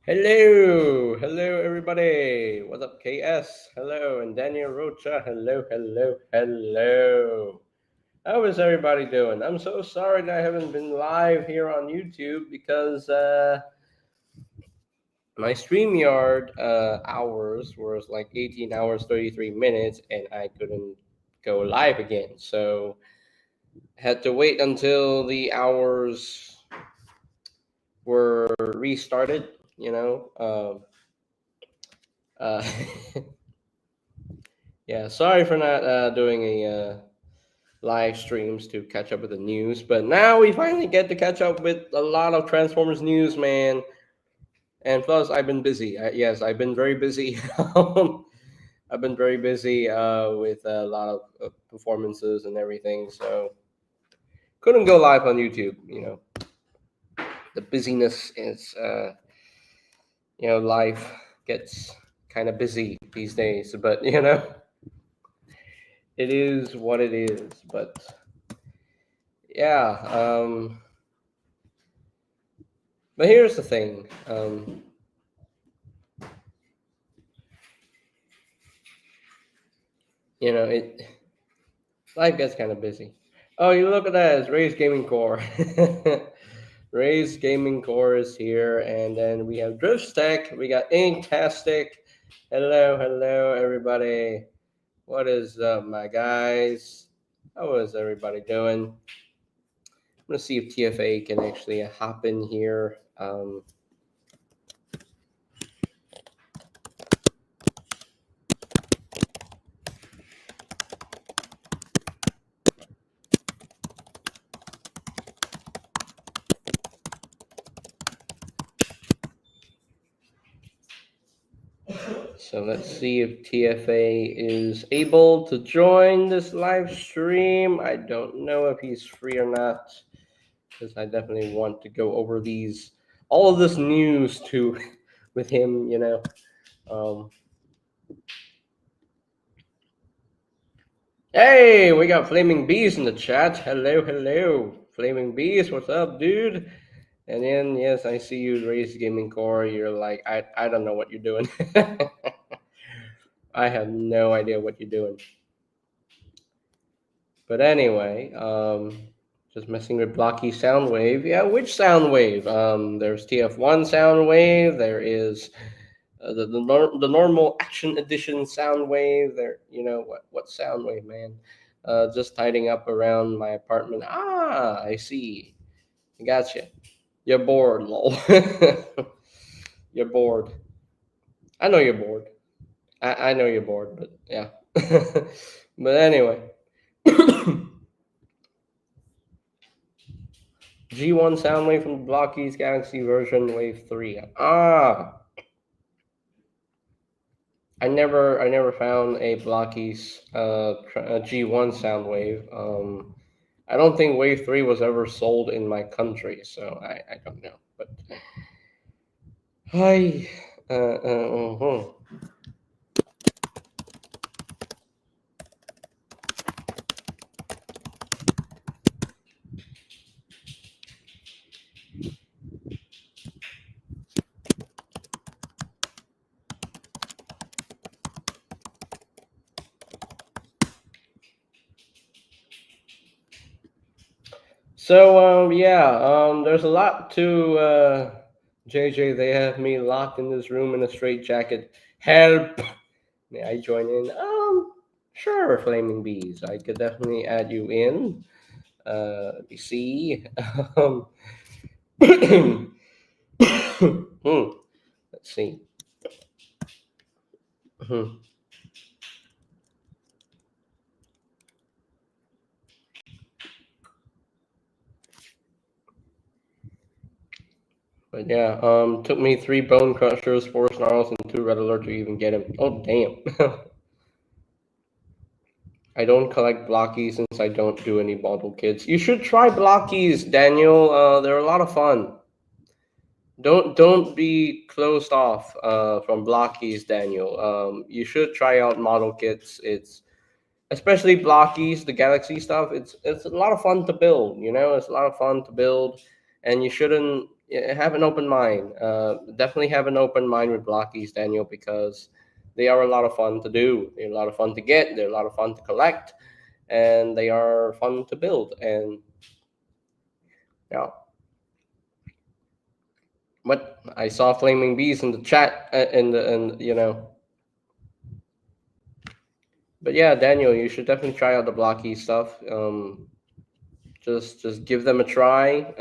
Hello, everybody. What's up, KS? Hello, and Daniel Rocha. Hello. How is everybody doing? I'm so sorry that I haven't been live here on YouTube because my StreamYard hours was like 18 hours, 33 minutes, and I couldn't go live again. So I had to wait until the hours were restarted, Uh, yeah, sorry for not doing a live streams to catch up with the news, but now we finally get to catch up with a lot of Transformers news, man. And plus, I've been busy. Yes, I've been very busy. I've been very busy with a lot of performances and everything, so couldn't go live on YouTube. The busyness is, life gets kind of busy these days, but it is what it is. But yeah, but here's the thing. It life gets kind of busy. Oh, you look at that! It's Ray's Gaming Core. Ray's Gaming Core is here, and then we have Driftstack. We got Inktastic. Hello, everybody. What is up, my guys? How is everybody doing? I'm gonna see if TFA can actually hop in here. So let's see if TFA is able to join this live stream. I don't know if he's free or not, because I definitely want to go over all of this news with him. Um, hey, we got Flaming Bees in the chat. Hello, Flaming Bees. What's up, dude? And then yes, I see you, Race Gaming Core. You're like, I don't know what you're doing. I have no idea what you're doing. But anyway, just messing with Blocky Soundwave. Yeah, which Soundwave? There's TF1 Soundwave. There is the normal Action Edition Soundwave. There, what Soundwave, man? Just tidying up around my apartment. Ah, I see. Gotcha. You're bored, lol. You're bored. I know you're bored. I know you're bored, but yeah. But anyway. G1 Soundwave from the Blockies Galaxy version Wave 3. Ah, I never found a Blockies G1 Soundwave. I don't think Wave 3 was ever sold in my country, so I don't know. But hi, So there's a lot to JJ. They have me locked in this room in a straitjacket. Help! May I join in? Sure, Flaming Bees. I could definitely add you in. Let me see. Let's see. But yeah, took me 3 Bone Crushers, 4 Snarls, and 2 Red Alert to even get him. Oh, damn. I don't collect Blockies since I don't do any bottle kits. You should try Blockies, Daniel. They're a lot of fun. Don't be closed off from Blockies, Daniel. You should try out model kits. It's especially Blockies, the Galaxy stuff. It's a lot of fun to build. It's a lot of fun to build, and you shouldn't yeah, have an open mind. Definitely have an open mind with blockies, Daniel, because they are a lot of fun to do. They're a lot of fun to get. They're a lot of fun to collect, and they are fun to build. And yeah, but I saw flaming bees in the chat, and But yeah, Daniel, you should definitely try out the blocky stuff. Just give them a try,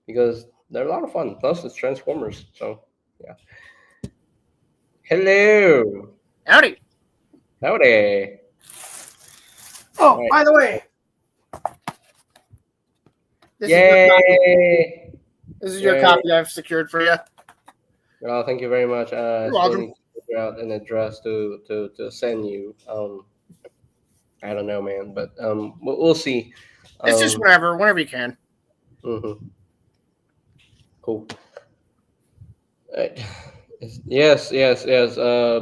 because they're a lot of fun. Plus, it's Transformers, so yeah. Hello, Howdy. howdy. Oh, Right. by the way, this Yay! is your Yay. copy I've secured for you. Well, thank you very much. I You're still welcome. need to figure out an address to send you. I don't know, man, but we'll see. It's just whenever you can. Mm-hmm. Cool. Right. Yes.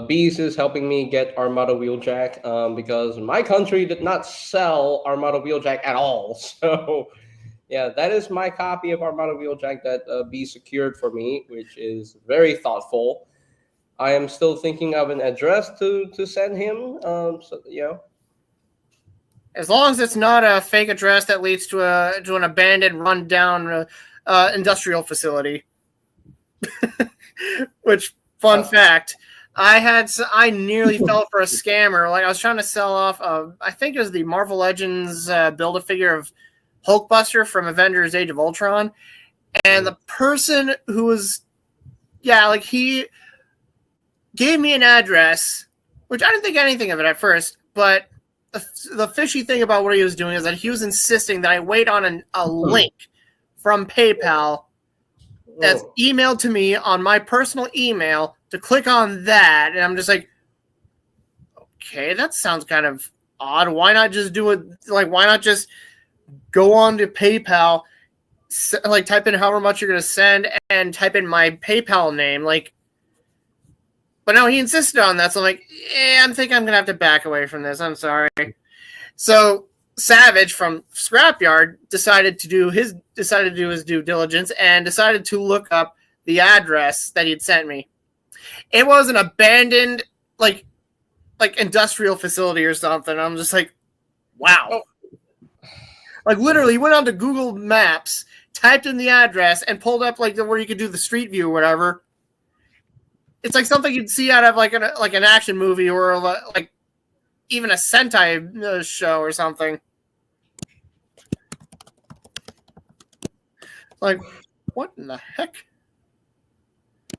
Bees is helping me get Armada Wheeljack, because my country did not sell Armada Wheeljack at all. So, yeah, that is my copy of Armada Wheeljack that Bee secured for me, which is very thoughtful. I am still thinking of an address to send him. As long as it's not a fake address that leads to an abandoned, rundown industrial facility. Which, fun fact, I nearly fell for a scammer. Like, I was trying to sell off, I think it was the Marvel Legends Build-A-Figure of Hulkbuster from Avengers Age of Ultron. And the person who was, he gave me an address, which I didn't think anything of it at first, but the fishy thing about what he was doing is that he was insisting that I wait on a link from PayPal that's emailed to me on my personal email to click on that. And I'm just like, okay, that sounds kind of odd. Why not just do it? Like, why not just go on to PayPal, like type in however much you're going to send and type in my PayPal name? Like, but no, he insisted on that. So I'm like, I think I'm going to have to back away from this. I'm sorry. So Savage from Scrapyard decided to do his due diligence and decided to look up the address that he'd sent me. It was an abandoned like industrial facility or something. I'm just like, wow. Like, literally went on to Google Maps, typed in the address, and pulled up like where you could do the street view or whatever. It's like something you'd see out of like an action movie or like even a Sentai show or something. Like, what in the heck?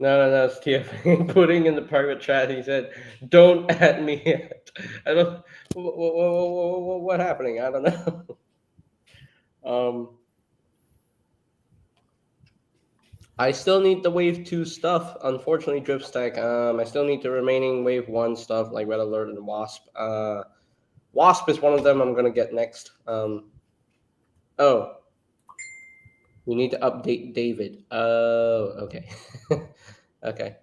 No, it's TF putting in the private chat. He said, "Don't add me yet." I don't. What happening? I don't know. I still need the Wave 2 stuff. Unfortunately, Dripstack. I still need the remaining Wave 1 stuff like Red Alert and Wasp. Wasp is one of them I'm gonna get next. Oh. You need to update David. Oh, okay. Okay.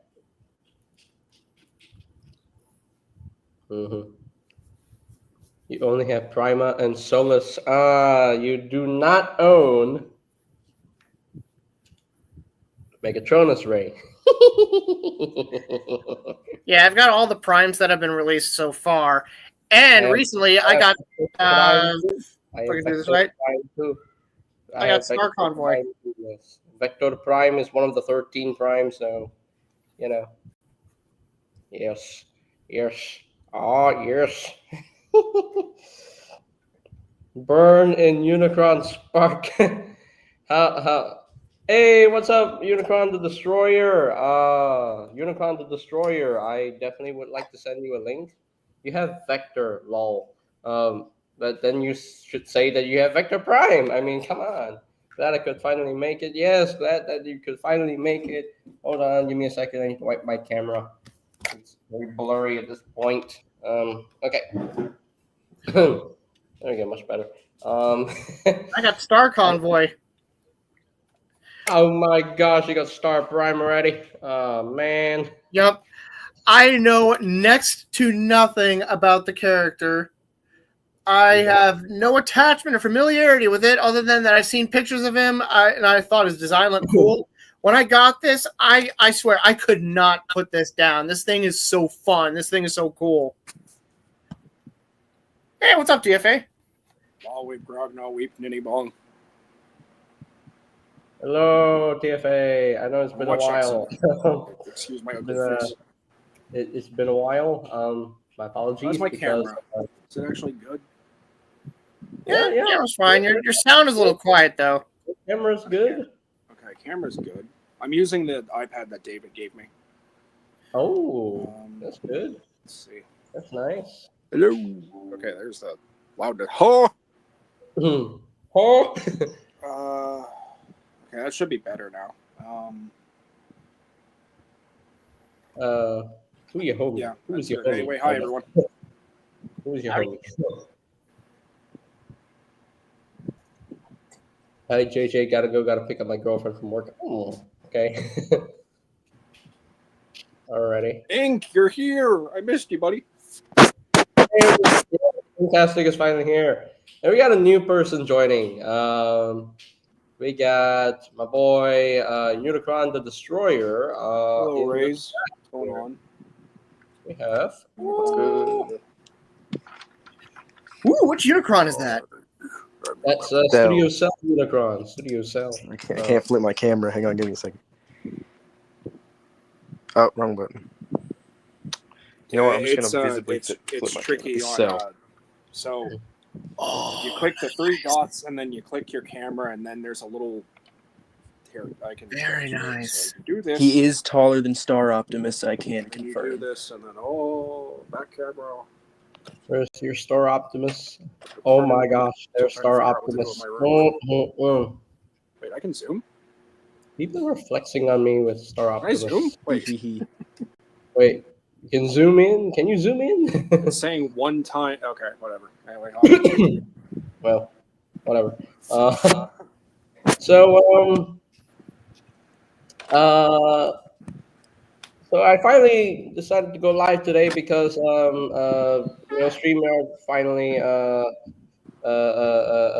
Mm-hmm. You only have Prima and Solus. You do not own Megatronus Ray. Yeah, I've got all the primes that have been released so far. And recently I got right? I got Star Convoy. Yes. Vector Prime is one of the 13 primes, so Yes. Oh, yes. Burn in Unicron Spark. Hey, what's up, Unicron the Destroyer? Unicron the Destroyer. I definitely would like to send you a link. You have Vector, lol. But then you should say that you have Vector Prime. I mean, come on. Glad I could finally make it. Yes, glad that you could finally make it. Hold on, give me a second. I need to wipe my camera. It's very blurry at this point. Okay. There we go, much better. I got Star Convoy. Oh my gosh, you got Star Prime already? Oh man. Yep. I know next to nothing about the character. I have no attachment or familiarity with it other than that I've seen pictures of him and I thought his design looked cool. When I got this, I swear I could not put this down. This thing is so fun. This thing is so cool. Hey, what's up, DFA? All weep, grog, no weep, ninny bong. Hello, TFA. I know it's been a Watch while. Excuse my It's ugly been, face. it's been a while. My apologies. How's my because, camera? Is it actually good? Yeah, yeah. Camera's fine. Your sound is a little quiet though. The camera's good. Okay, camera's good. I'm using the iPad that David gave me. Oh, that's good. Let's see. That's nice. Hello. Okay, there's the loudness. Oh! Oh. Okay, that should be better now. Who you holding? Yeah. Who's That's your good. holding? Anyway, hi everyone. Who's your holding? Hi, JJ. Gotta pick up my girlfriend from work. Oh, okay. Alrighty. Ink, you're here. I missed you, buddy. Hey, Fantastic is finally here. And we got a new person joining. We got my boy Unicron the Destroyer. Hello, Rays. What's going on? We have. Good. Ooh, which Unicron is that? That's Studio Cell Unicron. Studio Cell. I can't flip my camera. Hang on, give me a second. Oh, wrong button. You know what? I'm just gonna visibly flip it's my tricky camera. on. So you click the three dots and then you click your camera and then there's a little. Here, I can. Very nice. So you do this. He is taller than Star Optimus. I can And you do confirm. this and then back camera. Where's your Star Optimus? Oh my gosh, there's Star Optimus. Wait, I can zoom. People are flexing on me with Star Can I Optimus. zoom? Wait, Wait, you can zoom in? Can you zoom in? it's saying one time. Okay, whatever. Anyway, hold on. Well, whatever. So I finally decided to go live today because StreamYard finally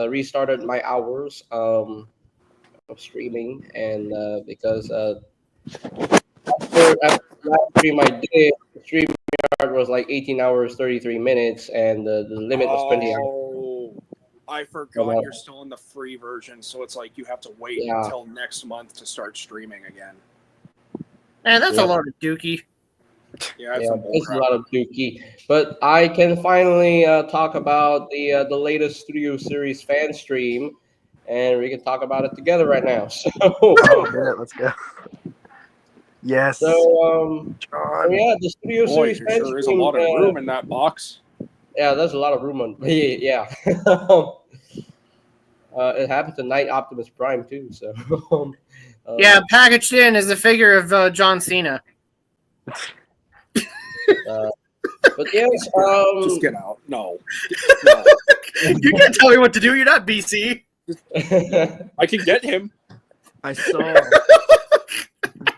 restarted my hours of streaming, and because after last stream I did, StreamYard was like 18 hours 33 minutes, and the limit was 20 hours. Oh, I forgot you're still in the free version, so it's like you have to wait until next month to start streaming again. Man, that's a lot of dookie. Yeah, it's a lot of dookie. But I can finally talk about the latest Studio Series fan stream, and we can talk about it together right now. So, let's go. Yes. So, John. yeah, the Studio Series fan sure is a stream. lot of room in that box. Yeah, there's a lot of room on. Yeah. It happened to Night Optimus Prime too. So. Yeah, packaged in is a figure of John Cena. But yes, just get out. No. You can't tell me what to do. You're not BC. I can get him. I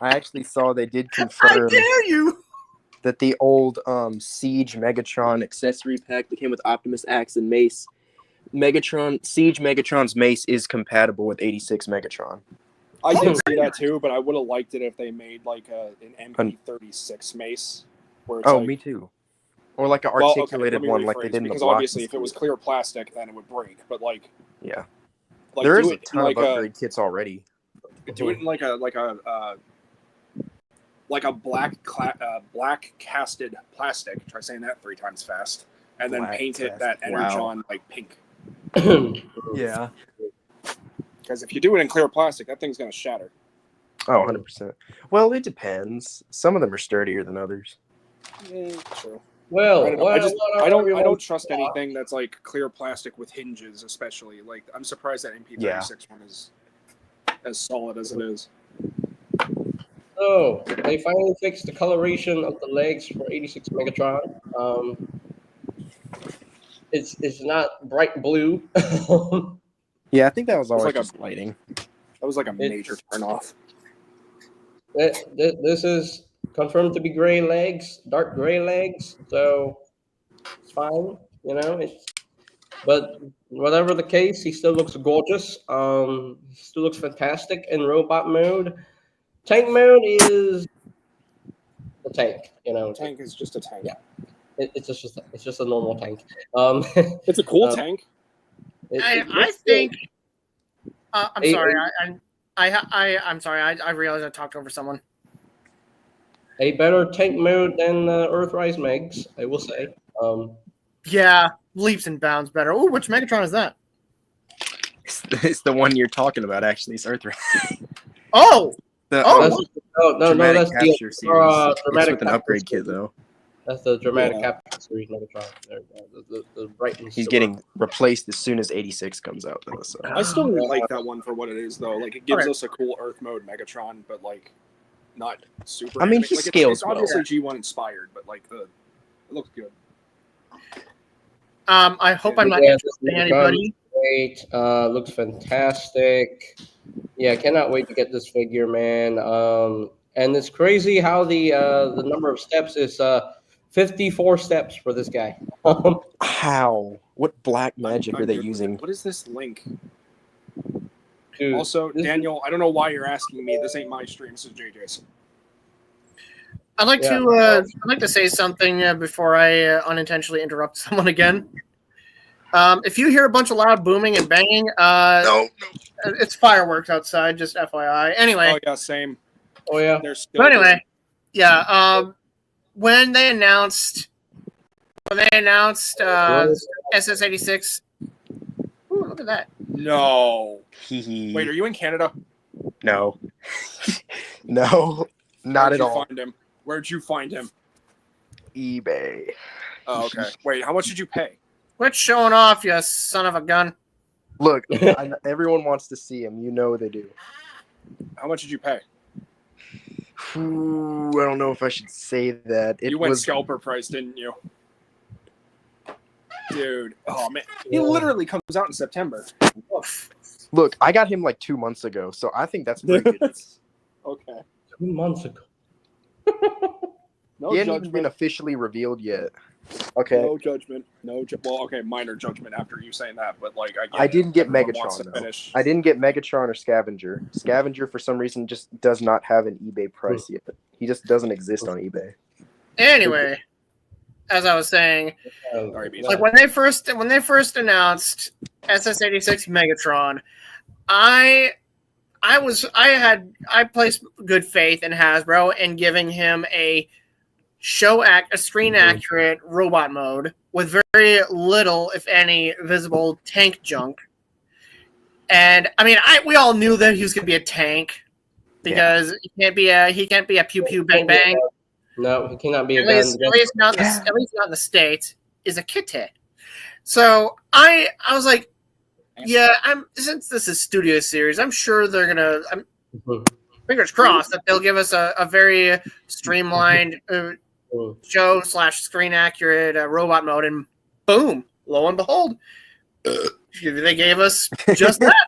actually saw they did confirm. How dare you? That the old Siege Megatron accessory pack that came with Optimus Axe and Mace, Siege Megatron's Mace is compatible with 86 Megatron. I did see that too, but I would have liked it if they made like an MP36 Mace. Where it's me too. Or like an articulated one, like they did in the because block. Obviously, if it was clear plastic, then it would break. But like, there is a ton of upgrade kits already. Do it in like a black casted plastic. Try saying that 3 times fast, and then paint it that Energon like pink. Yeah. Because if you do it in clear plastic, that thing's gonna shatter. Oh, 100%. Well, it depends. Some of them are sturdier than others. True. Well, I don't trust anything that's like clear plastic with hinges, especially. Like, I'm surprised that MP36 one is as solid as it is. So they finally fixed the coloration of the legs for 86 Megatron. It's not bright blue. Yeah, I think that was always like just lighting. That was like a major turnoff. This is confirmed to be gray legs, dark gray legs. So it's fine. But whatever the case, he still looks gorgeous. He still looks fantastic in robot mode. Tank mode is the tank. Tank is just a tank. Yeah. It's just a normal tank. It's a cool Um, tank. I think. I'm sorry. I'm sorry. I realized I talked over someone. a better tank mode than Earthrise Megs, I will say. Yeah, leaps and bounds better. Oh, which Megatron is that? It's the one you're talking about, actually. It's Earthrise. Oh, The, Oh, No, dramatic that's capture the series. It's dramatic with an capture upgrade kit, series. though. That's the dramatic Yeah. capture series Megatron. There we go. The bright and He's silver. getting replaced as soon as 86 comes out, though. So I still like that one for what it is, though. Like, it gives Okay. us a cool Earth mode Megatron, but like, not super. I mean, he like, scales it's obviously well. G1 inspired, but like it looks good. I hope I'm not Yeah, this interrupting Megatron anybody. Great. Looks fantastic. Yeah, I cannot wait to get this figure, man. And it's crazy how the number of steps is 54 steps for this guy. how? What black magic I'm are they good with using? it. What is this link? Dude, Also, this is- Daniel, I don't know why you're asking me. This ain't my stream. This is JJ's. I'd like Yeah. to say something before I unintentionally interrupt someone again. If you hear a bunch of loud booming and banging, No. it's fireworks outside. Just FYI. Anyway, Oh yeah, same. Oh yeah. They're still. but anyway, yeah. When they announced SS86, ooh, look at that. No. Hee Wait, are you in Canada? No. No. Not Where'd at you all. Find him? Where'd you find him? eBay. Oh, okay. Wait, how much did you pay? Quit showing off, you son of a gun. Look, everyone wants to see him. You know they do. How much did you pay? Ooh, I don't know if I should say that. It You went was scalper price, didn't you? Dude, oh man, he Yeah. literally comes out in September. Woof. Look, I got him like 2 months ago, so I think that's pretty good. Okay. 2 months ago. No He hadn't even judgment. been officially revealed yet. Okay. No judgment. Well, okay, minor judgment after you saying that, but like I get I didn't get everyone wants Megatron, to though. finish. I didn't get Megatron or Scavenger. Scavenger, for some reason, just does not have an eBay price yet. He just doesn't exist on eBay. Anyway, as I was saying, Sorry, Beast. like when they first announced SS86 Megatron, I placed good faith in Hasbro in giving him a screen accurate robot mode with very little, if any, visible tank junk. And I mean, we all knew that he was going to be a tank because he can't be a pew pew bang bang. No, he cannot be a At gun. least not in the States. Is a kitty. So I was like, yeah, since this is Studio Series, I'm sure they're gonna. Fingers crossed that they'll give us a very streamlined show / screen accurate robot mode, and boom, lo and behold, they gave us just that.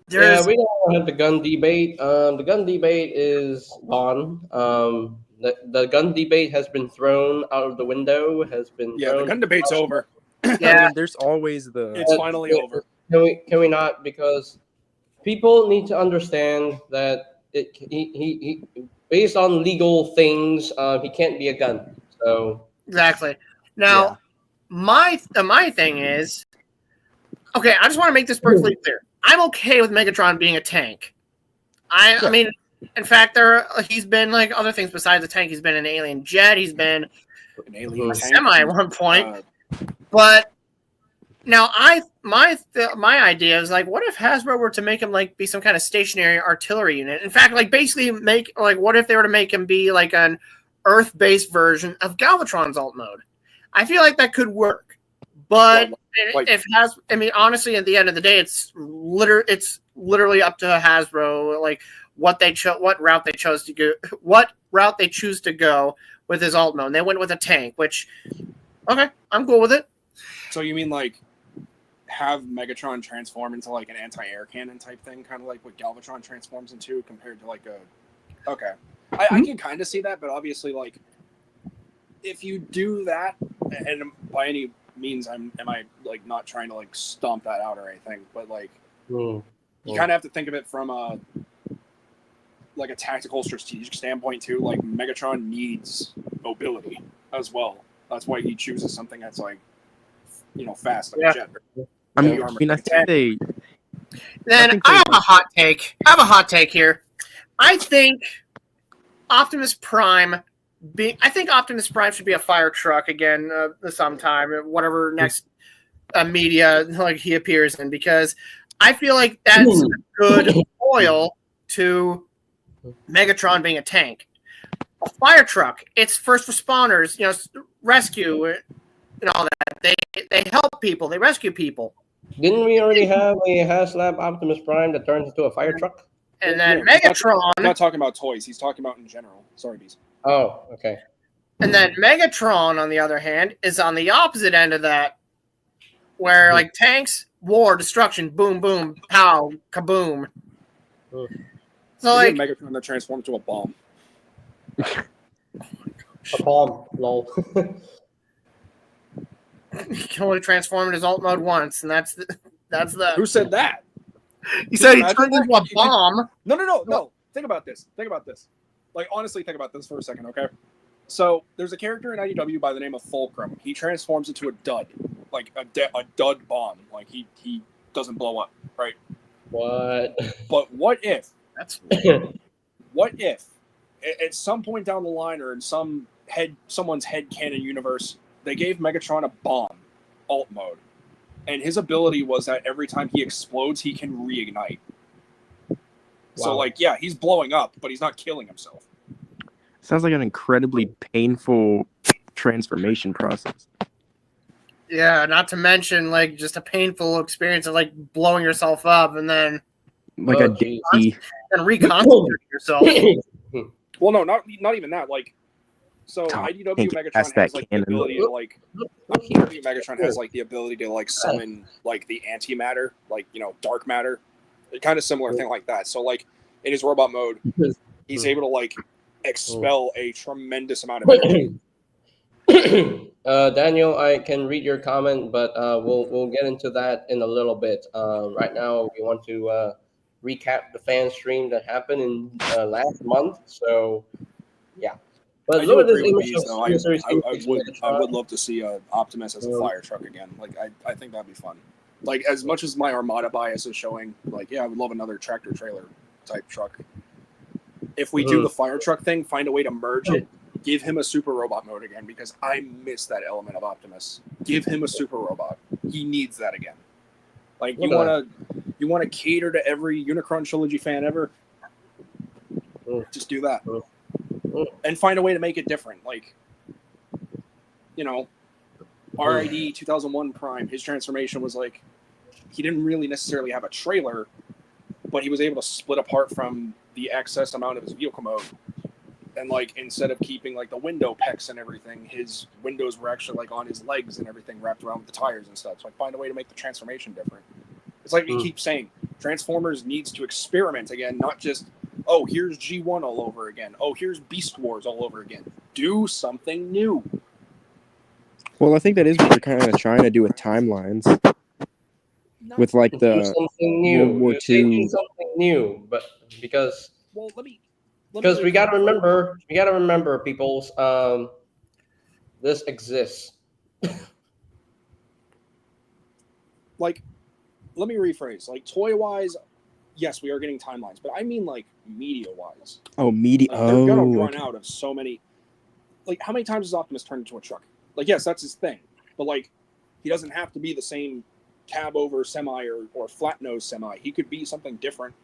Yeah, we don't have the gun debate. The gun debate is gone. The gun debate has been thrown out of the window. The gun debate's over. I Yeah, mean, there's always the. It's finally over. Can we not? Because people need to understand that he based on legal things, he can't be a gun. So exactly. Now, my thing is, okay, I just want to make this perfectly clear. I'm okay with Megatron being a tank. I mean, in fact, he's been like other things besides the tank. He's been an alien jet. He's been An alien a tank. semi at one point. Uh, But now, my idea is like, what if Hasbro were to make him like be some kind of stationary artillery unit? In fact, like basically make like, what if they were to make him be like an Earth-based version of Galvatron's alt mode? I feel like that could work, but like- honestly, at the end of the day, it's literally up to Hasbro, like what route they choose to go with his alt mode. And they went with a tank, which okay, I'm cool with it. So you mean like have Megatron transform into like an anti-air cannon type thing, kind of like what Galvatron transforms into, compared to like a. Okay, I can kind of see that, but obviously, like if you do that, and by any means am I like not trying to like stomp that out or anything, but like Hmm. you kind of have to think of it from a like a tactical strategic standpoint too. Like Megatron needs mobility as well. That's why he chooses something that's like fast like a jet. I mean, armor. I think they. Then think I they- have a hot take. I have a hot take here. I think Optimus Prime. I think Optimus Prime should be a fire truck again sometime, whatever next media like he appears in, because I feel like that's a good foil to Megatron being a tank. A fire truck, it's first responders, rescue and all that. They help people, they rescue people. Didn't we already have a HasLab Optimus Prime that turns into a fire truck? And then Yeah, Megatron, I'm not talking about toys. He's talking about in general. Sorry, Beast. Oh, okay. and then Megatron, on the other hand, is on the opposite end of that, where like tanks, war, destruction, boom, boom, pow, kaboom. Hmm. So Like like, Megatron that transformed to a bomb. A bomb, lol. he can only transform in his alt mode once, and that's the. Who said that? He said he Imagine turned into a that? bomb. No. Think about this. Like, honestly, think about this for a second, okay? So, there's a character in IDW by the name of Fulcrum. He transforms into a dud, like a dud bomb. Like, he doesn't blow up, right? What? But what if That's at some point down the line or in someone's head canon universe, they gave Megatron a bomb, alt mode, and his ability was that every time he explodes, he can reignite. So, Wow. like, yeah, he's blowing up, but he's not killing himself. Sounds like an incredibly painful transformation process. yeah. Not to mention like just a painful experience of like blowing yourself up and then Like Oh, a geez. daisy. reconstituting yourself. Well, no, not even that. Like, so Tom, IDW can't get Megatron past that has like the cannon. ability to like. Look here. IDW Megatron has like the ability to like summon like the antimatter, like dark matter, a kind of similar thing like that. So like in his robot mode, he's able to like expel a tremendous amount of energy. Daniel, I can read your comment, but we'll get into that in a little bit. Right now, we want to recap the fan stream that happened in last month. So, yeah. But I do look at this agree with image these, of though. Super Series I 86 would Megatron. love to see Optimus as a fire truck again. Like I think that'd be fun. Like as much as my Armada bias is showing, like I would love another tractor trailer type truck. If we do the fire truck thing, find a way to merge it. Give him a super robot mode again because I miss that element of Optimus. Give him a super robot. He needs that again. Like you want to cater to every Unicron trilogy fan ever. Just do that. And find a way to make it different. Like, RID 2001 Prime, his transformation was like, he didn't really necessarily have a trailer, but he was able to split apart from the excess amount of his vehicle mode. And like, instead of keeping like the window pecs and everything, his windows were actually like on his legs and everything wrapped around with the tires and stuff. So I find a way to make the transformation different. It's like we keep saying, Transformers needs to experiment again, not just, oh, here's G1 all over again. Oh, here's Beast Wars all over again. Do something new. Well, I think that is what they're kind of trying to do with timelines. With like Do the something new. World War They do II. something new, but because Well, let me we got to remember, people's this exists. Like, let me rephrase. Like, toy-wise, yes, we are getting timelines, but I mean, like, media-wise. media. Like, they're going to run Okay. out of so many... Like, how many times has Optimus turned into a truck? Like, yes, that's his thing. But, like, he doesn't have to be the same cab-over semi or flat-nose semi. He could be something different.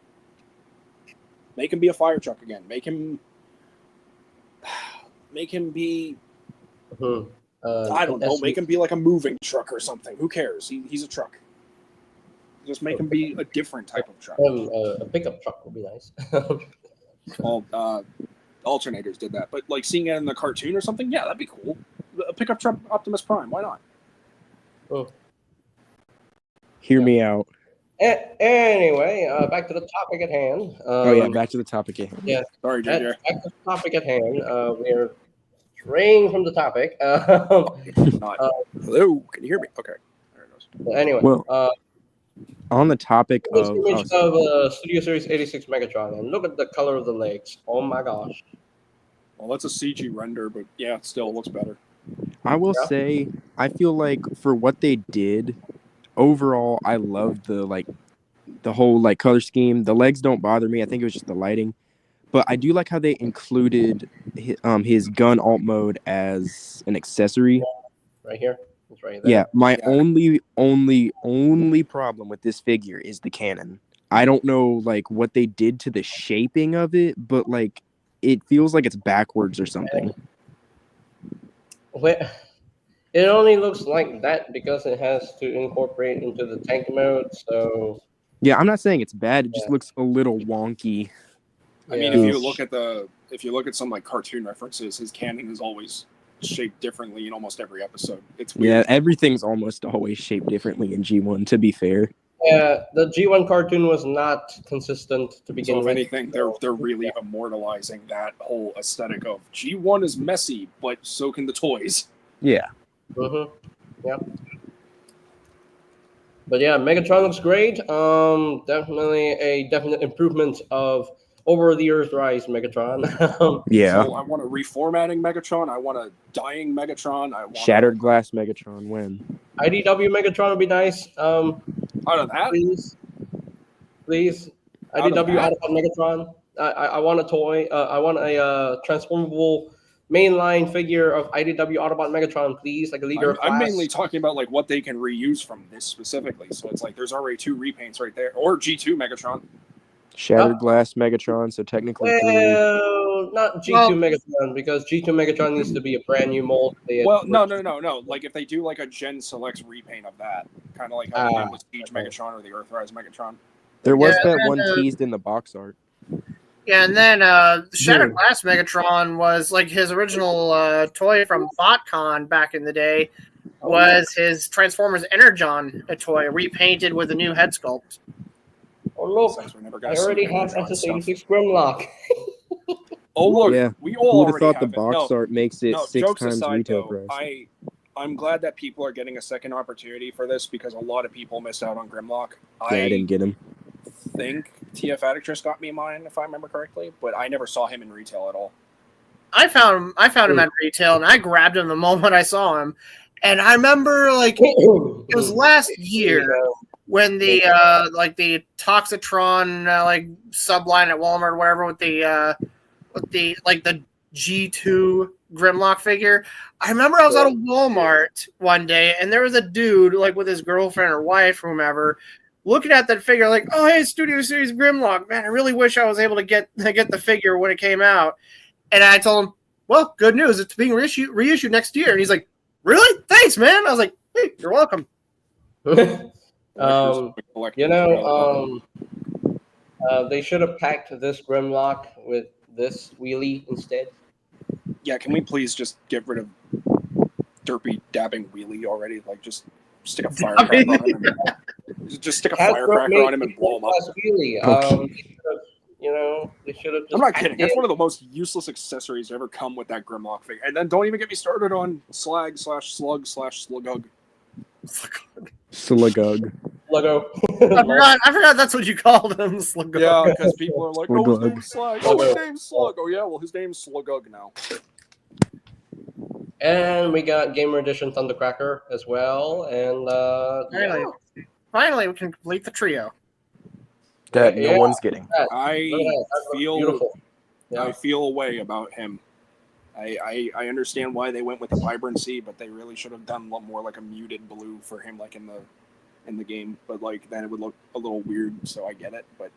Make him be a fire truck again. Make him be... I don't know. Make him be like a moving truck or something. Who cares? He's a truck. Just make him be a different type of truck. A pickup truck would be nice. Well, alternators did that, but like seeing it in the cartoon or something, yeah, that'd be cool. A pickup truck Optimus Prime, why not? Hear me out. Anyway, back to the topic at hand. Oh yeah, back to the topic again. Yeah, Sorry, back JJ. to the topic at hand. We're straying from the topic. Not. Hello, can you hear me? Okay. There it goes. But anyway, Well, on the topic this of image of Studio Series 86 Megatron, and look at the color of the legs. Oh my gosh. Well, that's a CG render, but yeah, it still looks better. I will Yeah. say, I feel like for what they did, overall, I loved the whole like color scheme. The legs don't bother me. I think it was just the lighting, but I do like how they included his gun alt mode as an accessory. Right here. It's right there. Yeah, my Yeah. only problem with this figure is the cannon. I don't know like what they did to the shaping of it, but like it feels like it's backwards or something. Well, it only looks like that because it has to incorporate into the tank mode. So Yeah, I'm not saying it's bad. It just Yeah. looks a little wonky. I mean, Yeah. if you look at some like cartoon references, his cannon is always shaped differently in almost every episode. It's Yeah, weird. everything's almost always shaped differently in G1, to be fair. yeah, the G1 cartoon was not consistent to begin So if with. anything, they're really immortalizing that whole aesthetic of G1 is messy, but so can the toys. Yeah. Mm-hmm. Yep. But yeah, Megatron looks great. Definitely a definite improvement of over the Earthrise Megatron. Yeah. So I want a reformatting Megatron. I want a dying Megatron. I want Shattered glass Megatron when? IDW Megatron would be nice. out of that. Please. Out of IDW that? Autobot Megatron. I want a toy. I want a transformable mainline figure of IDW Autobot Megatron, please, like a leader of I'm class. mainly talking about like what they can reuse from this specifically. So it's like there's already 2 repaints right there, or G2 Megatron. Shattered glass Megatron, so technically 3. Well, not G2 Well- Megatron, because G2 Megatron needs to be a brand new mold. Well, no. Like if they do like a Gen Selects repaint of that, kind of like how they did with Siege okay. Megatron or the Earthrise Megatron. There was Yeah, that and, one teased in the box art. Yeah, and then Shattered Glass Megatron was like his original toy from ThoughtCon back in the day. Was his Transformers Energon a toy repainted with a new head sculpt? Oh look, Since we're never I gonna see already have Megatron stuff. SS86 Grimlock. Oh look, Yeah. we Who all would have already thought the have it. box art makes it No, 6 jokes times aside, retail though, price? I'm glad that people are getting a second opportunity for this because a lot of people missed out on Grimlock. Yeah, I didn't get him. think TF Addict got me mine, if I remember correctly, but I never saw him in retail at all. I found him at retail, and I grabbed him the moment I saw him. And I remember like it was last year when the the Toxitron like subline at Walmart or whatever with the G2 Grimlock figure. I remember I was out of Walmart one day and there was a dude like with his girlfriend or wife or whomever looking at that figure like, oh hey, Studio Series Grimlock, man, I really wish I was able to get the figure when it came out. And I told him, well, good news, it's being reissued next year. And he's like, really? Thanks, man. I was like, hey, you're welcome. They should have packed this Grimlock with this wheelie instead. Yeah, can we please just get rid of derpy dabbing wheelie already? Like, just stick a firecracker on him. Just stick a firecracker on him and blow him up. Wheelie. Okay. They should have. I'm not kidding. That's one of the most useless accessories to ever come with that Grimlock figure. And then don't even get me started on Slag/Slug/Slugug. Slugug. Lego. I forgot that's what you called him. Slugug. Yeah, because people are like, oh, his Slugug. name's Slag. Oh, his name's Slug. Oh, yeah, well, his name's Slugug now. And we got Gamer Edition Thundercracker as well. And Finally, we can complete the trio. That Yeah. no one's getting. I That's feel beautiful. Yeah. I feel a way about him. I understand why they went with the vibrancy, but they really should have done more like a muted blue for him, like in the game. But like then it would look a little weird, so I get it. But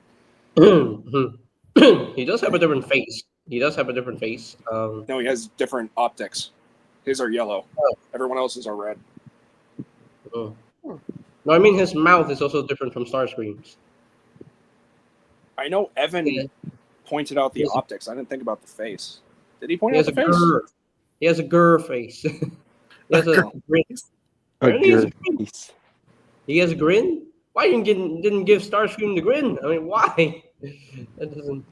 He does have a different face. no, he has different optics. His are yellow. Oh. Everyone else's are red. No, I mean his mouth is also different from Starscream's. I know Evan Yeah. pointed out the Yes. optics. I didn't think about the face. Did he point He out has the a face? grr. He has a grr face. He has a grin. A Really? good face. He has a grin. Why didn't give Starscream the grin? I mean, why? That doesn't.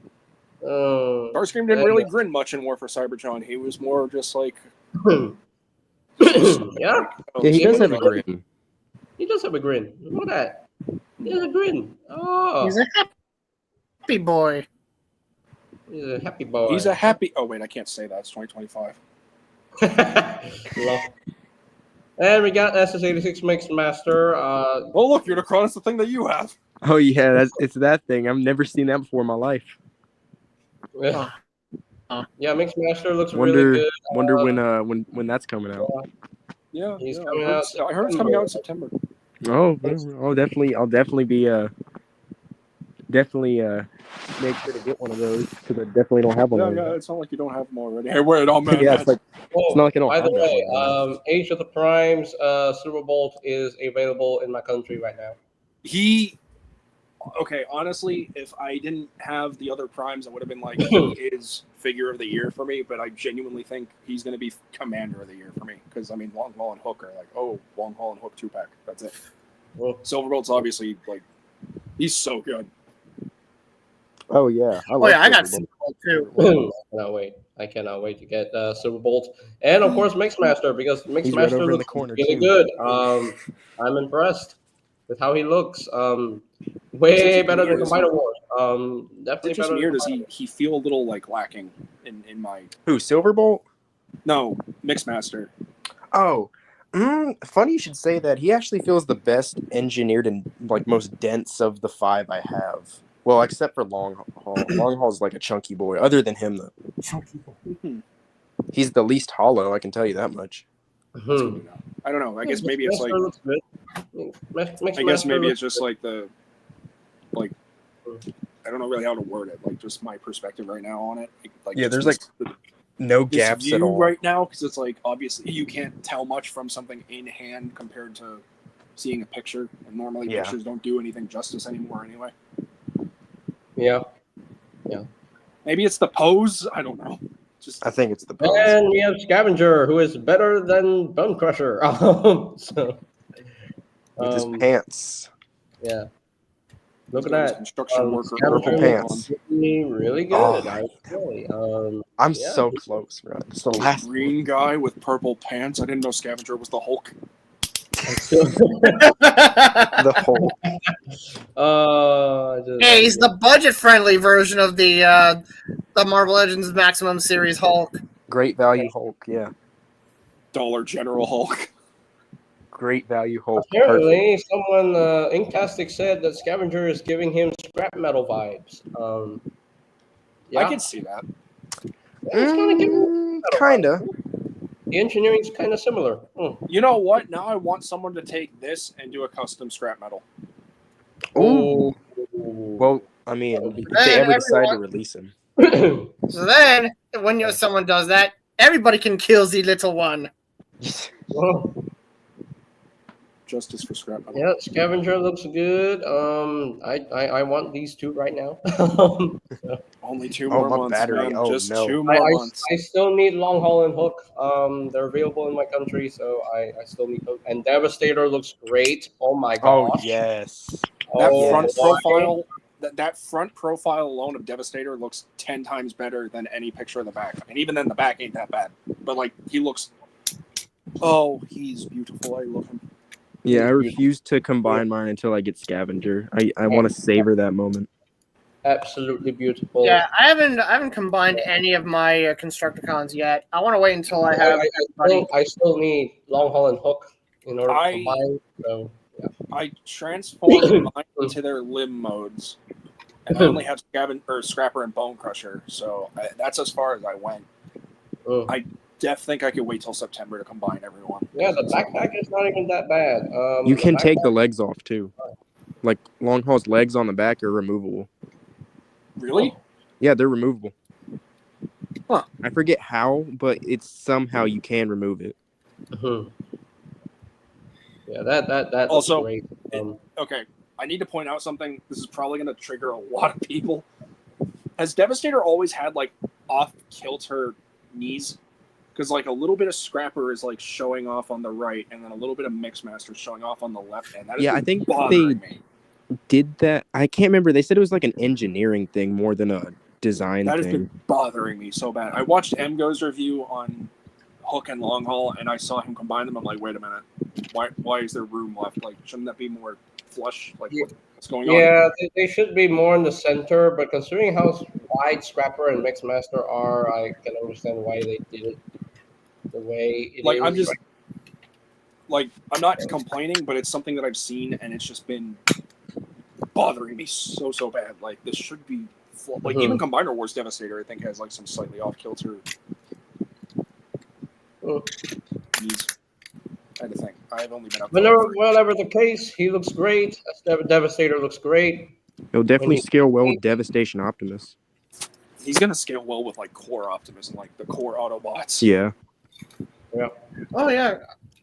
Starscream didn't really grin much in War for Cybertron. He was more just like, yeah, Yeah, he does have a grin. he does have a grin. Look at that. He has a grin. Oh, He's a happy boy. he's a happy boy. he's a happy. Oh wait, I can't say that. It's 2025. And we got SS86 Mixmaster. Oh look, Unicron, the thing that you have. Oh yeah, it's that thing. I've never seen that before in my life. Yeah, Mixmaster looks Wonder really good. wonder when that's coming out. He's Yeah, coming I out. heard it's coming out in September. Oh, I'll definitely be make sure to get one of those because I definitely don't have one. Yeah, of yeah, those. it's not like you don't have them already. Hey, wait, oh man. Yeah, it's like Oh, it's not like I don't by have the that way, one. Age of the Primes, Silverbolt is available in my country right now. Okay, honestly, if I didn't have the other primes, I would have been like, he is figure of the year for me, but I genuinely think he's going to be commander of the year for me, because, I mean, Long Haul and Hook are like, oh, Long Haul and Hook 2-pack, that's it. Well, Silverbolt's obviously, like, he's so good. Oh yeah, Oh yeah, I got Silverbolt. Silverbolt too. I cannot wait to get Silverbolt, and of course Mixmaster, because He's right Mixmaster over in the looks corner really too. good. I'm impressed with how he looks. Way Is it better than weird, Combiner Wars. Is Definitely it just better. weird? than Does he feel a little, like, lacking in my... Who, Silverbolt? No, Mixmaster. Oh, funny you should say that. He actually feels the best engineered and like most dense of the 5 I have. Well, except for Long Haul. Long Haul's like a chunky boy. Other than him, though, he's the least hollow. I can tell you that much. Mhm. I don't know. I guess maybe it's like... Mixmaster looks good. I guess maybe it's just like the, like, I don't know really how to word it. Like, just my perspective right now on it. Like, Yeah, just there's, this- No this gaps view at all. right now, because it's like obviously you can't tell much from something in hand compared to seeing a picture. And normally Yeah. pictures don't do anything justice anymore anyway. Yeah. Maybe it's the pose. I don't know. Just I think it's the pose. And we have Scavenger, who is better than Bone Crusher. So, With his pants. yeah. Look at those that. construction worker Scavenger purple pants. looks really good. Oh. I really. I'm Yeah. so close, bro. It's the last green guy with purple pants. I didn't know Scavenger was the Hulk. the whole. Hey, he's the budget-friendly version of the Marvel Legends Maximum Series Hulk. Great value Hulk, yeah. Dollar General Hulk. Great value Hulk. Perfect. Apparently, someone Inktastic said that Scavenger is giving him scrap metal vibes. Yeah, I can see that. it's kind of giving. Kinda. The engineering's kind of similar. You know what? Now I want someone to take this and do a custom scrap metal. Ooh. Well, I mean, if they ever decide to release him. So then, when someone does that, everybody can kill the little one. Well, Justice for scrap metal. yeah, Scavenger looks good. I want these two right now. Only 2 Oh, more my months. battery. Man. Oh, Just no. 2 more months. I still need Long Haul and Hook. They're available in my country, so I still need Hook. And Devastator looks great. Oh my Oh, gosh. yes. That Oh, front my. profile, that front profile alone of Devastator looks 10 times better than any picture of the back. And even then, the back ain't that bad. But like, he looks. Oh, he's beautiful. I love him. Yeah, I refuse to combine mine until I get Scavenger. I want to savor that moment. Absolutely beautiful. Yeah, I haven't combined any of my Constructicons yet. I want to wait until I have. I still need Long Haul and Hook in order to I- combine. So I transformed mine into their limb modes. And I only have Scrapper and Bone Crusher. So that's as far as I went. mm. Think I could wait till September to combine everyone. Yeah, the backpack is not even that bad. You can take backpack- the legs off too. Like Long Haul's legs on the back are removable. Really? Yeah, they're removable. Huh. I forget how, but it's somehow you can remove it. Mhm. Yeah, that Also, looks great. Okay, I need to point out something. This is probably going to trigger a lot of people. Has Devastator always had like off kilter knees? Because like a little bit of Scrapper is like showing off on the right, and then a little bit of Mixmaster is showing off on the left. And that is Yeah, I think bothering they me. did that. I can't remember. They said it was like an engineering thing more than a design That has thing. been bothering me so bad. I watched MGo's review on Hook and Long Haul, and I saw him combine them. I'm like, wait a minute, why is there room left? Like, shouldn't that be more flush? Like, what's going on? Yeah, they should be more in the center, but considering how wide Scrapper and Mixmaster are, I can understand why they did it the way it Like, is. I'm just like, I'm not complaining, but it's something that I've seen, and it's just been bothering me so bad. Like, this should be like even Combiner Wars Devastator, I think, has like some slightly off kilter. He's kind of thing. I've only been up. Whatever the case, he looks great. Devastator looks great. He'll definitely scale well with Devastation Optimus. He's gonna scale well with like core Optimus and like the core Autobots. Yeah. Oh yeah.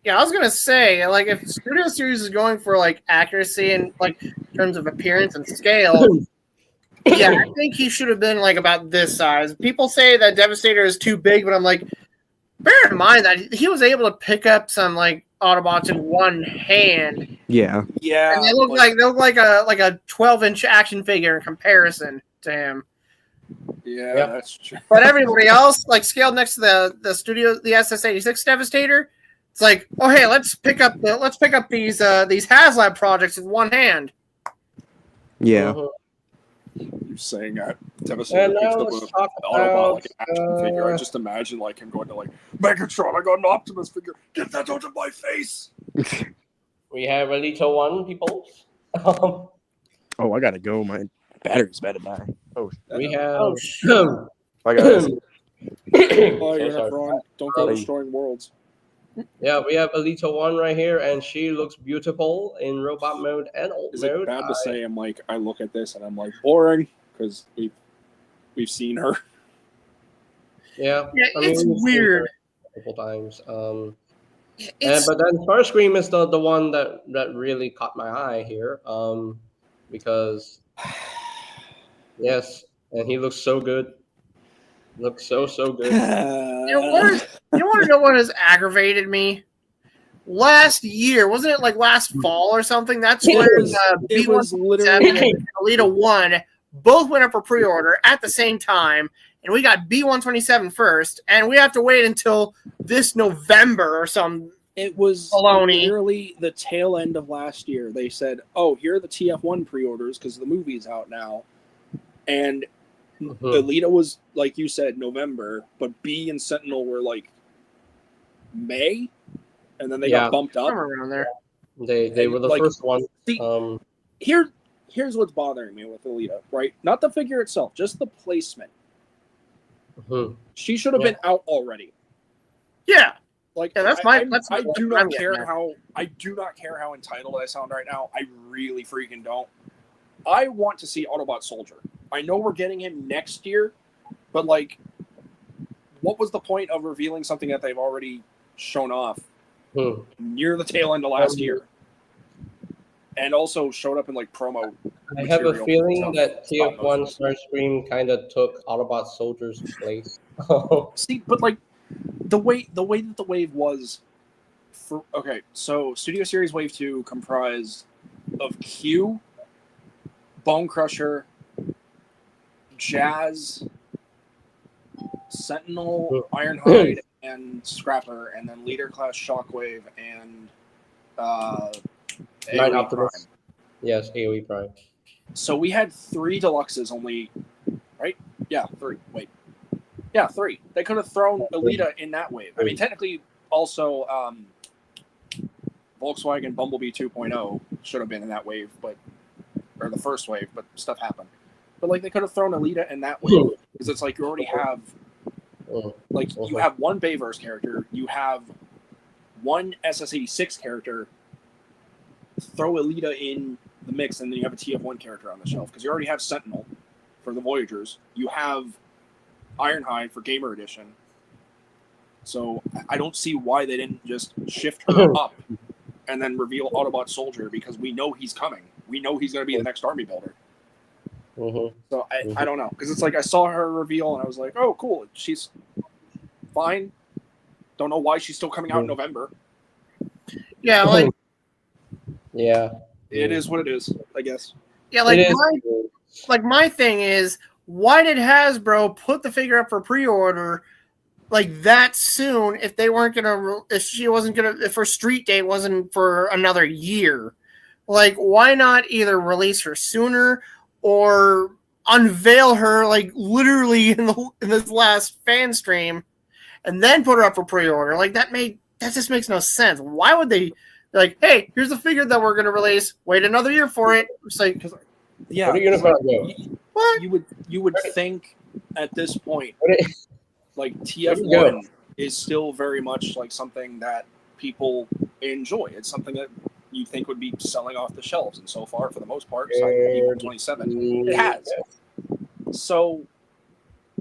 Yeah, I was gonna say, like, if Studio Series is going for like accuracy and like in terms of appearance and scale, yeah, I think he should have been like about this size. People say that Devastator is too big, but I'm like, bear in mind that he was able to pick up some like Autobots in one hand. Yeah. Yeah. And they look like a 12-inch action figure in comparison to him. Yeah, Yep. that's true. But everybody else, like scaled next to the SS86 Devastator, it's like, oh hey, let's pick up these HasLab projects in one hand. Yeah. You're saying that Devastator And picks now up let's an talk Autobot like an about, action figure. I just imagine like him going to like, Megatron, I got an Optimus figure. Get that out of my face. We have Alita 1, people. Oh, I gotta go. My battery's about to die. Oh, We have. Oh shit. I gotta. Oh, you're sorry. not wrong. Don't go Sorry. destroying worlds. Yeah, we have Alita 1 right here, and she looks beautiful in robot mode and alt Is mode. it bad to say I'm like I look at this and I'm like boring because we've seen her. Yeah, Yeah, I mean, it's we've seen weird. her a couple times. It's, But then Starscream is the one that really caught my eye here, because yes, and he looks so good. Looks so good. you want to know what has aggravated me? Last year, wasn't it like last fall or something? That's It when was- it was B1 literally and Alita 1 both went up for pre-order at the same time, and we got B127 first, and we have to wait until this November or some. It was Baloney. literally the tail end of last year. They said, "Oh, here are the TF1 pre-orders because the movie's out now," and Alita was like you said November, but B and Sentinel were like May, and then they got bumped up. Somewhere around there. They were the Like, first one. see, Here's what's bothering me with Alita, right? Not the figure itself, just the placement. She should have been out already. Yeah. Like, Yeah, that's I what do I'm not getting care at. how entitled I sound right now. I really freaking don't. I want to see Autobot Soldier. I know we're getting him next year, but like, what was the point of revealing something that they've already shown off near the tail end of last year, and also showed up in like promo? I have a material feeling stuff. that TF1 Starscream kind of took Autobot Soldier's place. See, but like the way that the wave was for so Studio Series Wave 2 comprised of Q, Bone Crusher, Jazz, Sentinel, Ironhide, and Scrapper, and then Leader Class Shockwave and Nine AoE Optimus. Prime. Yes, AoE Prime. So we had 3 deluxes only, right? Yeah, 3. Wait. Yeah, 3. They could have thrown Alita in that wave. I mean, technically, also Volkswagen Bumblebee 2.0 should have been in that wave, or the first wave, but stuff happened. But like, they could have thrown Alita in that wave because it's like you already have, like, you have one Bayverse character, you have one SS86 character. Throw Alita in the mix, and then you have a TF1 character on the shelf because you already have Sentinel for the Voyagers. You have Ironhide for Gamer Edition. So I don't see why they didn't just shift her up and then reveal Autobot Soldier because we know he's coming. We know he's going to be the next army builder. So I don't know because it's like I saw her reveal and I was like, oh, cool. She's fine. Don't know why she's still coming out in November. Yeah, like Yeah. It is what it is, I guess. yeah, like It is. my thing is, why did Hasbro put the figure up for pre-order like that soon if they weren't gonna, if she wasn't gonna, if her street date wasn't for another year? Like, why not either release her sooner or unveil her like literally in this last fan stream and then put her up for pre-order? Like that just makes no sense. Why would they like, hey, here's the figure that we're gonna release, wait another year for it? It's like, Yeah, What are you gonna go? what? you would think at this point, What are- like There you TF1 is still very much like something that people enjoy. It's something that you think would be selling off the shelves, and so far, for the most part, aside from Eagle 27, it has. So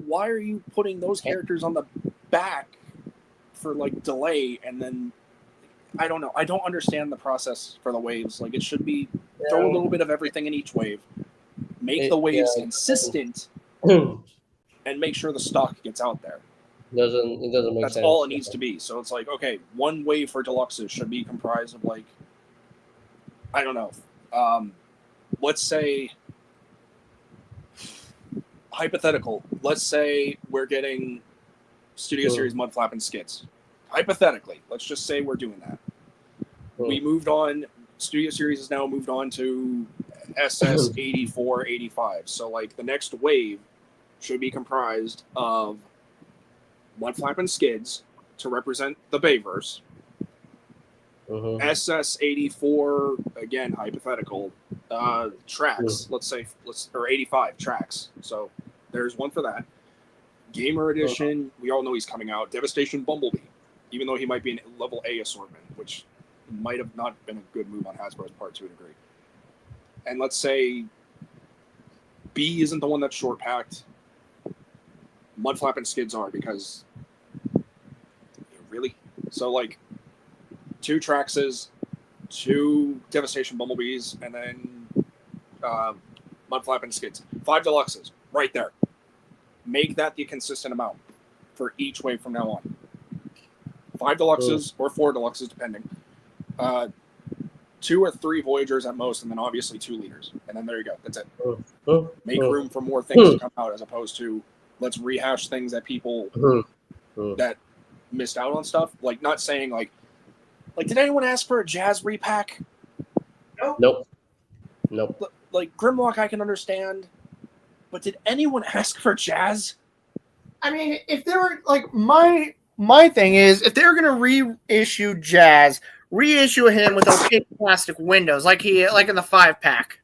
why are you putting those characters on the back for like delay, and then I don't know. I don't understand the process for the waves. Like, it should be throw a little bit of everything in each wave, make the waves consistent, and make sure the stock gets out there. It doesn't make That's sense. all it needs to be. So it's like, okay, one wave for deluxes should be comprised of like, I don't know, let's say, hypothetical. Let's say we're getting Studio Series Mudflap and Skids. Hypothetically, let's just say we're doing that. We moved on. Studio Series has now moved on to SS 84, 85. So like the next wave should be comprised of Mudflap and Skids to represent the Bayverse. SS 84, again hypothetical, tracks. Let's say or 85 tracks. So there's one for that. Gamer Edition. We all know he's coming out. Devastation Bumblebee, even though he might be in level A assortment, which might have not been a good move on Hasbro's part to a degree. And let's say B isn't the one that's short packed. Mudflap and Skids are, because really. So like 2 Traxes, 2 Devastation Bumblebees, and then Mudflap and Skids. 5 Deluxes right there. Make that the consistent amount for each wave from now on. 5 Deluxes or 4 Deluxes, depending. 2 or 3 Voyagers at most, and then obviously 2 Leaders. And then there you go. That's it. Make room for more things to come out, as opposed to let's rehash things that people that missed out on stuff. Like, not saying like did anyone ask for a Jazz repack? Nope. Like Grimlock, I can understand, but did anyone ask for Jazz? I mean, if they were like my thing is, if they were gonna reissue Jazz, reissue him with opaque plastic windows, like in the 5-pack.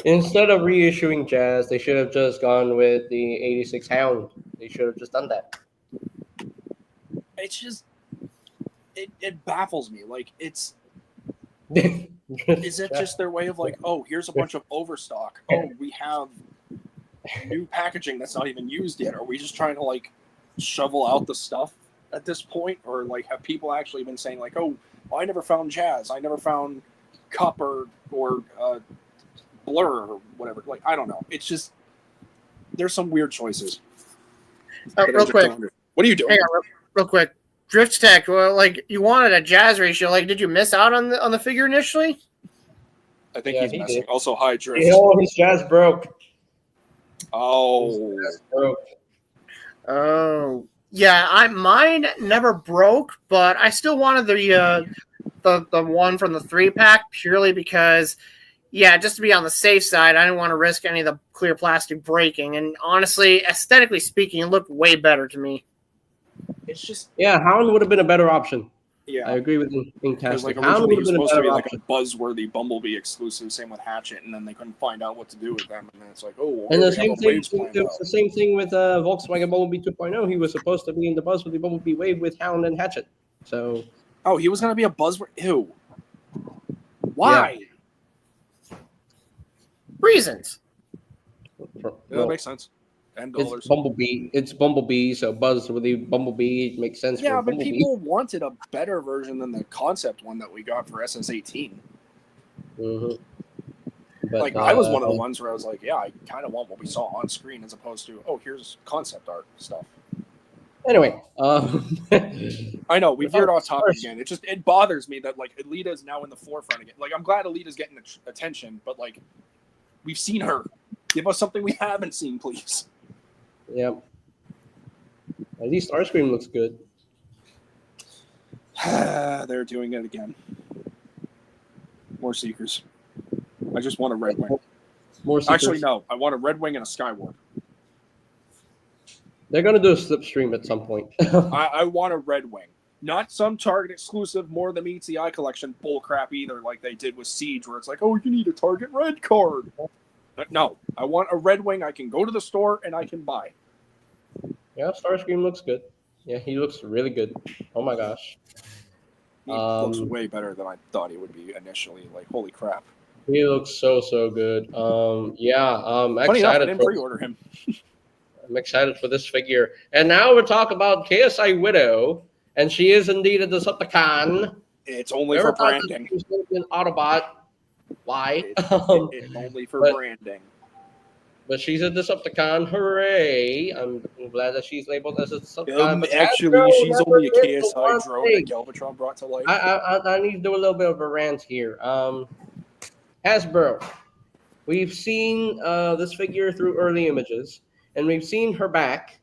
Instead of reissuing Jazz, they should have just gone with the 86 Hound. They should have just done that. It's just it baffles me. Like, is it just their way of like, oh, here's a bunch of overstock. Oh, we have new packaging that's not even used yet. Are we just trying to like shovel out the stuff at this point? Or like, have people actually been saying like, oh, I never found Jazz, I never found Cup or Blur or whatever? Like, I don't know. It's just there's some weird choices. Real quick, what are you doing? hang on, real quick. Drift Tech, well, like, you wanted a Jazz ratio. Like, did you miss out on the figure initially? I think Yeah, he's he messing. did. Also, hi, Drift. His Jazz broke. Oh, Oh, yeah. Mine never broke, but I still wanted the one from the 3-pack purely because, yeah, just to be on the safe side, I didn't want to risk any of the clear plastic breaking. And honestly, aesthetically speaking, it looked way better to me. it's just Hound would have been a better option. yeah. I agree with Because Inktastic. like Hound originally would he have was been a supposed to better be like option. a buzzworthy Bumblebee exclusive, same with Hatchet, and then they couldn't find out what to do with them, and then it's like, oh, well, And we the have same a thing. Waves planned It out. was the same thing with Volkswagen Bumblebee 2.0. He was supposed to be in the buzz with the Bumblebee Wave with Hound and Hatchet. So Oh, he was gonna be a buzzword. Ew. Why? Reasons. Yeah, that makes sense. And dollars. it's Bumblebee. It's Bumblebee. So buzz with the Bumblebee it makes sense. Yeah, for but Bumblebee. people wanted a better version than the concept one that we got for SS18. Mhm. But, Like, I was one of the ones where I was like, yeah, I kind of want what we saw on screen as opposed to, oh, here's concept art stuff. Anyway, I know we veered off topic course. again. It bothers me that like Alita is now in the forefront again. Like, I'm glad Alita's getting attention, but like we've seen her Give us something we haven't seen, please. Yep. At least Starscream looks good. They're doing it again. More Seekers. I just want a Red Wing. More Seekers. Actually, no. I want a Red Wing and a Skywarp. They're gonna do a slipstream at some point. I want a Red Wing. Not some Target exclusive, more than meets the eye collection bullcrap either, like they did with Siege, where it's like, oh, you need a Target Red card. But no, I want a Red Wing I can go to the store and I can buy. Yeah, Starscream looks good. Yeah, he looks really good. Oh my gosh. He looks way better than I thought he would be initially. Like, holy crap. He looks so good. I'm Funny enough, I excited didn't pre-order him. I'm excited for this figure. And now we'll talk about KSI Widow, and she is indeed a Decepticon. It's only Never for thought that branding. she was going to be an Autobot. Why? It's only for but- branding. But she's a Decepticon. Hooray! I'm glad that she's labeled as a Decepticon. But Actually, Hasbro she's never only a did the KSI one drone thing. that Galvatron brought to life. I need to do a little bit of a rant here. Hasbro, we've seen this figure through early images, and we've seen her back.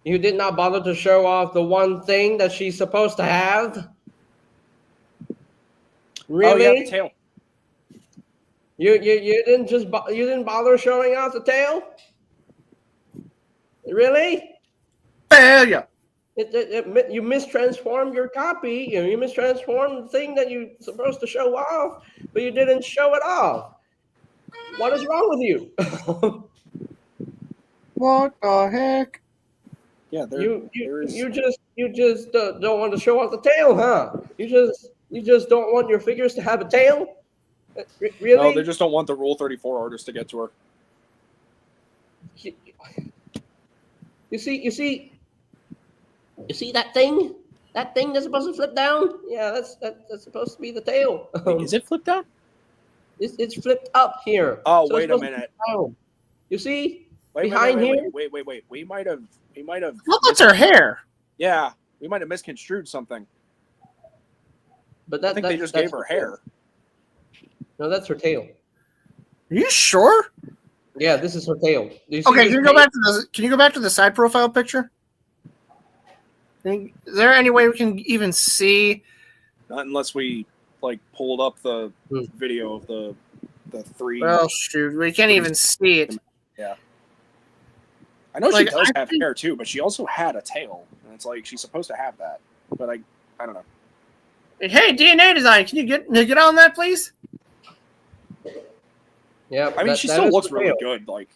You did not bother to show off the one thing that she's supposed to have. Really? Oh, yeah, the tail. You didn't you didn't bother showing off the tail? Really? Failure. You mistransformed your copy. You mistransformed the thing that you're supposed to show off, but you didn't show it off. What is wrong with you? What the heck? Yeah, you just don't want to show off the tail, huh? You just don't want your figures to have a tail. Really? No, they just don't want the Rule 34 artist to get to her. You see that thing? That thing that's supposed to flip down? Yeah, that's supposed to be the tail. Is it flipped down? It's flipped up here. Oh, So it's wait a supposed to minute. be down. You see? Wait, Behind here? Wait. We might have. Look, that's her hair. Yeah, we might have misconstrued something. But I think they just gave her hair. No, that's her tail. Are you sure? Yeah, this is her tail. Do you see Okay, this can you go back to the side profile picture? Is there any way we can even see? Not unless we like pulled up the video of the three. Well, shoot, we can't even see it. I know like, she does I have think- hair too, but she also had a tail, and it's like she's supposed to have that. But I don't know. Hey, DNA design, can you get on that, please? Yeah, I mean, she still looks really good. Like,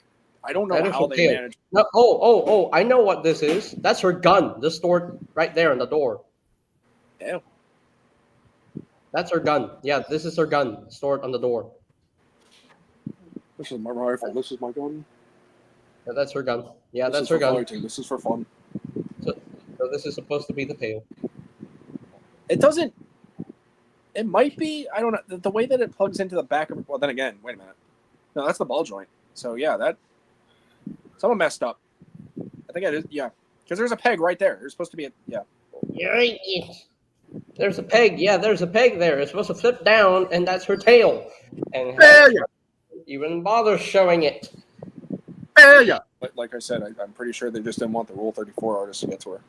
I don't know That is how her they tail. managed. No, oh! I know what this is. That's her gun. Just stored right there in the door. Damn. That's her gun. Yeah, this is her gun stored on the door. This is my rifle. This is my gun. Yeah, that's her gun. Yeah, This that's is her for gun. fighting. This is for fun. So this is supposed to be the tail. It doesn't. It might be. I don't know. The way that it plugs into the back of. Well, then again, wait a minute. No, that's the ball joint. So yeah, that. Someone messed up. I think it is. Yeah, because there's a peg right there. There's supposed to be a. Yeah. There's a peg. Yeah, there's a peg there. It's supposed to flip down, and that's her tail. And Failure. even bother showing it. Failure. But like I said, I'm pretty sure they just didn't want the Rule 34 artist to get to her.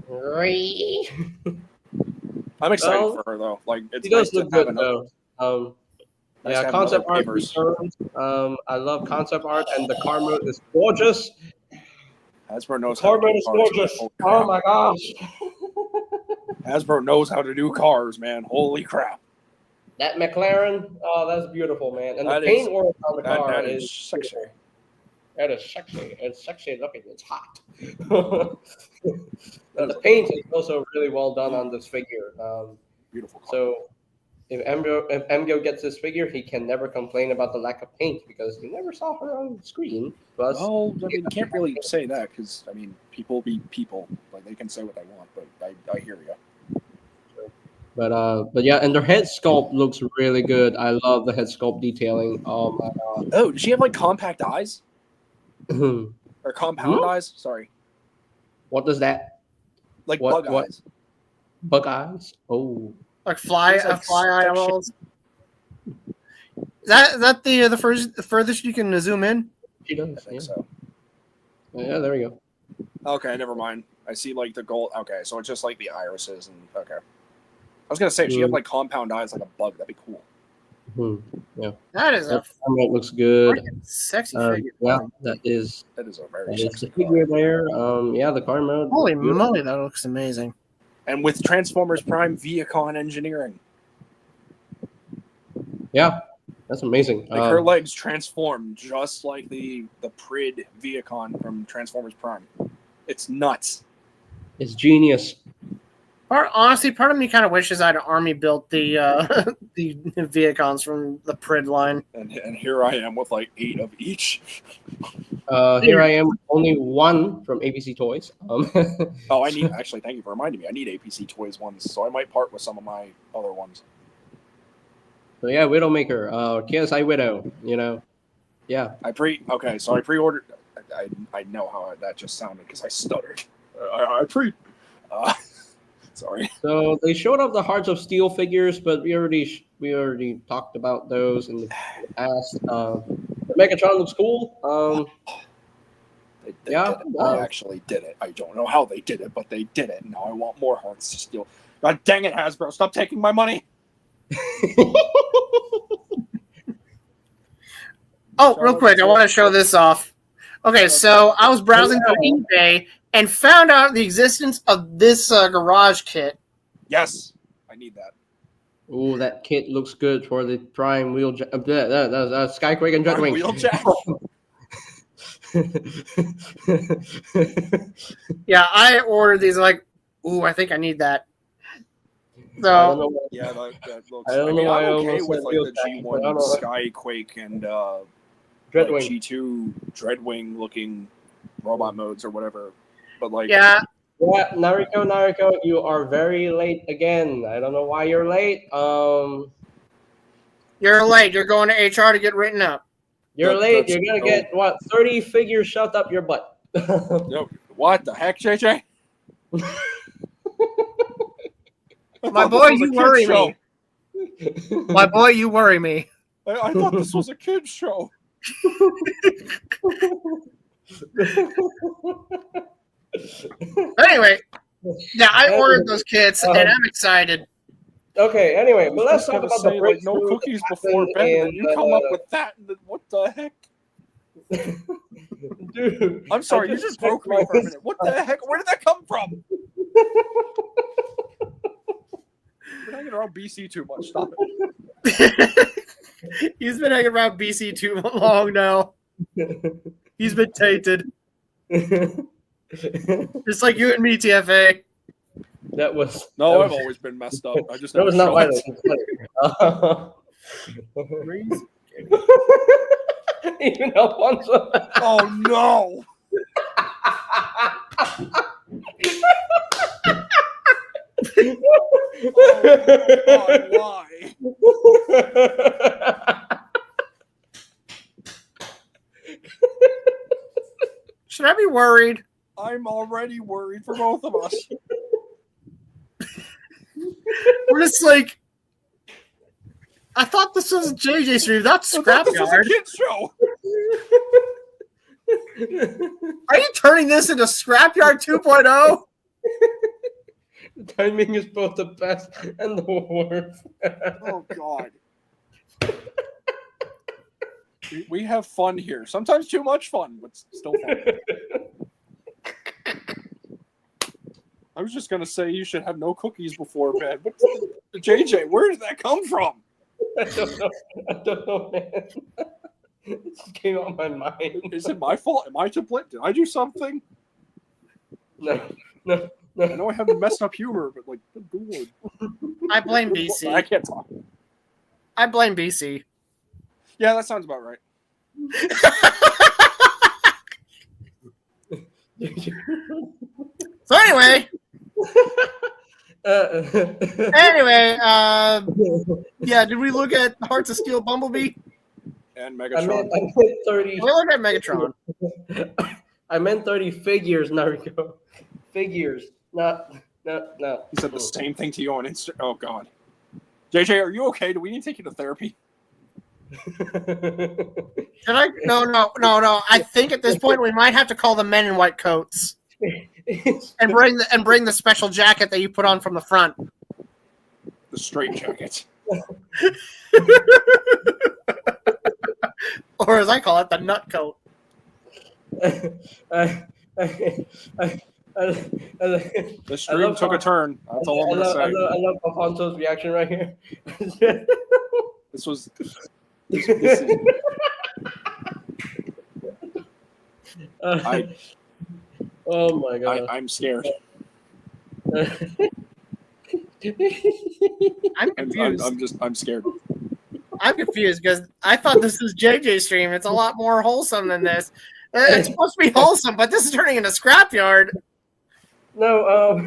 Right. I'm excited Well, for her though. Like it's He nice does to look have good another. though. Nice to Yeah, have concept another art Gamers. returns. I love concept art, and the car mode is gorgeous. Hasbro knows how Car to mode do is cars. gorgeous. Holy Oh crap. my gosh. Hasbro knows how to do cars, man. Holy crap. That McLaren, oh, that's beautiful, man. And That the paint is- work on the car That is is sexy. beautiful. That is sexy. It's sexy looking. It's hot. And the paint is also really well done on this figure. Beautiful car. So if Emgo gets this figure, he can never complain about the lack of paint because you never saw her on screen. Plus, Well, I mean, you can't really say that because I mean, people be people. Like they can say what they want, but I hear you. but yeah, and their head sculpt looks really good. I love the head sculpt detailing. Oh my god. Oh, does she have like compact eyes What or compound Hmm? eyes? Sorry, does that? like What- bug what? eyes. Bug eyes? Oh. Like fly It's like fly section- eyeballs. Is that the furthest you can zoom in? She I does. think Yeah. so. Yeah, there we go. Okay, never mind. I see like the gold. Okay, so it's just like the irises and okay. I was gonna say if she had like compound eyes like a bug, that'd be cool. Yeah. That is a That looks good. freaking sexy Yeah, figure. that is That is a very the sexy figure car. there. Yeah, the car mode. Holy good. moly, that looks amazing. And with Transformers Prime Viacon engineering, Yeah, that's amazing. like her legs transform just like the Prid Viacon from Transformers Prime. It's nuts. It's genius. Honestly, part of me kind of wishes I'd army built the the Viacons from the Prid line. And here I am with like 8 of each. Here I am, only one from ABC Toys. Oh, I need actually. Thank you for reminding me. I need APC Toys ones, so I might part with some of my other ones. So yeah, Widowmaker. KSI Widow. Yeah. Okay, so I pre-ordered. I know how that just sounded because I stuttered. I pre. Sorry. So they showed off the Hearts of Steel figures, but we already talked about those in the past. The Megatron looks cool. They Yeah, did it. They actually did it. I don't know how they did it, but they did it. Now I want more Hearts of Steel. God dang it, Hasbro! Stop taking my money. Oh, real quick, I want to show this off. Okay, so I was browsing through eBay and found out the existence of this garage kit. Yes, I need that. Ooh, that kit looks good for the Prime Wheel. Skyquake and Dreadwing. Wheeljack. Yeah, I ordered these. Like, ooh, I think I need that. I don't So know why- Yeah, that looks. I don't know mean, why I I'm okay almost with said like the Wheeljack, but I G1 don't know. Skyquake and like Dreadwing. G2 Dreadwing looking robot modes or whatever. But like, yeah, Yeah, Nariko, you are very late again. I don't know why you're late. you're late. You're going to HR to get written up. You're That- late. that's- You're gonna get 30 figures shoved up your butt. no, what the heck, JJ? My boy, you worry me. My boy, you worry me. I thought this was a kid's show. Anyway, yeah, I ordered those kits and I'm excited. Okay, anyway, but let's talk Gonna about say, the like, no breakthrough cookies that before happened bed, and in, you come up with that. And then, what the heck? Dude, I'm sorry, I you just broke me for a minute. What the heck? Where did that come from? You're hanging around BC too much. Stop it. He's been hanging around BC too long now. He's been tainted. Just like you and me, TFA. That was No, that I've was- always been messed up. I just that never was not show violent. it. Even Alfonso. Oh no! God, why? Should I be worried? I'm already worried for both of us. We're just like, I thought this was a JJ stream, not I thought this was a Scrapyard. kid's show. Are you turning this into Scrapyard 2.0? The timing is both the best and the worst. Oh God. We have fun here. Sometimes too much fun, but still fun. I was just gonna say you should have no cookies before bed. But JJ, where did that come from? I don't know, man. It just came out of my mind. Is it my fault? Am I to blame? Did I do something? No. I know I have messed up humor, but like, good Lord. I blame I BC. can't talk. I blame BC. Yeah, that sounds about right. So anyway, yeah, did we look at Hearts of Steel Bumblebee? And I Megatron. meant 30. We looked at Megatron. I meant 30 figures, Naruto. Figures, not. He said the same thing to you on Insta. Oh God. JJ, are you okay? Do we need to take you to therapy? Did I? No. I think at this point we might have to call the men in white coats and bring the special jacket that you put on from the front. The straight jacket. Or as I call it, the nut coat. The stream took a turn. That's all I'm gonna say. I love Alfonso's reaction right here. This is oh my god! I'm scared. I'm confused. I'm scared. I'm confused because I thought this was JJ's stream. It's a lot more wholesome than this. It's supposed to be wholesome, but this is turning into scrapyard. No,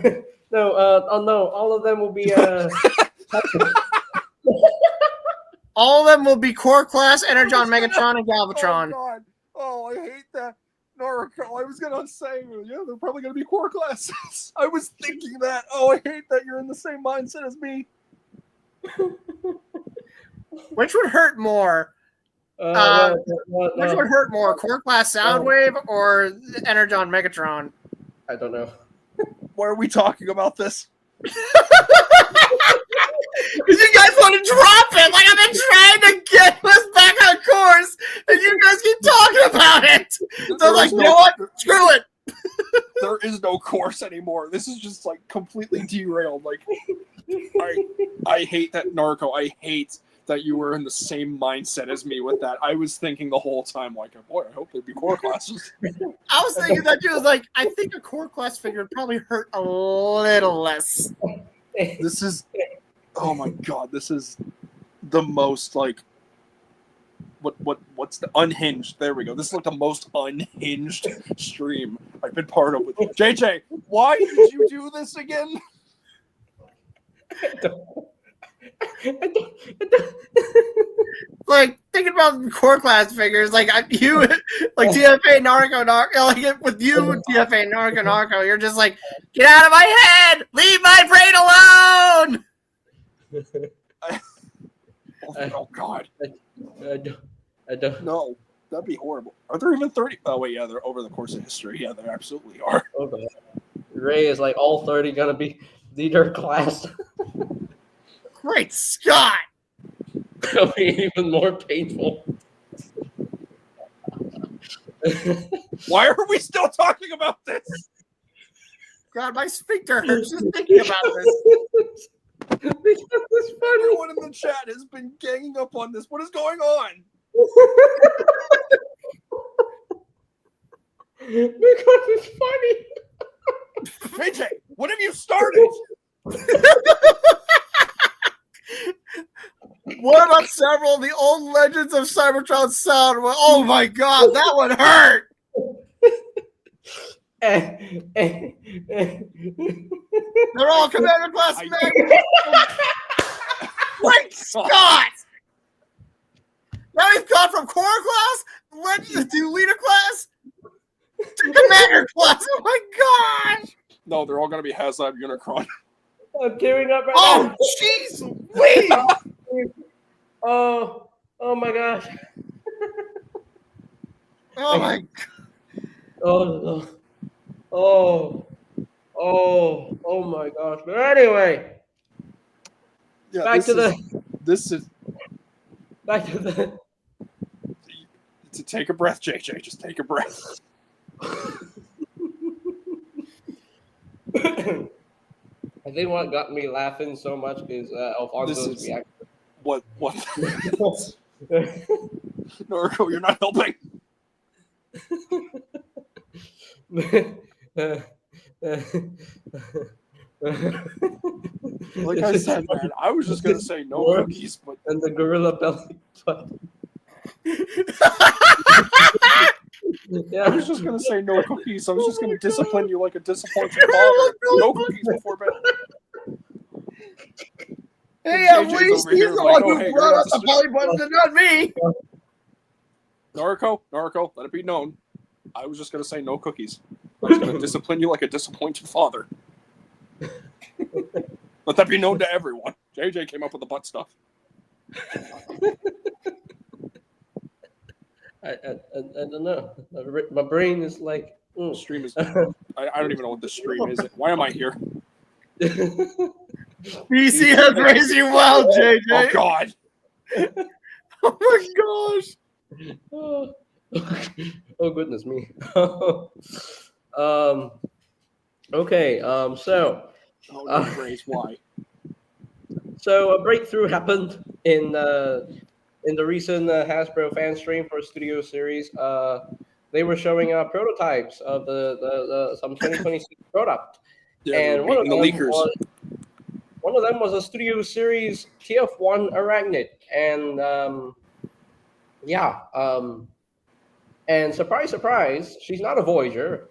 no, all of them will be. All of them will be core class, Energon, Megatron, and Galvatron. Oh god! Oh, I hate that. Naruto, I was gonna say, yeah, they're probably gonna be core classes. I was thinking that. Oh, I hate that you're in the same mindset as me. Which would hurt more? Which would hurt more, core class Soundwave or Energon, Megatron? I don't know. Why are we talking about this? Because you guys want to drop it. Like, I've been trying to get us back on course, and you guys keep talking about it. So I'm like, you know what? Screw it. There is no course anymore. This is just like completely derailed. Like, I hate that, Naruto. I hate that you were in the same mindset as me with that. I was thinking the whole time, like, boy, I hope there'd be core classes. I was thinking that too. Like, I think a core class figure would probably hurt a little less. This is, oh my god, this is the most like, what's the unhinged? There we go. This is like the most unhinged stream I've been part of with JJ. Why did you do this again? Like, thinking about core class figures, like you, like TFA Naruto, like with you, TFA Naruto, you're just like, get out of my head, leave my brain alone. Oh god, I don't. no, that'd be horrible. Are there even 30? Oh wait, yeah, they're over the course of history. Yeah, there absolutely are. Okay. Ray is like all 30 gonna be leader class. Great Scott! It'll be even more painful. Why are we still talking about this? God, my sphincter hurts just thinking about this. Because it's funny. Everyone in the chat has been ganging up on this. What is going on? Because it's funny. JJ, what have you started? What about several of the old Legends of Cybertron Sound? Oh my god, that would hurt! They're all Commander Class men! Great Scott! Now he's gone from Core Class, Legends to Leader Class, to Commander Class! Oh my gosh! No, they're all going to be HasLab Unicron. I'm tearing up right Oh, jeez! Wait! now. Oh my gosh. Oh my Oh, oh my gosh. But anyway, Yeah, back to this is the to take a breath, JJ. Just take a breath. I think what got me laughing so much is Alfonso's reaction. What? Naruto, you're not helping. Like I said, man, I was just gonna say no cookies, but And the gorilla belly button. I was just gonna say no cookies. I was just gonna discipline you like a disappointed father. No cookies before bed. Hey, JJ's at least over he's here the like, one oh, who hey, brought you're up the belly button and not me. Naruto, let it be known. I was just gonna say no cookies. I was gonna discipline you like a disappointed father. Let that be known to everyone. JJ came up with the butt stuff. I don't know. My brain is like. The stream is. I don't even know what the stream is. Why am I here? BC has raised you well, JJ. Oh God. Oh my gosh. Oh goodness me. Okay. So Oh no, Grace, why? so a breakthrough happened in the recent Hasbro fan stream for a Studio Series. They were showing prototypes of the some 2026 product, Yeah, and one of the them leakers. was a Studio Series TF1 Arachnid, and and surprise, she's not a Voyager.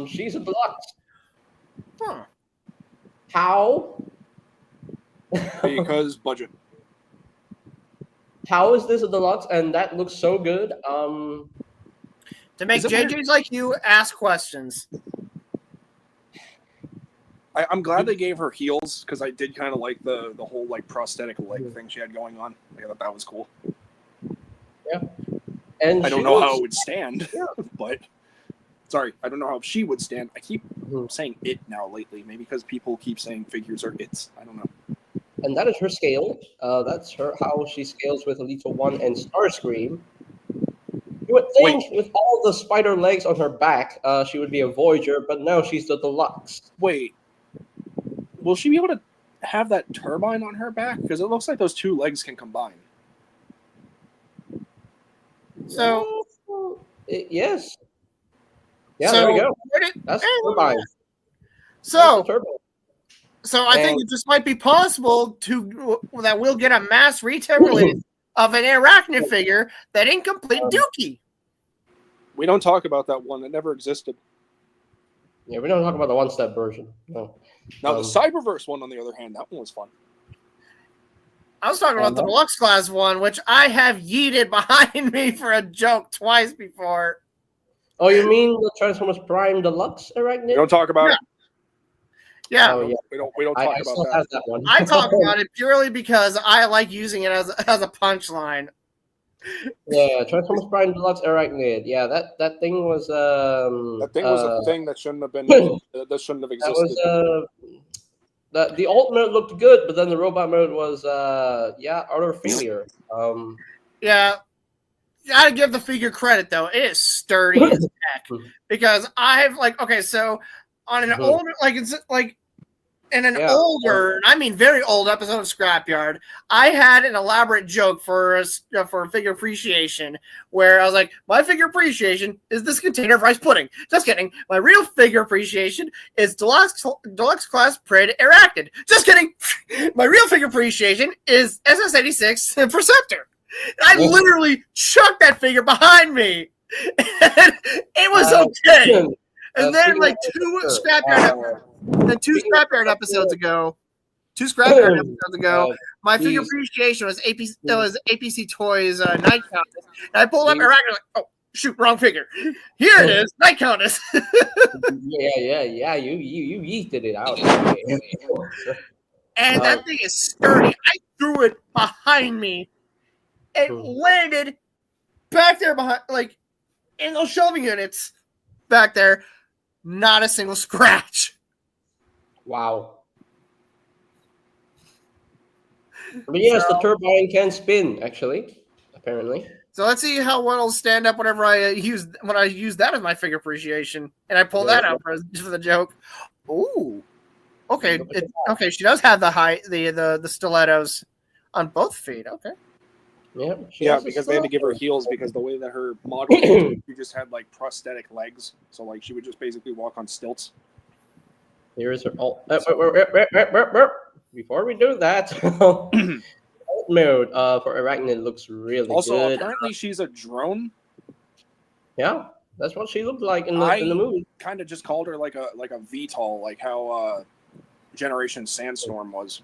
She's a deluxe. Huh. How? Because budget. How is this a deluxe? And that looks so good. To make Is it JJs like you ask questions. I'm glad they gave her heels because I did kind of like the whole like prosthetic leg thing she had going on. I thought that was cool. And I don't she know how looks- it would stand, but sorry, I don't know how she would stand. I keep Mhm. saying it now lately, maybe because people keep saying figures are its. I don't know. And that is her scale. That's her how she scales with Elite One and Starscream. You would think with all the spider legs on her back, she would be a Voyager, but no, she's the deluxe. Wait, will she be able to have that turbine on her back? Because it looks like those two legs can combine. So Yes. Yeah, so there we go. where did- That's the turbine. So That's the turbine. So I think And- it just might be possible that we'll get a mass retail release of an Arachnid figure that incomplete Dookie. We don't talk about that one. It never existed. Yeah, we don't talk about the one-step version. No. Now, the Cyberverse one, on the other hand, that one was fun. I was talking about the deluxe class one, which I have yeeted behind me for a joke twice before. Oh, you mean the Transformers Prime Deluxe Arachnid? We don't talk about it. Yeah, Oh, yeah. We don't I talk about still that. have that one. I talk about it purely because I like using it as a punchline. Yeah, Transformers Prime Deluxe Arachnid. Yeah, that thing was That thing was a thing that shouldn't have been. That shouldn't have that existed. was the alt mode looked good, but then the robot mode was utter failure. Yeah, gotta give the figure credit though; it is sturdy as heck. Because I've so on an older in an older, I mean very old episode of Scrapyard, I had an elaborate joke for figure appreciation where I was like, my figure appreciation is this container of rice pudding. Just kidding. My real figure appreciation is deluxe class Prid Arachnid. Just kidding. My real figure appreciation is SS86 Perceptor. I literally chucked that figure behind me. And it was okay. And then two Scrapyard episodes ago, my figure appreciation was APC Toys Night Countess. And I pulled up Arachnid like, oh shoot, wrong figure. Here it is, Night Countess. yeah. You yeeted it out. And that thing is sturdy. I threw it behind me. It landed back there behind, in those shelving units back there. Not a single scratch. Wow. But yes, the turbine can spin, actually, apparently. So let's see how well it'll stand up whenever I use that as my figure appreciation, and I pull that out for the joke. Ooh, okay, okay. She does have the stilettos on both feet. Okay. Yeah, because they had to give her heels because the way that her model was, she just had prosthetic legs, so she would just basically walk on stilts. Here is her alt. Before we do that, alt mode for Arachnid looks really Also, good. apparently she's a drone. Yeah, that's what she looked like in the movie. Kind of just called her like a VTOL, like how Generation Sandstorm was.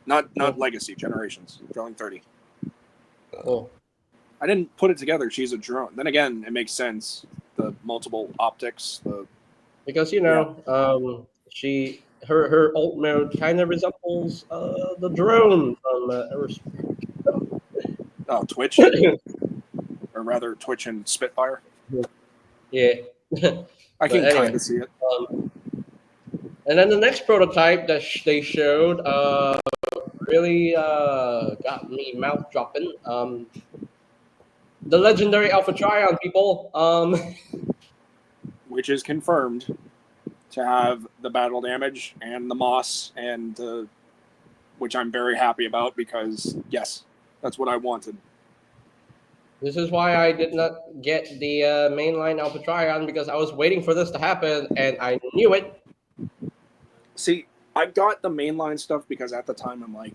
Not Legacy, Generations, Drilling 30. Oh. I didn't put it together. She's a drone. Then again, it makes sense. The multiple optics. Because her alt mode kind of resembles the drone from Twitch or rather Twitch and Spitfire. Yeah. I can But anyway. kind of see it. And then the next prototype that they showed really got me mouth dropping. The legendary Alpha Trion, people. Which is confirmed to have the battle damage and the moss, and which I'm very happy about because, yes, that's what I wanted. This is why I did not get the mainline Alpha Trion, because I was waiting for this to happen, and I knew it. See, I got the mainline stuff because at the time I'm like,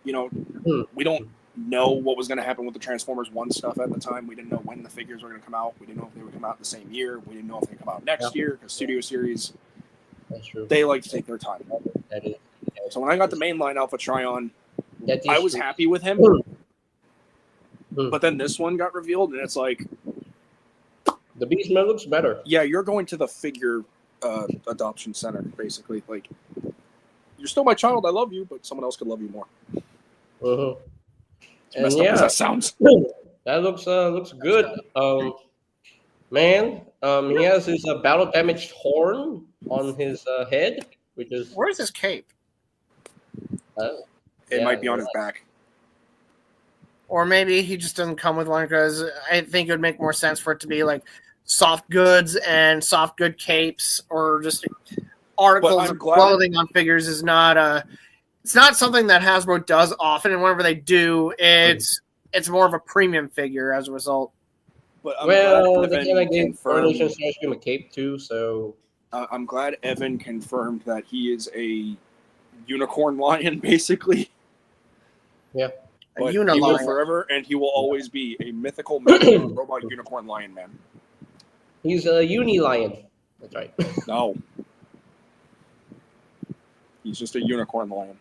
we don't know what was going to happen with the Transformers 1 stuff at the time. We didn't know when the figures were going to come out. We didn't know if they would come out the same year. We didn't know if they come out next year because Studio Series, That's true. they like to take their time. That is. So when I got the mainline Alpha Trion, That is I was true. happy with him. But then this one got revealed, and it's like, The Beastman looks better. yeah, you're going to the figure adoption center, basically. Like, you're still my child. I love you, but someone else could love you more. Mm-hmm. And Messed up as yeah, that sounds. that looks good. Man, he has his battle damaged horn on his head, which is Where's his cape? It Yeah, might be on yeah. his back. Or maybe he just doesn't come with one, because I think it would make more sense for it to be like soft goods and soft good capes, or just articles I'm of glad- clothing on figures is not it's not something that Hasbro does often, and whenever they do, it's more of a premium figure as a result. But I'm well, glad they Evan kind of gave confirmed. Coronation Starscream a cape too, so I'm glad Evan confirmed that he is a unicorn lion, basically. yeah. A But he will Unilion. forever, and he will always be a mythical metal robot unicorn lion man. He's a uni lion. That's right. No. He's just a unicorn lion.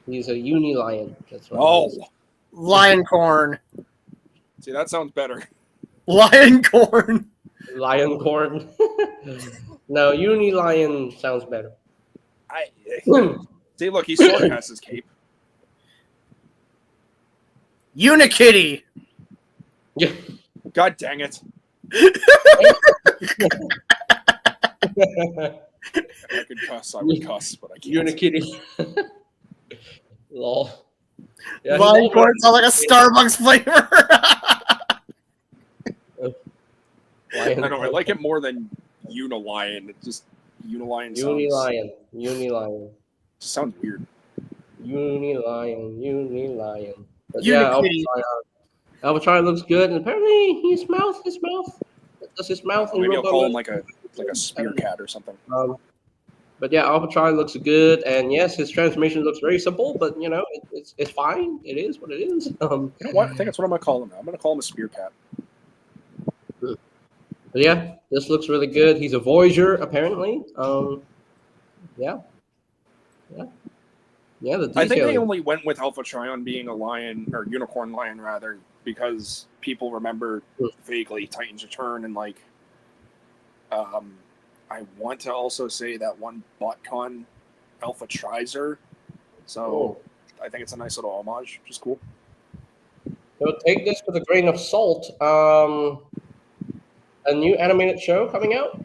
He's a uni lion. That's right. Oh, Lion corn. see, that sounds better. Lion corn. Lion corn. No, uni lion sounds better. See, look, he sort of has his cape. Unikitty. Yeah. God dang it. If I could cuss, I would cuss, but I can't. Unikitty. Lol. Yeah, Lion he's corn sounds like a Starbucks flavor. Lion I know, I like it more than Unilion. It just, Unilion Uni sounds, lion. Uni lion. just sounds weird. Uni lion. Uni lion. But Unikitty. Alpha Trion looks good, and apparently his mouth. Does his mouth? in Maybe I'll Robo call him Legends? like a spear cat or something. But yeah, Alpha Trion looks good, and yes, his transformation looks very simple, but it's fine. It is what it is. You know what? I think that's what I'm gonna call him now. I'm gonna call him a spear cat. But yeah, this looks really good. He's a Voyager, apparently. Yeah. The I think they detailing. only went with Alpha Trion being a lion, or unicorn lion rather, because people remember vaguely Titan's Return, and like, I want to also say that one BotCon Alpha Trizer. So I think it's a nice little homage, which is cool. So take this with a grain of salt. A new animated show coming out.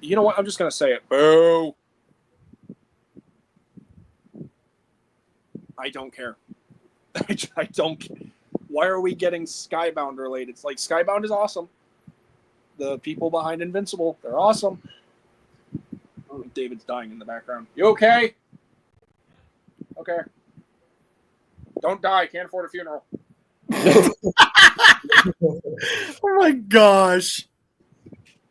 You know what? I'm just gonna say it. Boo! I don't care. I don't care. Why are we getting Skybound related? It's like, Skybound is awesome. The people behind Invincible, they're awesome. Oh, David's dying in the background. You okay? Okay. Don't die. Can't afford a funeral. Oh my gosh.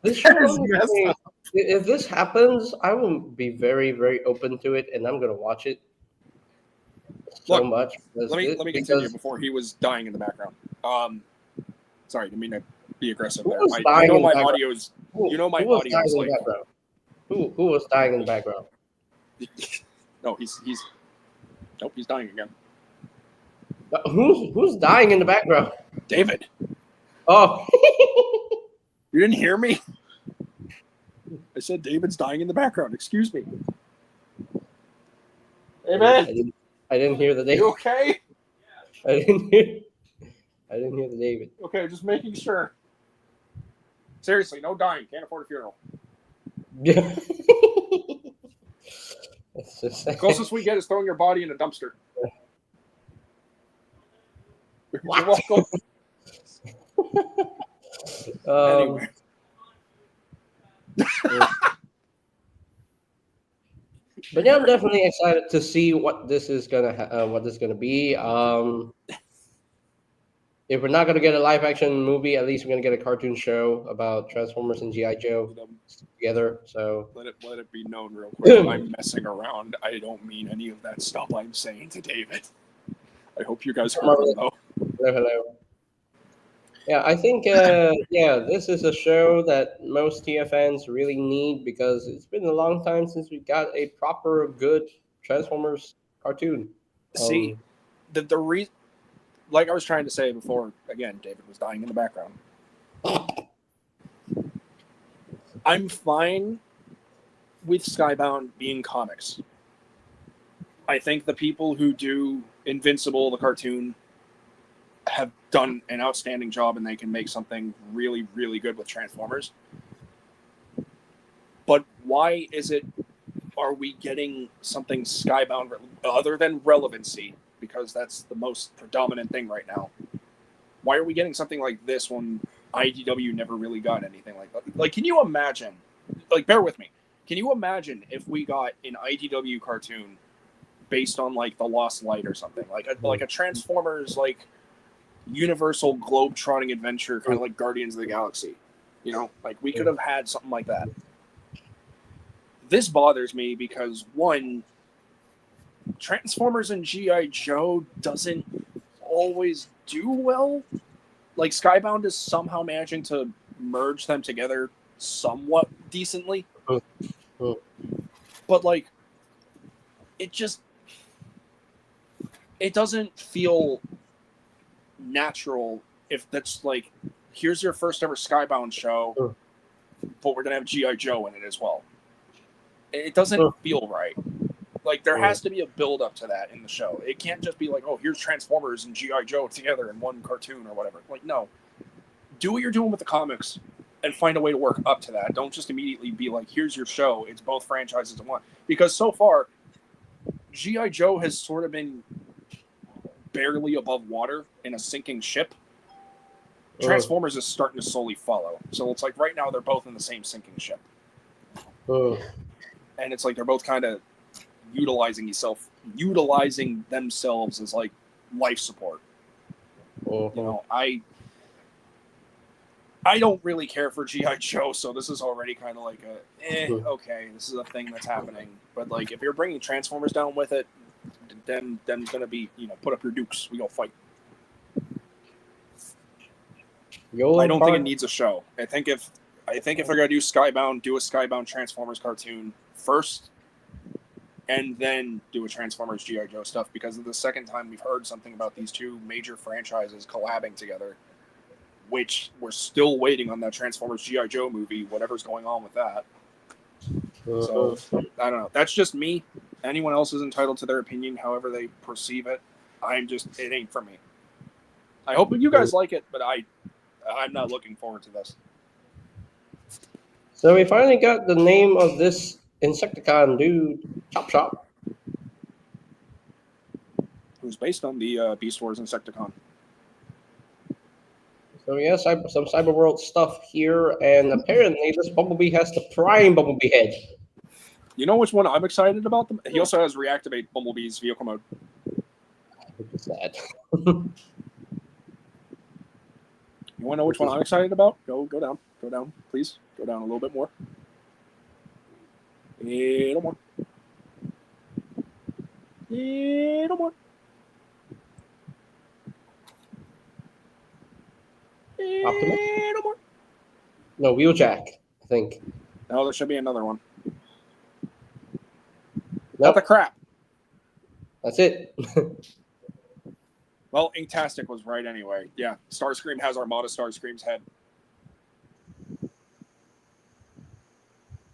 This show, That is messed up. if this happens, I will be very, very open to it, and I'm gonna watch it so Look, much. Let me continue before he was dying in the background. Sorry, didn't mean to be aggressive Who there. was I dying know in my the background? audio's. You know my who was audio dying is in like. the background? Who was dying in the background? No, he's. Nope, he's dying again. Who's dying in the background? David, Oh, you didn't hear me? I said David's dying in the background. Excuse me. Hey, man. I didn't hear the name. You okay? I didn't hear. I didn't hear the David. Okay, just making sure. Seriously, no dying. Can't afford a funeral. Yeah. It's just Closest we get is throwing your body in a dumpster. What? You're welcome. Anyway. But yeah, I'm definitely excited to see what this is gonna be. If we're not gonna get a live action movie, at least we're gonna get a cartoon show about Transformers and GI Joe together. So Let it be known real quick. I'm messing around. I don't mean any of that stuff I'm saying to David. I hope you guys heard him though. hello. Yeah, I think this is a show that most TF fans really need because it's been a long time since we got a proper good Transformers cartoon. See, the reason, like I was trying to say before, again, David was dying in the background. I'm fine with Skybound being comics. I think the people who do Invincible, the cartoon, have done an outstanding job and they can make something really, really good with Transformers. But why are we getting something Skybound other than relevancy? Because that's the most predominant thing right now. Why are we getting something like this when IDW never really got anything like that? Like, can you imagine? Like, bear with me. Can you imagine if we got an IDW cartoon based on like the Lost Light or something, like a Transformers like Universal globe-trotting adventure, kind of like Guardians of the Galaxy? You know, like we could have had something like that. This bothers me because one, Transformers and G.I. Joe doesn't always do well. Like Skybound is somehow managing to merge them together somewhat decently. But like it doesn't feel natural if that's like, here's your first ever Skybound show, but we're gonna have G.I. Joe in it as well. It doesn't feel right. Like, there has to be a build up to that in the show. It can't just be like, oh, here's Transformers and G.I. Joe together in one cartoon or whatever. Like, no. Do what you're doing with the comics and find a way to work up to that. Don't just immediately be like, here's your show. It's both franchises in one. Because so far, G.I. Joe has sort of been barely above water in a sinking ship. Transformers is starting to slowly follow. So it's like right now they're both in the same sinking ship. And it's like they're both kind of utilizing themselves as like life support. You know, I don't really care for G.I. Joe, so this is already kind of like okay, this is a thing that's happening. But like, if you're bringing Transformers down with it, then gonna be, you know, put up your dukes, we gonna fight. I don't think it needs a show. I think if they're gonna do Skybound, do a Skybound Transformers cartoon first, and then do a Transformers G.I. Joe stuff, because of the second time we've heard something about these two major franchises collabing together, which we're still waiting on that Transformers G.I. Joe movie, whatever's going on with that. So, I don't know. That's just me. Anyone else is entitled to their opinion, however they perceive it. It ain't for me. I hope you guys like it, but I'm not looking forward to this. So we finally got the name of this Insecticon dude, Chop Chop. Who's based on the Beast Wars Insecticon. So yes, some Cyberworld stuff here, and apparently this Bumblebee has the prime Bumblebee head. You know which one I'm excited about? He also has Reactivate Bumblebee's vehicle mode. Which is sad. You want to know which one I'm excited about? Go down, please. Go down a little bit more. A little more. A little more. Optimus? A little more. No, Wheeljack, I think. No, there should be another one. Nope. Not the crap. That's it. Well, Inktastic was right anyway. Yeah, Starscream has Armada Starscream's head.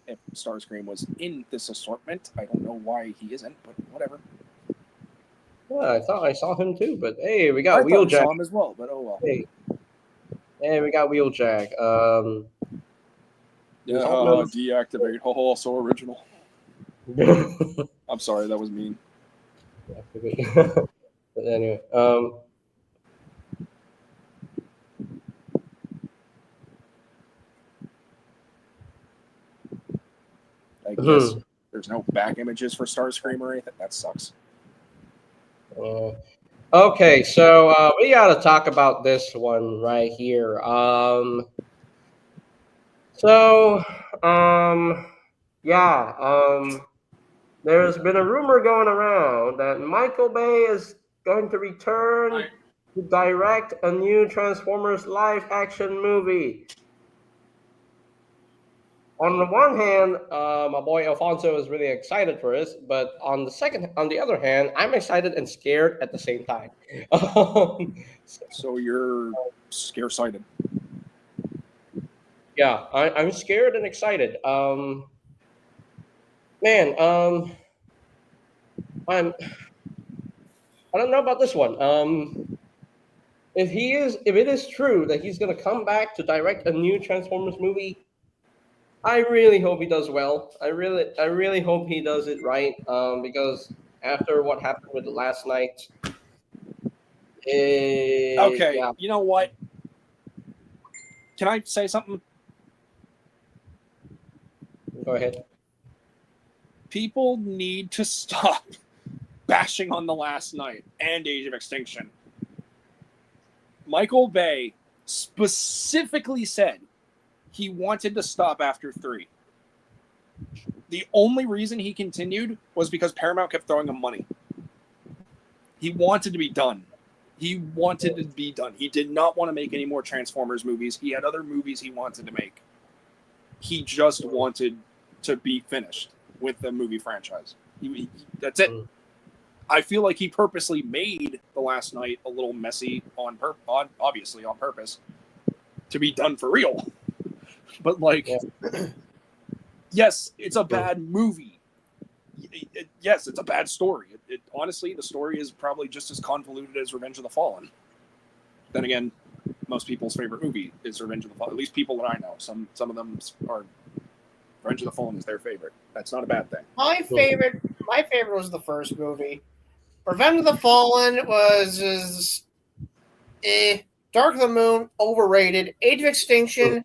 If Starscream was in this assortment, I don't know why he isn't, but whatever. Yeah, I thought I saw him too, but hey, we I got thought I Wheeljack. saw him as well, but oh well. Hey, we got Wheeljack. Yeah, Talking deactivate. Oh, so original. about- I'm sorry, that was mean. But anyway, I guess there's no back images for Starscream or anything. That sucks. okay, so we got to talk about this one right here. So, yeah, there's been a rumor going around that Michael Bay is going to return to direct a new Transformers live action movie. On the one hand, my boy Alfonso is really excited for this, but on the other hand, I'm excited and scared at the same time. So you're scare-sighted. Yeah, I'm scared and excited. Man, I'm I don't know about this one. If it is true that he's gonna come back to direct a new Transformers movie, I really hope he does well. I really hope he does it right. Because after what happened with last night, Okay, yeah, you know what? Can I say something? go ahead. People need to stop bashing on The Last Night and Age of Extinction. Michael Bay specifically said he wanted to stop after 3. The only reason he continued was because Paramount kept throwing him money. He wanted to be done. He wanted to be done. He did not want to make any more Transformers movies. He had other movies he wanted to make. He just wanted to be finished with the movie franchise. That's it. I feel like he purposely made The Last Night a little messy obviously on purpose to be done for real. But like, yes, it's a bad movie. Yes, it's a bad story. Honestly, the story is probably just as convoluted as Revenge of the Fallen. Then again, most people's favorite movie is Revenge of the Fallen. At least people that I know. Some of them are Revenge of the Fallen is their favorite. That's not a bad thing. My favorite was the first movie. Revenge of the Fallen was Dark of the Moon, overrated. Age of Extinction,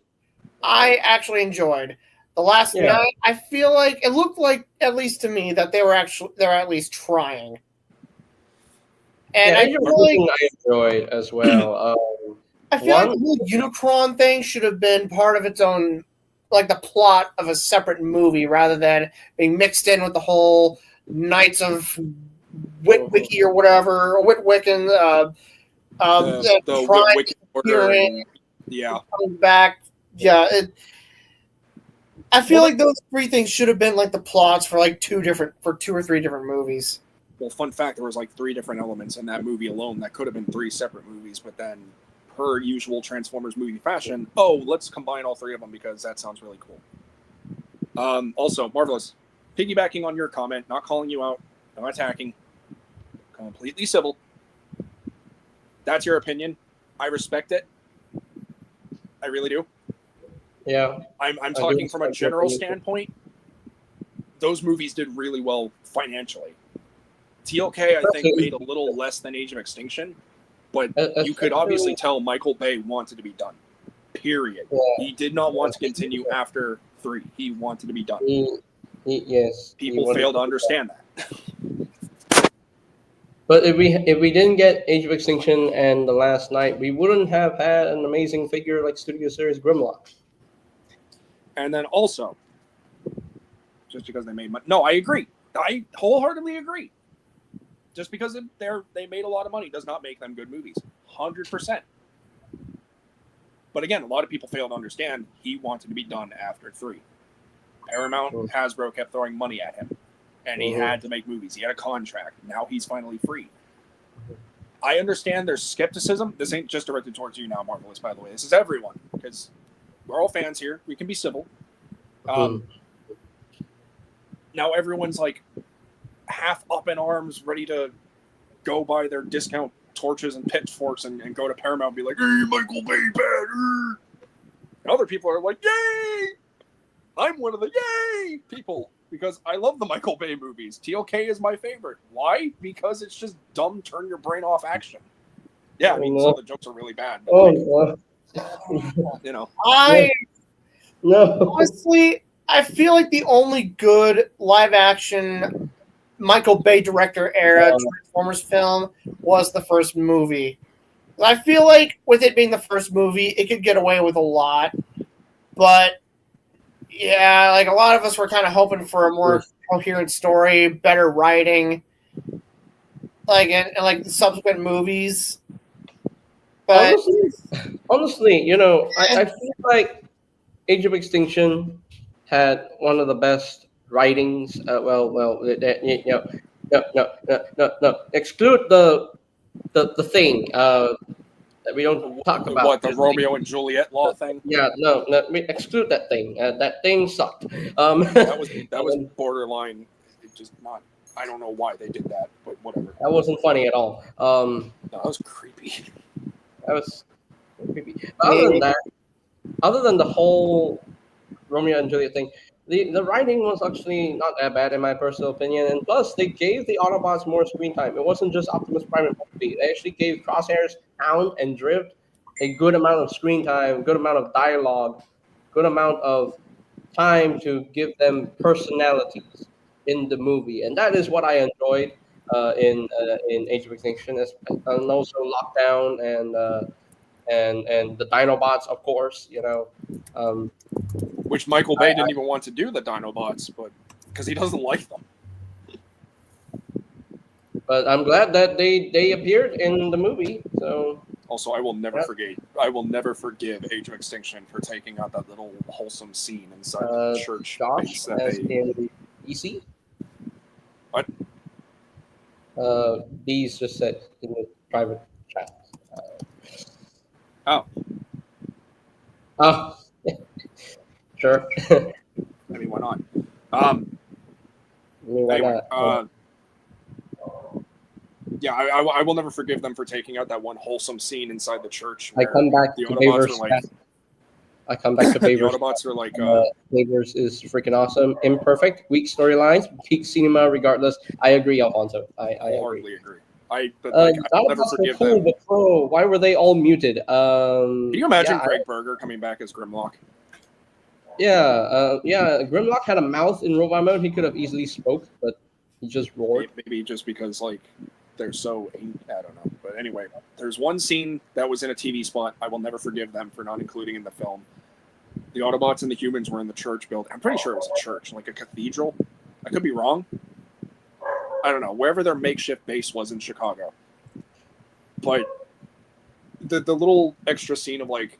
I actually enjoyed. The Last Night, I feel like it looked like, at least to me, that they're at least trying. And I feel like I enjoyed as well. I feel like the whole Unicron thing should have been part of its own, like the plot of a separate movie, rather than being mixed in with the whole Knights of Witwicky or whatever, or Witwicken. The Witwicky Order. Yeah. Coming back. Yeah. I feel like those 3 things should have been like the plots for like 2 or 3 different movies. Well, fun fact, there was like 3 different elements in that movie alone that could have been 3 separate movies, but then per usual Transformers movie fashion, let's combine all 3 of them because that sounds really cool. Also, Marvelous, piggybacking on your comment, not calling you out, not attacking, completely civil. That's your opinion. I respect it. I really do. Yeah. I'm talking from a general standpoint. Those movies did really well financially. TLK, I think, made a little less than Age of Extinction, but you could obviously tell Michael Bay wanted to be done. Period. Yeah. He did not want to continue after 3. He wanted to be done. Yes. People fail to understand that. But if we didn't get Age of Extinction and The Last Night, we wouldn't have had an amazing figure like Studio Series Grimlock. And then also, just because they made money. No, I agree. I wholeheartedly agree. Just because they made a lot of money does not make them good movies. 100%. But again, a lot of people fail to understand he wanted to be done after 3. Paramount, Hasbro kept throwing money at him. And he had to make movies. He had a contract. Now he's finally free. I understand there's skepticism. This ain't just directed towards you now, Marvelous, by the way. This is everyone. Because we're all fans here. We can be civil. Now everyone's like half up in arms, ready to go buy their discount torches and pitchforks and go to Paramount and be like, "Hey, Michael Bay bad." And other people are like, "Yay!" I'm one of the yay people because I love the Michael Bay movies. TLK is my favorite. Why? Because it's just dumb, turn your brain off action. Yeah, I mean, some of the jokes are really bad. But Oh, you know, no. Honestly, I feel like the only good live action Michael Bay director era Transformers film was the first movie. I feel like with it being the first movie, it could get away with a lot. But yeah, like a lot of us were kind of hoping for a more coherent story, better writing, like and like the subsequent movies. But Honestly, you know, I feel like Age of Extinction had one of the best writings. You know, no. Exclude the thing that we don't talk about. What, the Romeo and Juliet law thing? Yeah, no, exclude that thing. That thing sucked. That was borderline. It just not. I don't know why they did that, but whatever. That wasn't funny at all. No, that was creepy. That was creepy. Other than that, other than the whole Romeo and Juliet thing, the writing was actually not that bad in my personal opinion. And plus, they gave the Autobots more screen time. It wasn't just Optimus Prime and Bumblebee. They actually gave Crosshairs, Hound, and Drift a good amount of screen time, good amount of dialogue, good amount of time to give them personalities in the movie. And that is what I enjoyed in Age of Extinction, and also Lockdown and the Dinobots, of course. You know, Which Michael Bay didn't even want to do the Dinobots, but because he doesn't like them. but I'm glad that they appeared in the movie. So Also, I will never forget. I will never forgive Age of Extinction for taking out that little wholesome scene inside the church Josh base that as they. in EC. What? These just said in the private chat. Oh, Oh, sure. I mean, why not? I mean, why Anyway, not? yeah, I will never forgive them for taking out that one wholesome scene inside the church. I Where come back the to Autobots Favors. were like, I come back to the Favors. Autobots are like, Favors is freaking awesome. Imperfect, weak storylines, peak cinema. Regardless, I agree, Alfonso. I agree. wholeheartedly agree. But like, I'll never Autobots were forgive cool, them. but bro, why were they all muted? Can you imagine yeah, Craig Berger coming back as Grimlock? Yeah, Grimlock had a mouth in robot mode. He could have easily spoke, but he just roared. Maybe just because like they're so, I don't know. But anyway, there's one scene that was in a TV spot. I will never forgive them for not including in the film. The Autobots and the humans were in the church building. I'm pretty sure it was a church, like a cathedral. I could be wrong. I don't know, wherever their makeshift base was in Chicago. But the little extra scene of like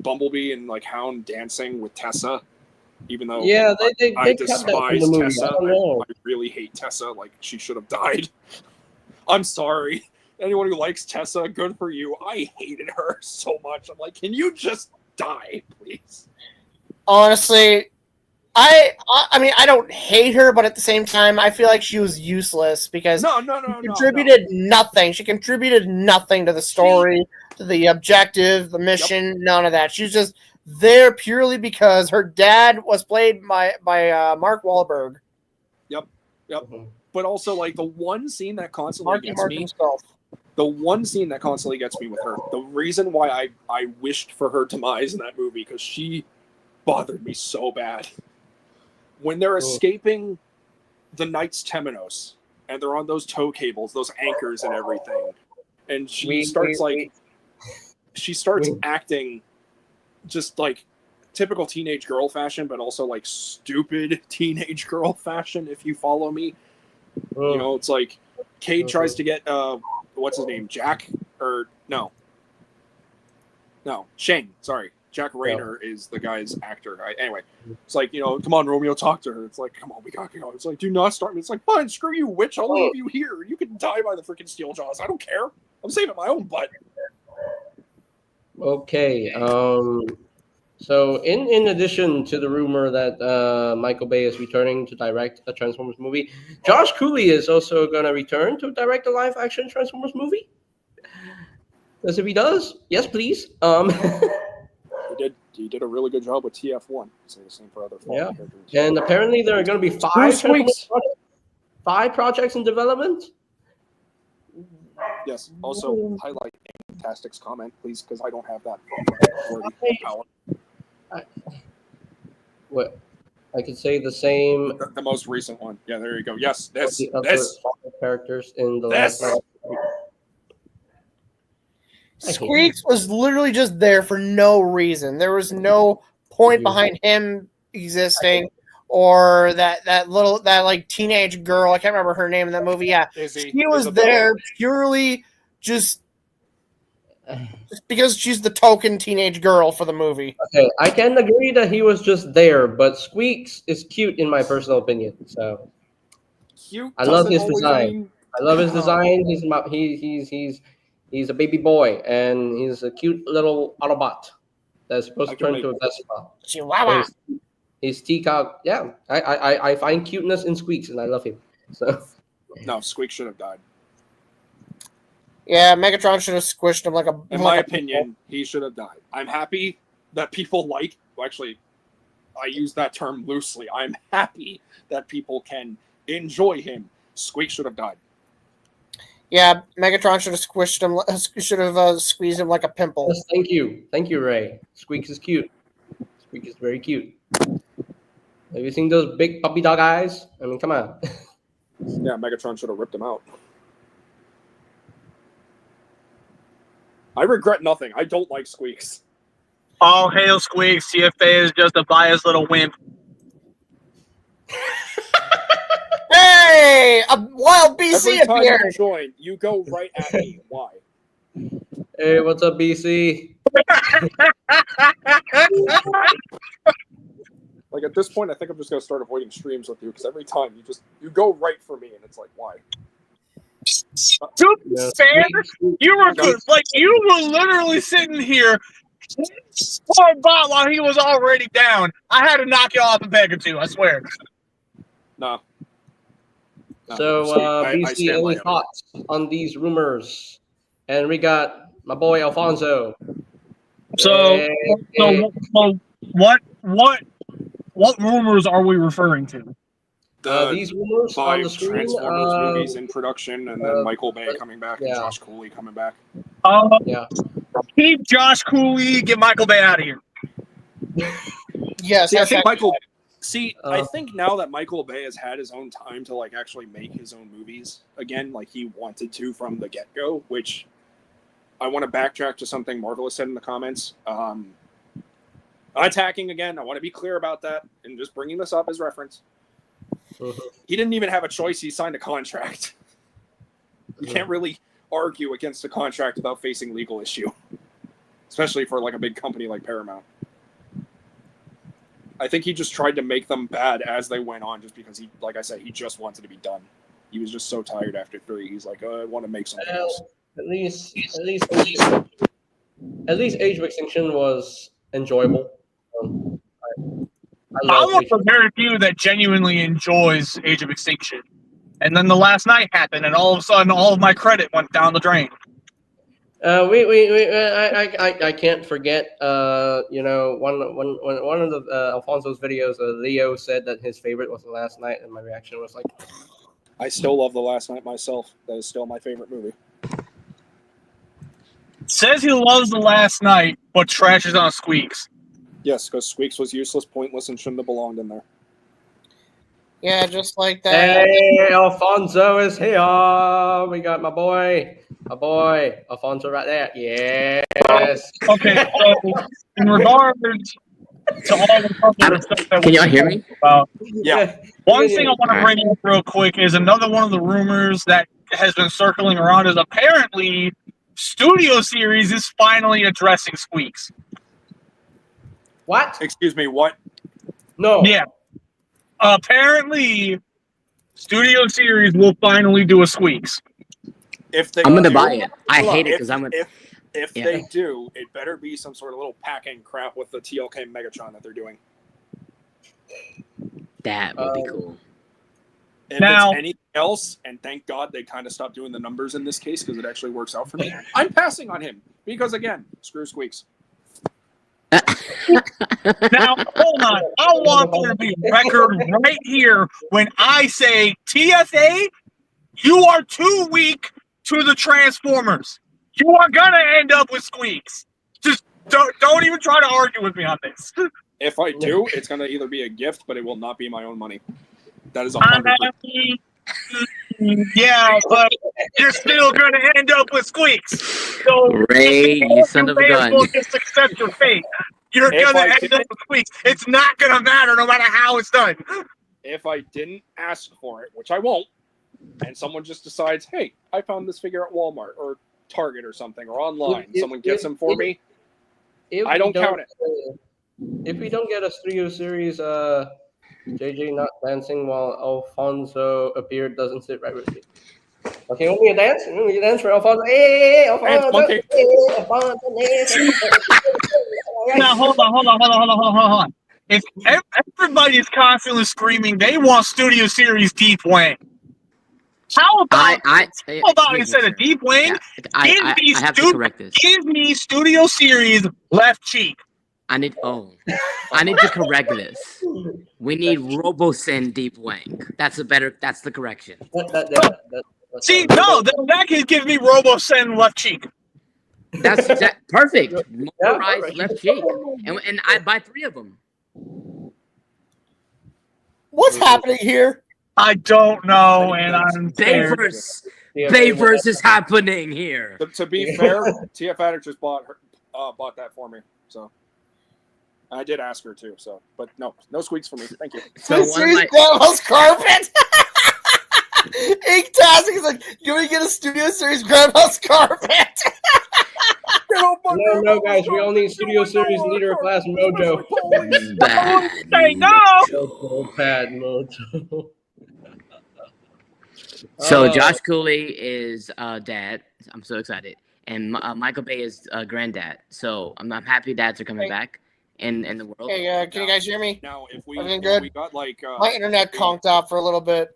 Bumblebee and like Hound dancing with Tessa, even though Yeah, I they cut that from despise the movie. Tessa. I don't know. I really hate Tessa. Like, she should have died. I'm sorry. Anyone who likes Tessa, good for you. I hated her so much. I'm like, can you just die, please? honestly, I mean, I don't hate her, but at the same time, I feel like she was useless because No. she contributed nothing. She contributed nothing to the story, to the objective, the mission, none of that. She was just there purely because her dad was played by Mark Wahlberg. Yep. Mhm. But also, like, the one scene that constantly gets Mark me, himself. the one scene that constantly gets me with her, the reason why I wished for her demise in that movie, because she bothered me so bad. When they're escaping the Knights Temenos, and they're on those tow cables, those anchors and everything, and she starts acting just like typical teenage girl fashion, but also like stupid teenage girl fashion, if you follow me. You know, it's like Cade tries to get what's his name, Jack, or no, Shane, sorry, Jack Rayner is the guy's actor. Anyway, it's like, you know, come on, Romeo, talk to her. It's like, come on, we got to go. It's like, do not start me. It's like, fine, screw you, witch, I'll leave you here. You can die by the freaking steel jaws. I don't care. I'm saving my own butt. Okay. So, in addition to the rumor that Michael Bay is returning to direct a Transformers movie, Josh Cooley is also going to return to direct a live-action Transformers movie. Because if he does, yes, please. He did a really good job with TF1. Say the same for other Yeah. characters. And apparently there are going to be Screw five Squeaks. projects in development. Yes. Also, highlight Fantastic's comment, please, because I don't have that. What? I could say the same. The most recent one. Yeah, there you go. Yes, of this. the other This. characters in the This. last. Squeaks was literally just there for no reason. There was no point behind him existing, or that like teenage girl. I can't remember her name in that movie. Yeah, Izzy, she was Isabella. there purely just because she's the token teenage girl for the movie. Okay, I can agree that he was just there, but Squeaks is cute in my personal opinion. So Cute I love doesn't his always design. mean- I love his design. He's a baby boy, and he's a cute little Autobot that's supposed to I can turn into a make- Vespa. Chihuahua. His teacup, yeah. I find cuteness in Squeaks, and I love him. So No, Squeak should have died. Yeah, Megatron should have squished him like a. In my opinion, he should have died. I'm happy that people like. Well, actually, I use that term loosely. I'm happy that people can enjoy him. Squeak should have died. Yeah, Megatron should have squished him. Should have squeezed him like a pimple. yes, thank you, Ray. Squeaks is cute. Squeak is very cute. Have you seen those big puppy dog eyes? I mean, come on. Yeah, Megatron should have ripped him out. I regret nothing. I don't like Squeaks. All hail Squeaks. CFA is just a biased little wimp. Hey, a wild BC Every time you appeared. join, you go right at me. Why? Hey, what's up, BC? Like at this point, I think I'm just gonna start avoiding streams with you because every time you go right for me, and it's like, why? Dude, Yeah, Stan, Squeak- you were good. Like, you were literally sitting here for a bot while he was already down. I had to knock you off a peg or two, I swear. No. So, I BC, stand by any it. thoughts on these rumors? And we got my boy Alfonso. So, Hey, what rumors are we referring to? these rumors on the five screen. Transformers movies in production, and then Michael Bay coming back and yeah. Josh Cooley coming back. Yeah. Keep Josh Cooley, get Michael Bay out of here. Yes, See, I yes, think yes. Michael. See, I Uh, think now that Michael Bay has had his own time to like actually make his own movies again, like he wanted to from the get go, which I want to backtrack to something Marvelous said in the comments. Attacking again. I want to be clear about that, and just bringing this up as reference. Mhm. He didn't even have a choice. He signed a contract. You can't really argue against a contract without facing legal issue, especially for like a big company like Paramount. I think he just tried to make them bad as they went on, just because he, like I said, he just wanted to be done. He was just so tired after 3. He's like, I want to make something else. At least Age of Extinction was enjoyable. I I'm love one Age of the very few that genuinely enjoys Age of Extinction. And then the last night happened, and all of a sudden, all of my credit went down the drain. I can't forget. You know, one of the Alfonso's videos, Leo said that his favorite was The Last Night, and my reaction was like, I still love The Last Night myself. That is still my favorite movie. Says he loves The Last Night, but trashes on Squeaks. Yes, because Squeaks was useless, pointless, and shouldn't have belonged in there. Yeah, just like that. "Hey, Alfonso is here. We got my boy, Alfonso right there. Yes." Okay, so in regards to all the fucking stuff that Can y'all hear me? about, Yeah. one thing I want to bring up real quick is another one of the rumors that has been circling around is apparently Studio Series is finally addressing Squeaks. What? Excuse me, what? No. Yeah. Apparently, Studio Series will finally do a Squeaks. If they I'm gonna do- buy it. I Hold on, hate it if- because I'm gonna. If Yeah. they do, it better be some sort of little packing crap with the TLK Megatron that they're doing. That would be cool. If Now- it's anything else, and thank God they kind of stopped doing the numbers in this case because it actually works out for me, I'm passing on him because, again, screw Squeaks. Now, hold on. I want there to be a record right here when I say, TSA, you are too weak to the Transformers. You are going to end up with Squeaks. Just don't even try to argue with me on this. If I do, it's going to either be a gift, but it will not be my own money. That is I 100%. mean, yeah, but you're still going to end up with Squeaks. So, Ray, you son of a may as gun. well just accept your fate. You're If going I to end did- up with Squeaks. It's not going to matter no matter how it's done. If I didn't ask for it, which I won't, and someone just decides, hey, I found this figure at Walmart or Target or something, or online, If- someone gets if- them for if- me, If I we don't count it. If we don't get a Studio Series, JJ not dancing while Alfonso appeared doesn't sit right with me. Okay, want me to dance? Want me to dance for Alfonso? Hey, Alfonso! monkey. Hey, Alfonso! Now, hold on. If everybody is constantly screaming, they want Studio Series Deep Wing. How about Excuse instead me, of sir. Deep Wing, Yeah, I have to correct this. give me Studio Series Left Cheek. I need to correct this. We need RoboSyn Deep Wing. That's the correction. See, no, that can give me RoboSyn Left Cheek. That's perfect. Yeah, Motorized perfect. left cheek. And I buy 3 of them. What's happening here? I don't know, and I'm scared. Bayverse is happening here. To be fair, TF Addict just bought that for me, so I did ask her too. So, but no Squeaks for me. Thank you. So one of Series my, Grandma's carpet. Inktastic is like, can we get a Studio Series Grandma's carpet? No, guys, we all need Studio Series Leader Class Mojo. bad. Say no. Pad Mojo. So Josh Cooley is dad. I'm so excited, and Michael Bay is granddad. So I'm happy dads are coming back in the world. Hey, can you guys hear me? Now, if Everything we good? got like My internet conked out for a little bit.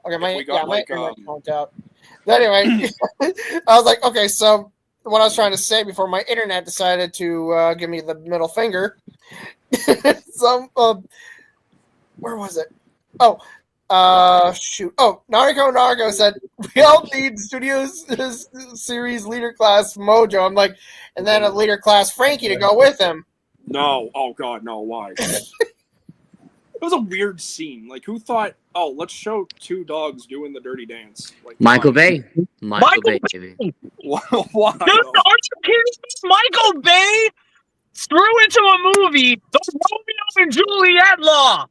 Okay, my we got, like, internet conked out. But anyway, I was like, okay, so what I was trying to say before my internet decided to give me the middle finger. Where was it? Shoot. Oh, Narco said we all need Studios Series Leader Class Mojo. I'm like, and then a Leader Class Frankie to go with him. No, oh god, no, why? It was a weird scene. Like, who thought, oh, let's show 2 dogs doing the dirty dance? Like, Michael why? Bay. Michael Bay, baby. Why? Dude, aren't you kidding me? Michael Bay threw into a movie the Romeo and Juliet law.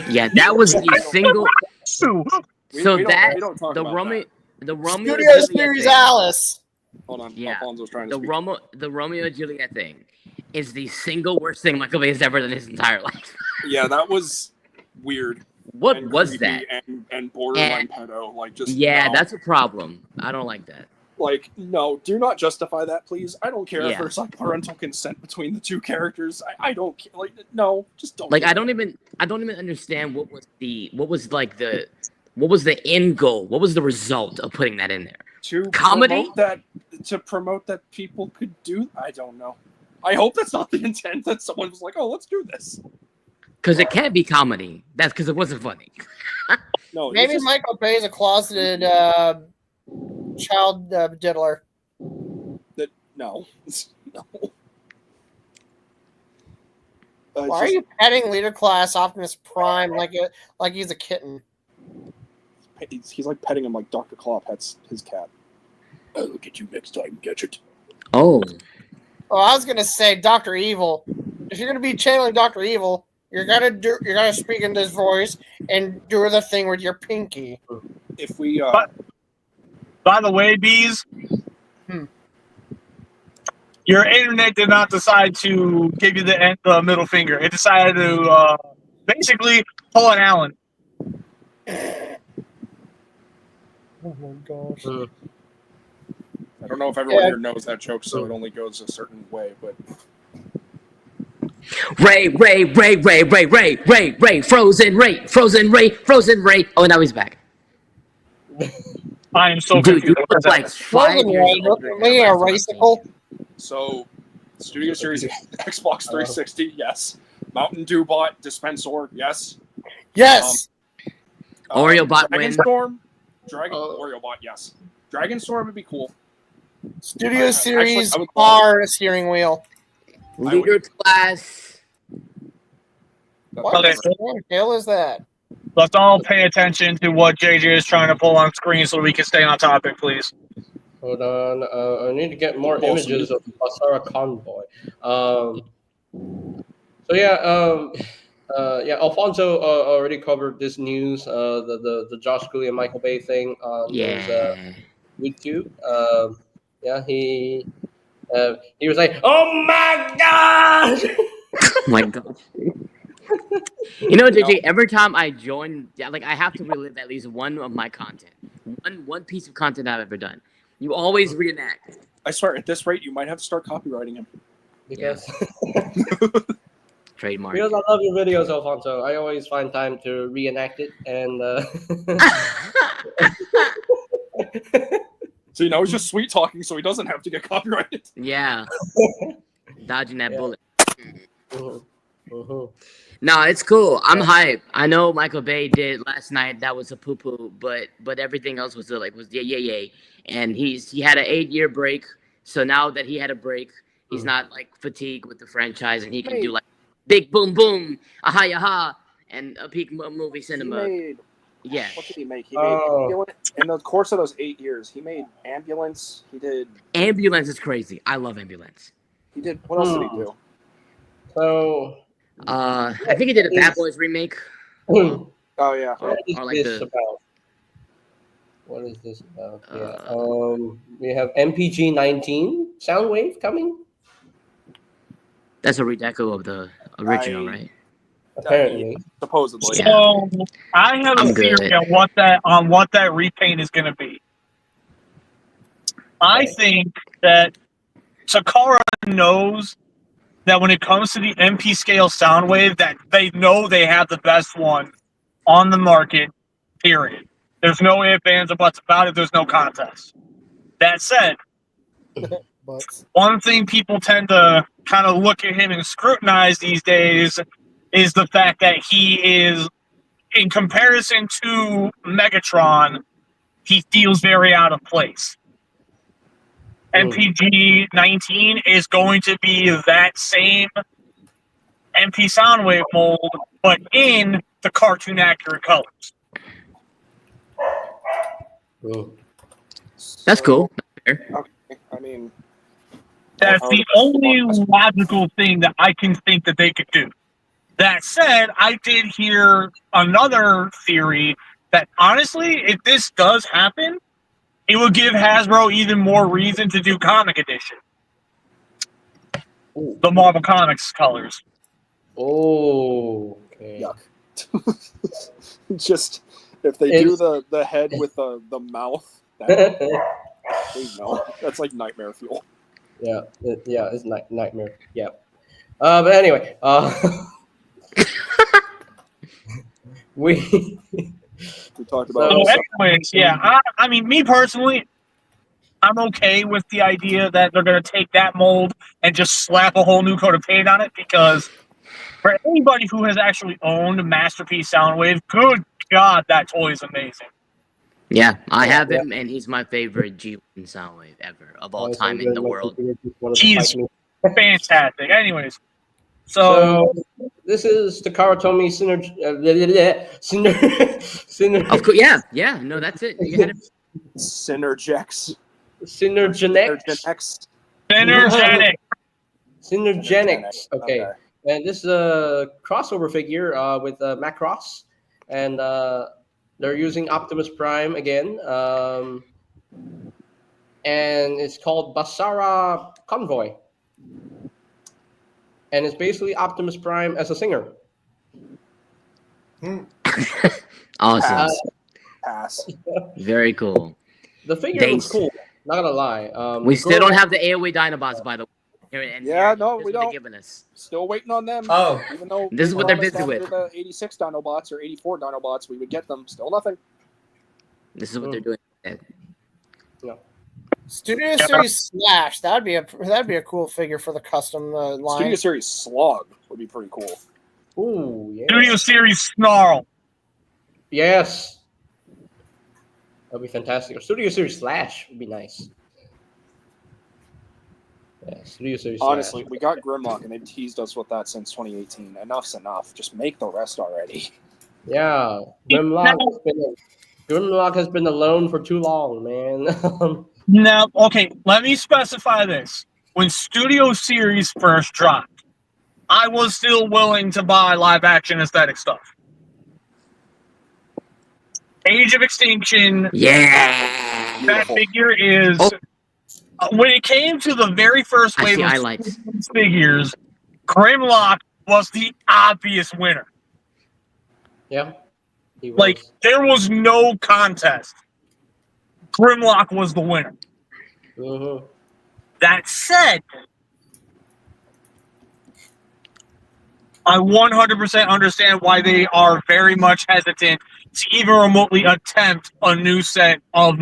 Yeah, that was the single. So We don't talk the about Romeo, that. the Romeo and Studio Juliet Series thing, Alice. Hold on, Yeah. Alfonso's trying to the speak. Romeo and Juliet thing is the single worst thing Michael Bay has ever done in his entire life. Yeah, that was weird. What and was creepy that? And borderline pedo. Like, just Yeah, no. that's a problem. I don't like that. Like, no, do not justify that, please. I don't care if Yeah. there's like parental consent between the 2 characters. I don't care. Like, no, just don't. Like do I it. don't even understand what was the end goal? What was the result of putting that in there? to comedy? promote that people could do. I don't know. I hope that's not the intent. That someone was like, "Oh, let's do this." Because it can't be comedy. That's because it wasn't funny. No, Maybe it's just- Michael Bay is a closeted child diddler. that. No, no. Why are you petting Leader Class Optimus Prime like he's a kitten? He's like petting him like Dr. Claw pets his cat. I'll look at you next time, Gadget. Oh, Oh, I was gonna say Dr. Evil. If you're gonna be channeling Dr. Evil, you're gonna speak in this voice and do the thing with your pinky. If we By the way, Bees, your internet did not decide to give you the middle finger. It decided to basically pull an Allen. Oh my gosh. I don't know if everyone here knows that joke, so it only goes a certain way, but Ray, Frozen Ray. Oh, now he's back. I am so Dude, you confused. look like 5 years older. Maybe a Raysicle. so Studio Series Xbox 360, yes. Mountain Dew bot dispenser, yes. Yes. Oreo bot win. Oreo bot, yes. Dragon Storm would be cool. Studio Series I would- car steering wheel. Leader class. What Okay. the hell is that? Let's all pay attention to what JJ is trying to pull on screen so we can stay on topic, please. Hold on. I need to get more images of Basara Convoy. So yeah, Alfonso already covered this news. The Josh Cooley and Michael Bay thing on his YouTube. Yeah, he was like, "Oh my god!" Oh my god. You know, JJ, every time I join, like, I have to relive at least one of my content. One piece of content I've ever done. You always reenact. I swear, at this rate, you might have to start copywriting him. Because Trademark. because I love your videos, Alfonso. I always find time to reenact it, and So now he's just sweet talking, so he doesn't have to get copyrighted. Yeah. Dodging that bullet. Mhm, mhm. No, it's cool. I'm hyped. I know Michael Bay did last night. That was a poo poo, but everything else was yay. And he had an 8-year break. So now that he had a break, he's not like fatigued with the franchise, and he can do like big boom boom, aha yaha, and a peak movie cinema. Yeah. What did he make? He made Ambulance. In the course of those 8 years, he made Ambulance. He did. Ambulance is crazy. I love Ambulance. He did. What else did he do? So I think he did a Bad Boys remake. Oh yeah. what is Or like this the- about? What is this about? We have MPG 19 Soundwave coming. That's a redeco of the original, right? Apparently, Supposedly. So I have I'm a theory good. on what that repaint is going to be. I think that Takara knows that when it comes to the MP scale Soundwave, that they know they have the best one on the market. Period. There's no ifs, ands, or buts about it. There's no contest. That said, But one thing people tend to kind of look at him and scrutinize these days is the fact that he is, in comparison to Megatron, he feels very out of place. MPG 19 is going to be that same MP Soundwave mold, but in the cartoon accurate colors. That's cool. Okay. I mean, That's the only logical thing that I can think that they could do. That said, I did hear another theory that honestly, if this does happen, it would give Hasbro even more reason to do comic edition. The Marvel Comics colors. oh, okay. yuck. Just if they do the head with the mouth, that, no, that's like nightmare fuel. Yeah, it's nightmare. Yeah. But anyway, we talked about. So, anyways, yeah, I mean, me personally, I'm okay with the idea that they're going to take that mold and just slap a whole new coat of paint on it, because for anybody who has actually owned Masterpiece Soundwave, good God, that toy is amazing. Yeah, I have him, and he's my favorite G1 Soundwave ever of all time in the world. He's fantastic. Anyways, so this is Takara Tomy Of course, yeah, no, that's it. You had it. Synergex. Synergenics. Synergetic. Synergenics. Okay. And this is a crossover figure with Macross, and they're using Optimus Prime again, and it's called Basara Convoy, and it's basically Optimus Prime as a singer. Awesome. Pass. Very cool. The figure looks cool. not gonna lie. We still don't have the AOE Dinobots, by the way. Yeah, no, here's we what they're don't. giving us. Still waiting on them. Oh, Even though This is what we they're busy promised with. after the 86 Dinobots or 84 Dinobots, we would get them. Still nothing. This is what they're doing. Studio Series Slash. That'd be a cool figure for the custom line. Studio Series Slug would be pretty cool. Ooh, yeah. Studio Series Snarl. Yes. That'd be fantastic. Or Studio Series Slash would be nice. Yeah, Studio Series Honestly, Slash. we got Grimlock, and they've teased us with that since 2018. Enough's enough. Just make the rest already. Yeah. Grimlock has been alone for too long, man. Now, okay, let me specify this. When Studio Series first dropped, I was still willing to buy live action aesthetic stuff. Age of Extinction, Yeah. that Beautiful. figure is. Oh. When it came to the very first I wave see of highlights. figures, Grimlock was the obvious winner. Yeah. He was. Like, there was no contest. Grimlock was the winner. Mhm. That said, I 100% understand why they are very much hesitant to even remotely attempt a new set of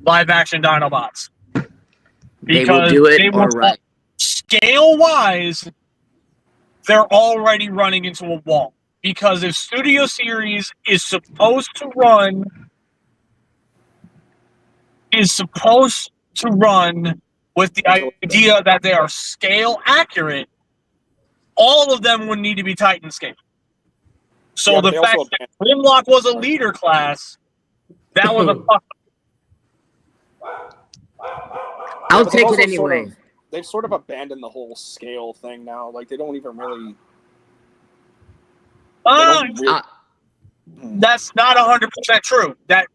live action Dinobots. They will do it they all will- right. Scale-wise, they're already running into a wall. Because if Studio Series is supposed to run with the idea that they are scale accurate, all of them would need to be Titan scale. So Yeah, but the they fact also that Grimlock was a leader class, that was a fuck. I'll But take they've it also sort anyway. They've sort of abandoned the whole scale thing now. Like, they don't even really. They don't really That's not 100% true. That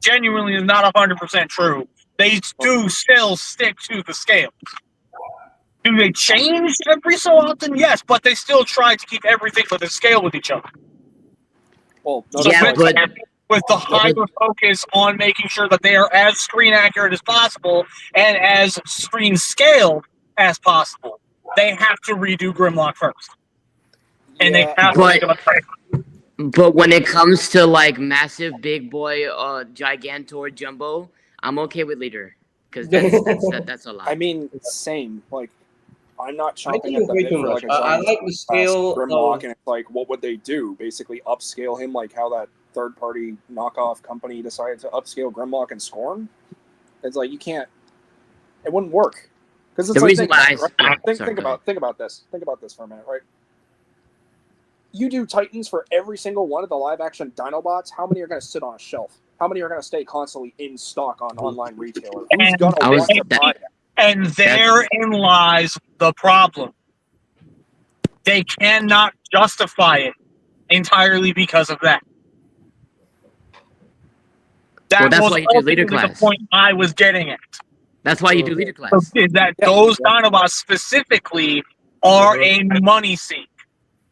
genuinely is not 100% true. They do still stick to the scale. Do they change every so often? Yes, but they still try to keep everything with a scale with each other. well, no, Yeah, that's like, but With the hyper focus on making sure that they are as screen accurate as possible and as screen scaled as possible. They have to redo Grimlock first. And they yeah, have to But- make them a But when it comes to like massive big boy Gigantor Jumbo, I'm okay with leader. Because that's a lot. I mean, same. Like, I'm not I chomping think at it's the way bit too for much. like a I giant like the scale Grimlock, of, and it's like, what would they do? Basically, upscale him like how that third-party knockoff company decided to upscale Grimlock and Scorn. It's like you can't. It wouldn't work because it's The like reason why think sorry, go about this. Think about this for a minute, right? You do Titans for every single one of the live-action Dinobots. How many are going to sit on a shelf? How many are going to stay constantly in stock on online retailer? Who's And going to I was- want to buy that? And therein lies the problem. They cannot justify it entirely because of that. That Well, that's was why you do leader ultimately the class. point I was getting at. That's why you do leader class. Is that those Dinobots specifically are a money sink.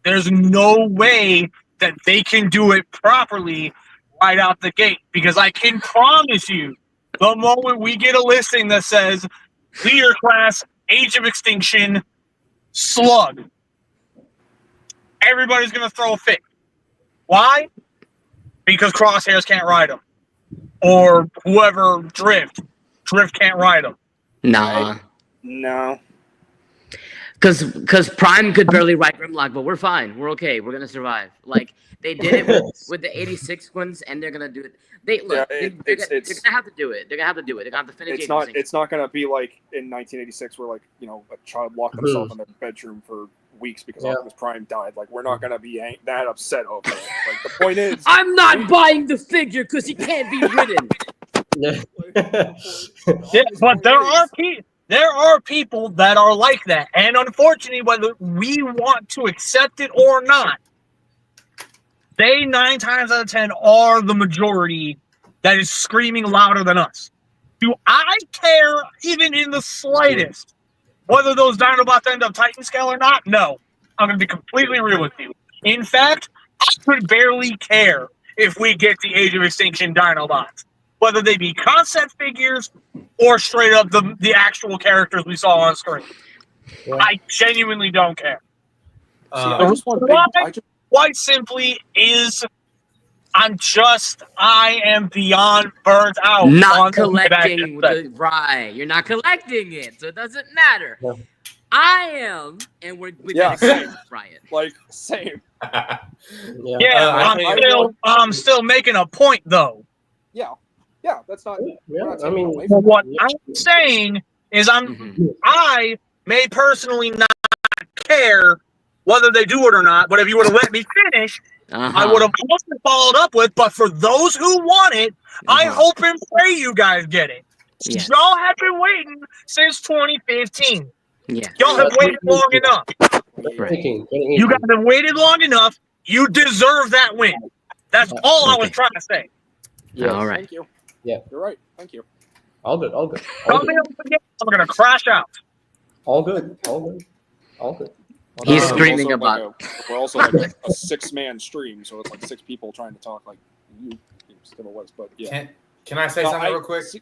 There's no way that they can do it properly right out the gate. Because I can promise you, the moment we get a listing that says leader class, Age of Extinction, Slug, everybody's going to throw a fit. Why? Because Crosshairs can't ride them. Or whoever, Drift can't ride them. Nah. No. Because Prime could barely ride Grimlock, but we're fine. We're okay. We're gonna survive. Like they did it with the 86 ones, and they're gonna do it. They look. Yeah, they're gonna have to do it. They're gonna have to do it. They're gonna have to finish. It's not. 86. It's not going to be like in 1986, where like a child locked themselves in their bedroom for weeks because Optimus Prime died. Like we're not going to be that upset over it. Like the point is, I'm not buying the figure because he can't be ridden. Yeah, but there are people that are like that, and unfortunately, whether we want to accept it or not, they 9 times out of 10 are the majority that is screaming louder than us. Do I care even in the slightest whether those Dinobots end up Titan scale or not? No, I'm going to be completely real with you. In fact, I could barely care if we get the Age of Extinction Dinobots. whether they be concept figures or straight up the actual characters we saw on screen. Yeah. I genuinely don't care. See, I just want big. Why? I just, Quite simply is I am beyond burnt out. on Not the collecting connection. the right. You're not collecting it, so it doesn't matter. Yeah. I am, and we Yeah, gotta go, Ryan. like same. Yeah. Yeah, I I'm still making a point though. Yeah, that's not. Yeah, we're not I taking mean, away But from what Yeah. I'm saying is Mhm. I may personally not care whether they do it or not, but if you would have let me finish, I would have also followed up with, but for those who want it, I Uh-huh. hope and pray you guys get it. Yes. Y'all have been waiting since 2015. Yeah. Y'all have waited long enough. Right. 2018. You guys have waited long enough. You deserve that win. That's all I was Okay. trying to say. Yes. All right. Thank you. Yeah. You're right. Thank you. All good. All good. Tell All me good. again, I'm gonna crash out. All good. All good. All good. He's Also, screaming like about- we're also like a 6-man stream, so it's like 6 people trying to talk. Like you, still was, but yeah. Can I say No, something I- real quick? So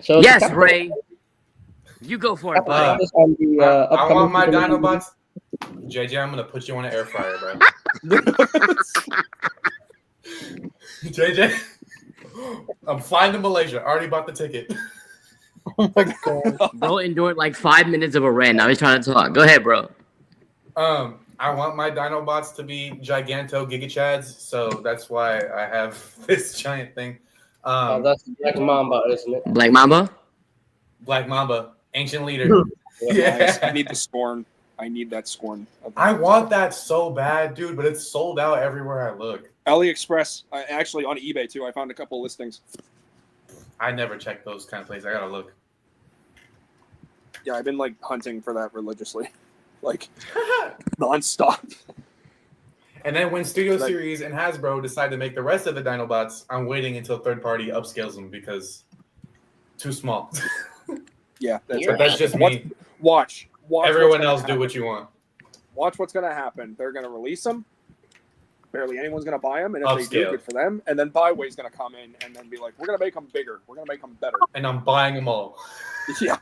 to Yes, cap- Ray. You go for it, buddy. capitalize on the, I upcoming want my Superman movie. Dinobots. JJ, I'm gonna put you on an air fryer, bro. JJ, I'm flying to Malaysia. I already bought the ticket. Bro endured like 5 minutes of a rant. Now he's trying to talk. Go ahead, bro. I want my Dinobots to be Giganto Giga Chads, so that's why I have this giant thing. That's Black Mamba, isn't it? Black Mamba? Black Mamba, ancient leader. Guys, I need the scorn. I need that scorn. I want that so bad, dude, but it's sold out everywhere I look. AliExpress, actually on eBay too. I found a couple listings. I never check those kind of places. I gotta look. Yeah, I've been like hunting for that religiously, like nonstop. And then when Studio Like- Series and Hasbro decide to make the rest of the Dinobots, I'm waiting until third party upscales them because too small. Yeah, that's But that's just What- me. Watch. Everyone what's gonna else do happen. what you want. Watch what's gonna happen. They're gonna release them. Barely anyone's gonna buy them, and if they do, Upscale. good for them. And then Byway's gonna come in and then be like, "We're gonna make them bigger. We're gonna make them better." And I'm buying them all. Yeah,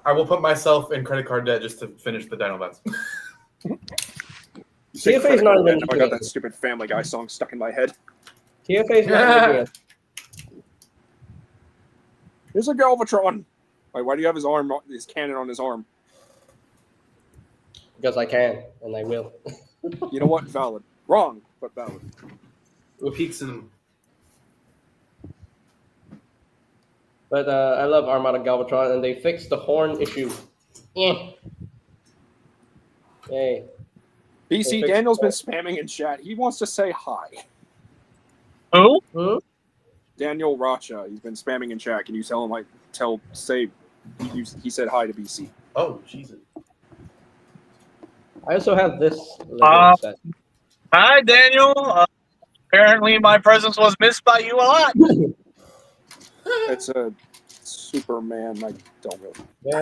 I will put myself in credit card debt just to finish the Dinobots. TFA is not even I got looking that at stupid Family Guy song stuck in my head. TFA is not looking at Here's a Galvatron. Wait, why do you have his cannon on his arm? because I can and I will. You know what? Valid. Wrong, but valid. With peaks in them. But I love Armada Galvatron, and they fixed the horn issue. Yeah. Yay. BC Daniel's been spamming in chat. He wants to say hi. Who? Hmm? Daniel Rocha. He's been spamming in chat. Can you tell him? He said hi to BC. Oh, Jesus. I also have this Lego set. Hi, Daniel. Apparently, my presence was missed by you a lot. It's a Superman. I don't really. Yeah,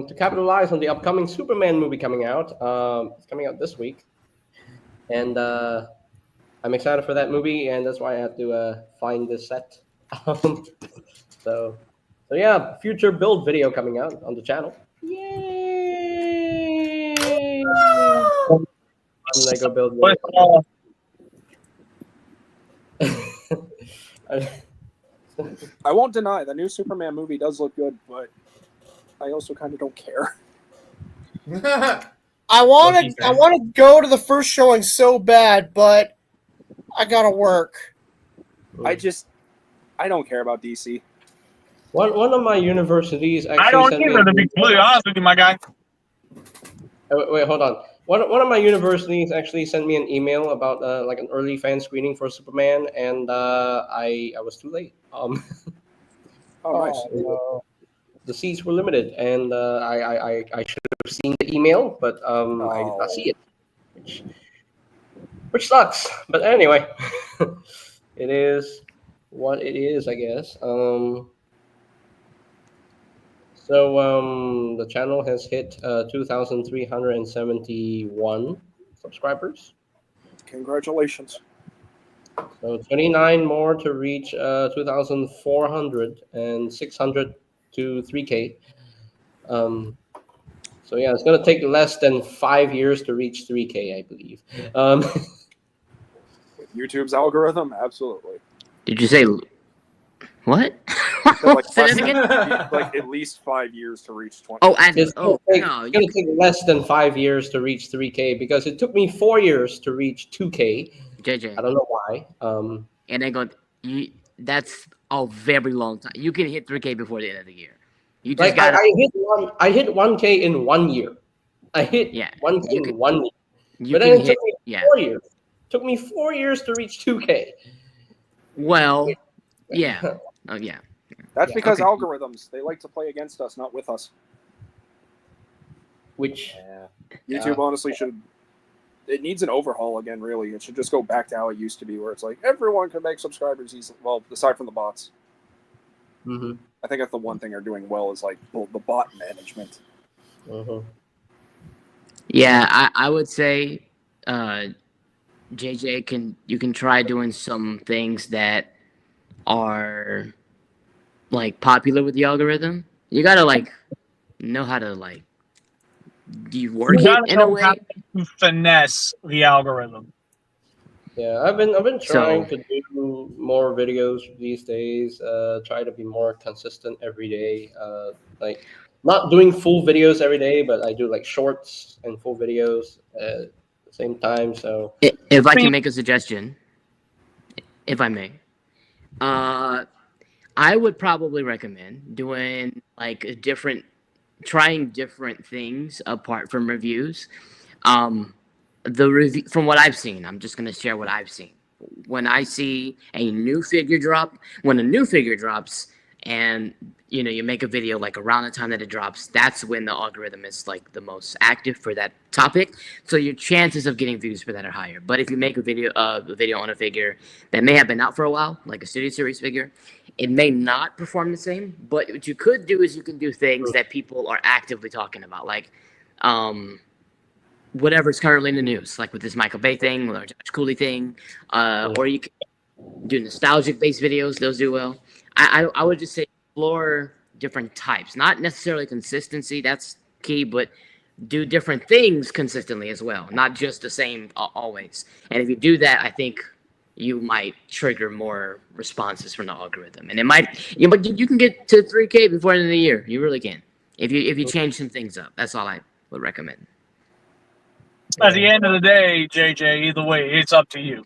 to capitalize on the upcoming Superman movie coming out. It's coming out this week. And I'm excited for that movie, and that's why I have to find this set. So yeah, future build video coming out on the channel. Yay! Lego build But, video. I won't deny the new Superman movie does look good, but I also kind of don't care. I want Lucky to. fan. I want to go to the first showing so bad, but I gotta work. I don't care about DC. One of my universities actually I don't sent me either, to be completely honest with you, my guy. wait, hold on. One of my universities actually sent me an email about like an early fan screening for Superman, and I was too late. Oh, nice. The seats were limited, and I should have seen the email, but I did not see it, which sucks. But anyway, it is what it is, I guess. So the channel has hit 2,371 subscribers. Congratulations. So 29 more to reach 2,400 and 600 to 3K. So yeah, it's gonna take less than 5 years to reach 3K, I believe. With YouTube's algorithm, absolutely. Did you say what? Like, Say that again? like at least 5 years to reach 20. Oh, and It's oh no, it's gonna take less than 5 years to reach 3K because it took me 4 years to reach 2K. I JJ, don't know why. and then go. That's a very long time. You can hit 3K before the end of the year. You just Like I, gotta. I hit 1K in 1 year. I hit Yeah, 1K you in can. 1 year. You But then can it hit. took me Yeah. 4 years. It took me 4 years to reach 2K. Well, yeah. Oh yeah. That's Yeah, because okay. algorithms, they like to play against us, not with us. Which YouTube honestly should, it needs an overhaul again, really. It should just go back to how it used to be, where it's like everyone can make subscribers easily. Well, aside from the bots. Mhm. I think that's the one thing they're doing well is like the bot management. Yeah, I would say, JJ, you can try doing some things that are like popular with the algorithm. You gotta like know how to like you work You it gotta in a know how way. to finesse the algorithm. Yeah, I've been trying So to do more videos these days. Try to be more consistent every day. Like not doing full videos every day, but I do like shorts and full videos at the same time. So if I can make a suggestion, if I may, I would probably recommend doing like trying different things apart from reviews. The review from what I've seen, I'm just gonna share what I've seen. When I see a new figure drop, when a new figure drops, and you make a video like around the time that it drops, that's when the algorithm is like the most active for that topic. So your chances of getting views for that are higher. But if you make a video on a figure that may have been out for a while, like a Studio Series figure, it may not perform the same. But what you could do is you can do things that people are actively talking about, like whatever's currently in the news, like with this Michael Bay thing, or Josh Cooley thing, or you can do nostalgic based videos; those do well. I would just say explore different types, not necessarily consistency. That's key, but do different things consistently as well, not just the same always. And if you do that, I think you might trigger more responses from the algorithm, and it might you can get to 3K before the end of the year. You really can if you change some things up. That's all I would recommend. At the end of the day, JJ, either way, it's up to you.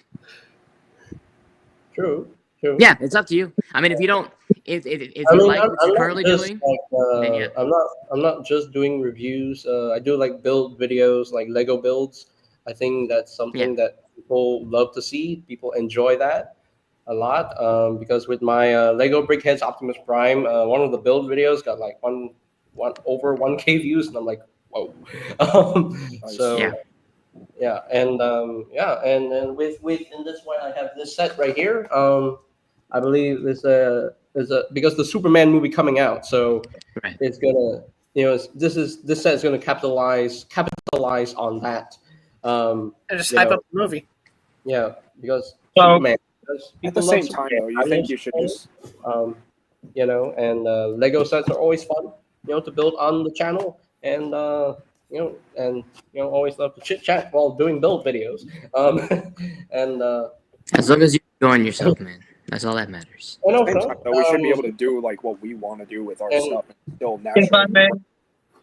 true. Yeah, it's up to you. I mean, if you don't, if I you mean, like what I'm you're not currently just doing, like then yeah. I'm not just doing reviews. I do like build videos, like Lego builds. I think that's something that people love to see. People enjoy that a lot because with my Lego Brickheads Optimus Prime, one of the build videos got like one over 1K views, and I'm like, whoa. So Yeah. yeah, and and with in this one I have this set right here. I believe there's a because the Superman movie coming out, so Right. it's gonna this set is gonna capitalize on that. And just You hype know, up the movie. yeah, because So- Superman. Because At people the love same time, Superman. though, you I think love you should Superman. just And Lego sets are always fun, to build on the channel, and always love to chit chat while doing build videos. And As long as you enjoying yourself, man, that's all that matters. and at the same also, time, though, we should be able to do like what we want to do with our and- stuff and still If I may naturally.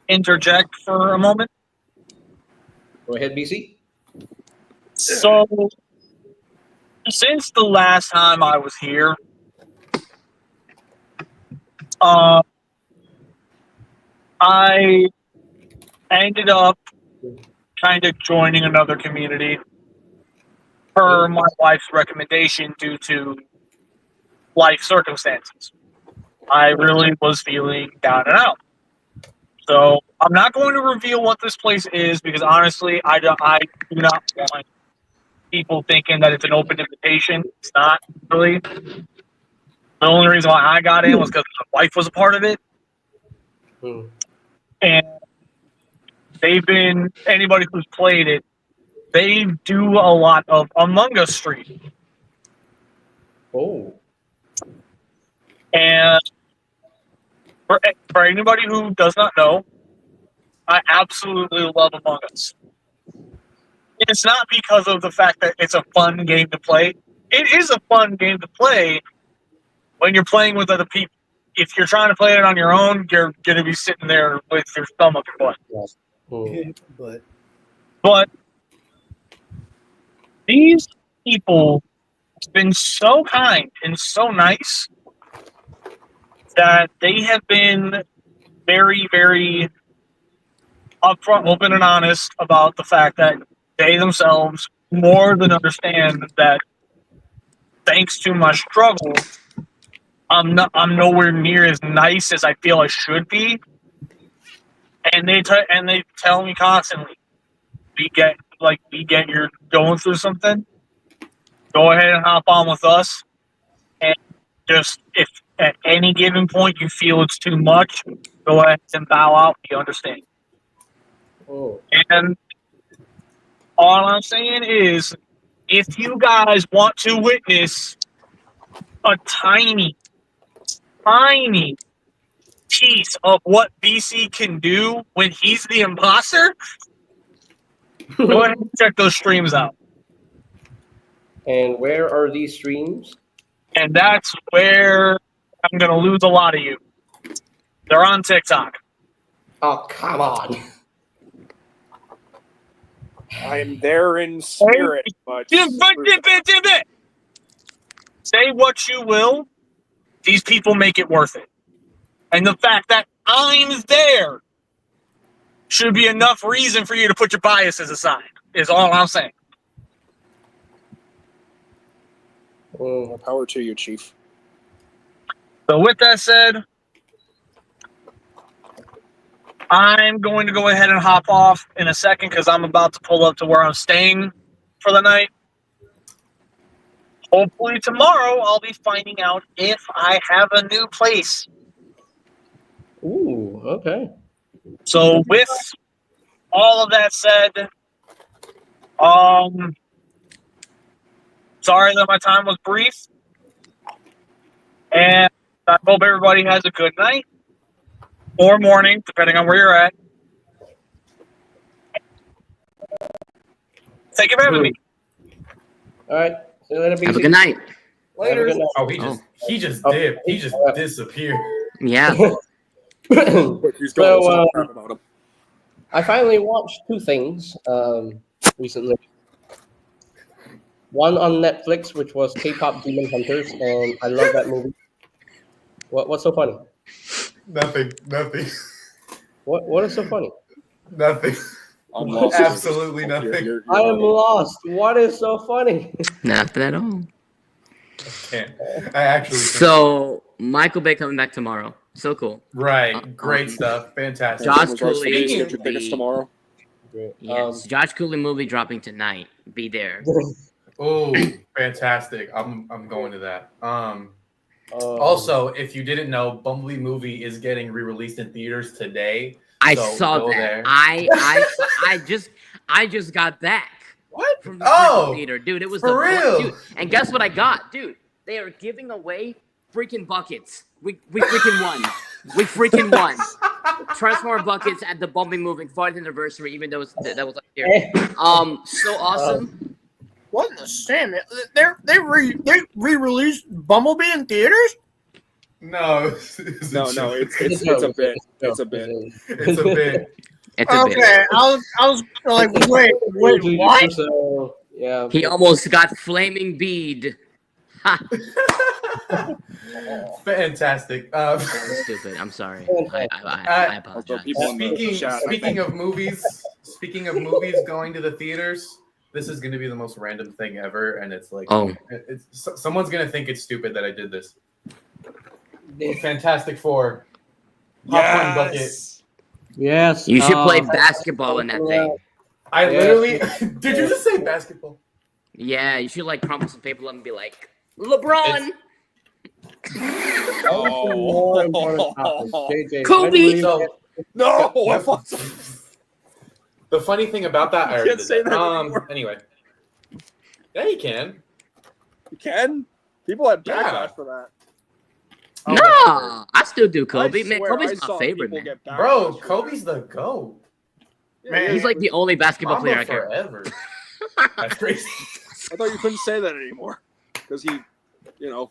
interject for a moment. go ahead, BC. So, since the last time I was here, I ended up kind of joining another community per my wife's recommendation due to life circumstances. I really was feeling down and out. So I'm not going to reveal what this place is because honestly, I do not want people thinking that it's an open invitation. It's not really. The only reason why I got in was because my wife was a part of it. And anybody who's played it, they do a lot of Among Us streaming. Oh. And for anybody who does not know, I absolutely love Among Us. It's not because of the fact that it's a fun game to play. It is a fun game to play when you're playing with other people. If you're trying to play it on your own, you're going to be sitting there with your thumb up your butt. Mm. But these people have been so kind and so nice that they have been very, very upfront, open, and honest about the fact that they themselves more than understand that thanks to my struggle, I'm nowhere near as nice as I feel I should be. And they tell me constantly, we get you're going through something, go ahead and hop on with us. And just if at any given point you feel it's too much, go ahead and bow out. We understand. Oh. And all I'm saying is, if you guys want to witness a tiny piece of what BC can do when he's the imposter, go ahead and check those streams out. And where are these streams? And that's where I'm going to lose a lot of you. They're on TikTok. Oh, come on. I'm there in spirit, but say what you will, these people make it worth it. And the fact that I'm there should be enough reason for you to put your biases aside, is all I'm saying. more power to you, Chief. So with that said, I'm going to go ahead and hop off in a second because I'm about to pull up to where I'm staying for the night. Hopefully tomorrow I'll be finding out if I have a new place. Ooh, okay. So with all of that said, sorry that my time was brief. And I hope everybody has a good night or morning, depending on where you're at. Thank you for having me. All right. See you later, BC. Have a good night. Later. Oh, he just dipped. He just disappeared. Yeah. He's going to crap about him. I finally watched two things recently. One on Netflix, which was K-pop Demon Hunters, and I love that movie. What's so funny? Nothing. What is so funny? Nothing. I'm lost. Absolutely nothing. You're I am lost. What is so funny? Nothing at all. Can't. I actually can't. So Michael Bay coming back tomorrow. So cool. Right. Great stuff. Fantastic. Josh Regards to Cooley me, will get your tickets be- tomorrow. Great. Yes, Josh Cooley movie dropping tonight. Be there. Oh, fantastic. I'm going to that. Also, if you didn't know, Bumblebee movie is getting re-released in theaters today. I So saw go that. there. I just got back. What? From the Oh, theater, dude. It was for the real? Dude. And guess what I got, dude? They are giving away freaking buckets. We freaking won. We freaking won. Transformer buckets at the Bumblebee movie 40th anniversary, even though that was like here. So awesome. What in the stand? They re-released Bumblebee in theaters? No. No, it's a bit. It's a bit. It's a bit. It's a bit. Okay, I was like, wait, what? So, yeah. He almost got flaming bead. Ha! Fantastic. Stupid. I'm sorry. I Also, apologize. people in the chat, Speaking of movies going to the theaters, this is going to be the most random thing ever, and it's like, someone's going to think it's stupid that I did this. Fantastic Four. Popcorn bucket. Yes. You should play basketball in that thing. I literally did you just say basketball? Yeah, you should like crumple some paper up and be like, LeBron. Oh. JJ, Kobe! No, The funny thing about that, I already can't did say that. that anymore. Anyway. Yeah, you can. You can? People had Yeah. backlash for that. Oh, Nah, I still do Kobe. I Man, swear I Kobe's my saw favorite, people man. get backlash Bro, for Kobe's that. the GOAT. Yeah, Man, yeah, He's like the only basketball player I Mamba care. forever. That's crazy. I thought you couldn't say that anymore because he, you know.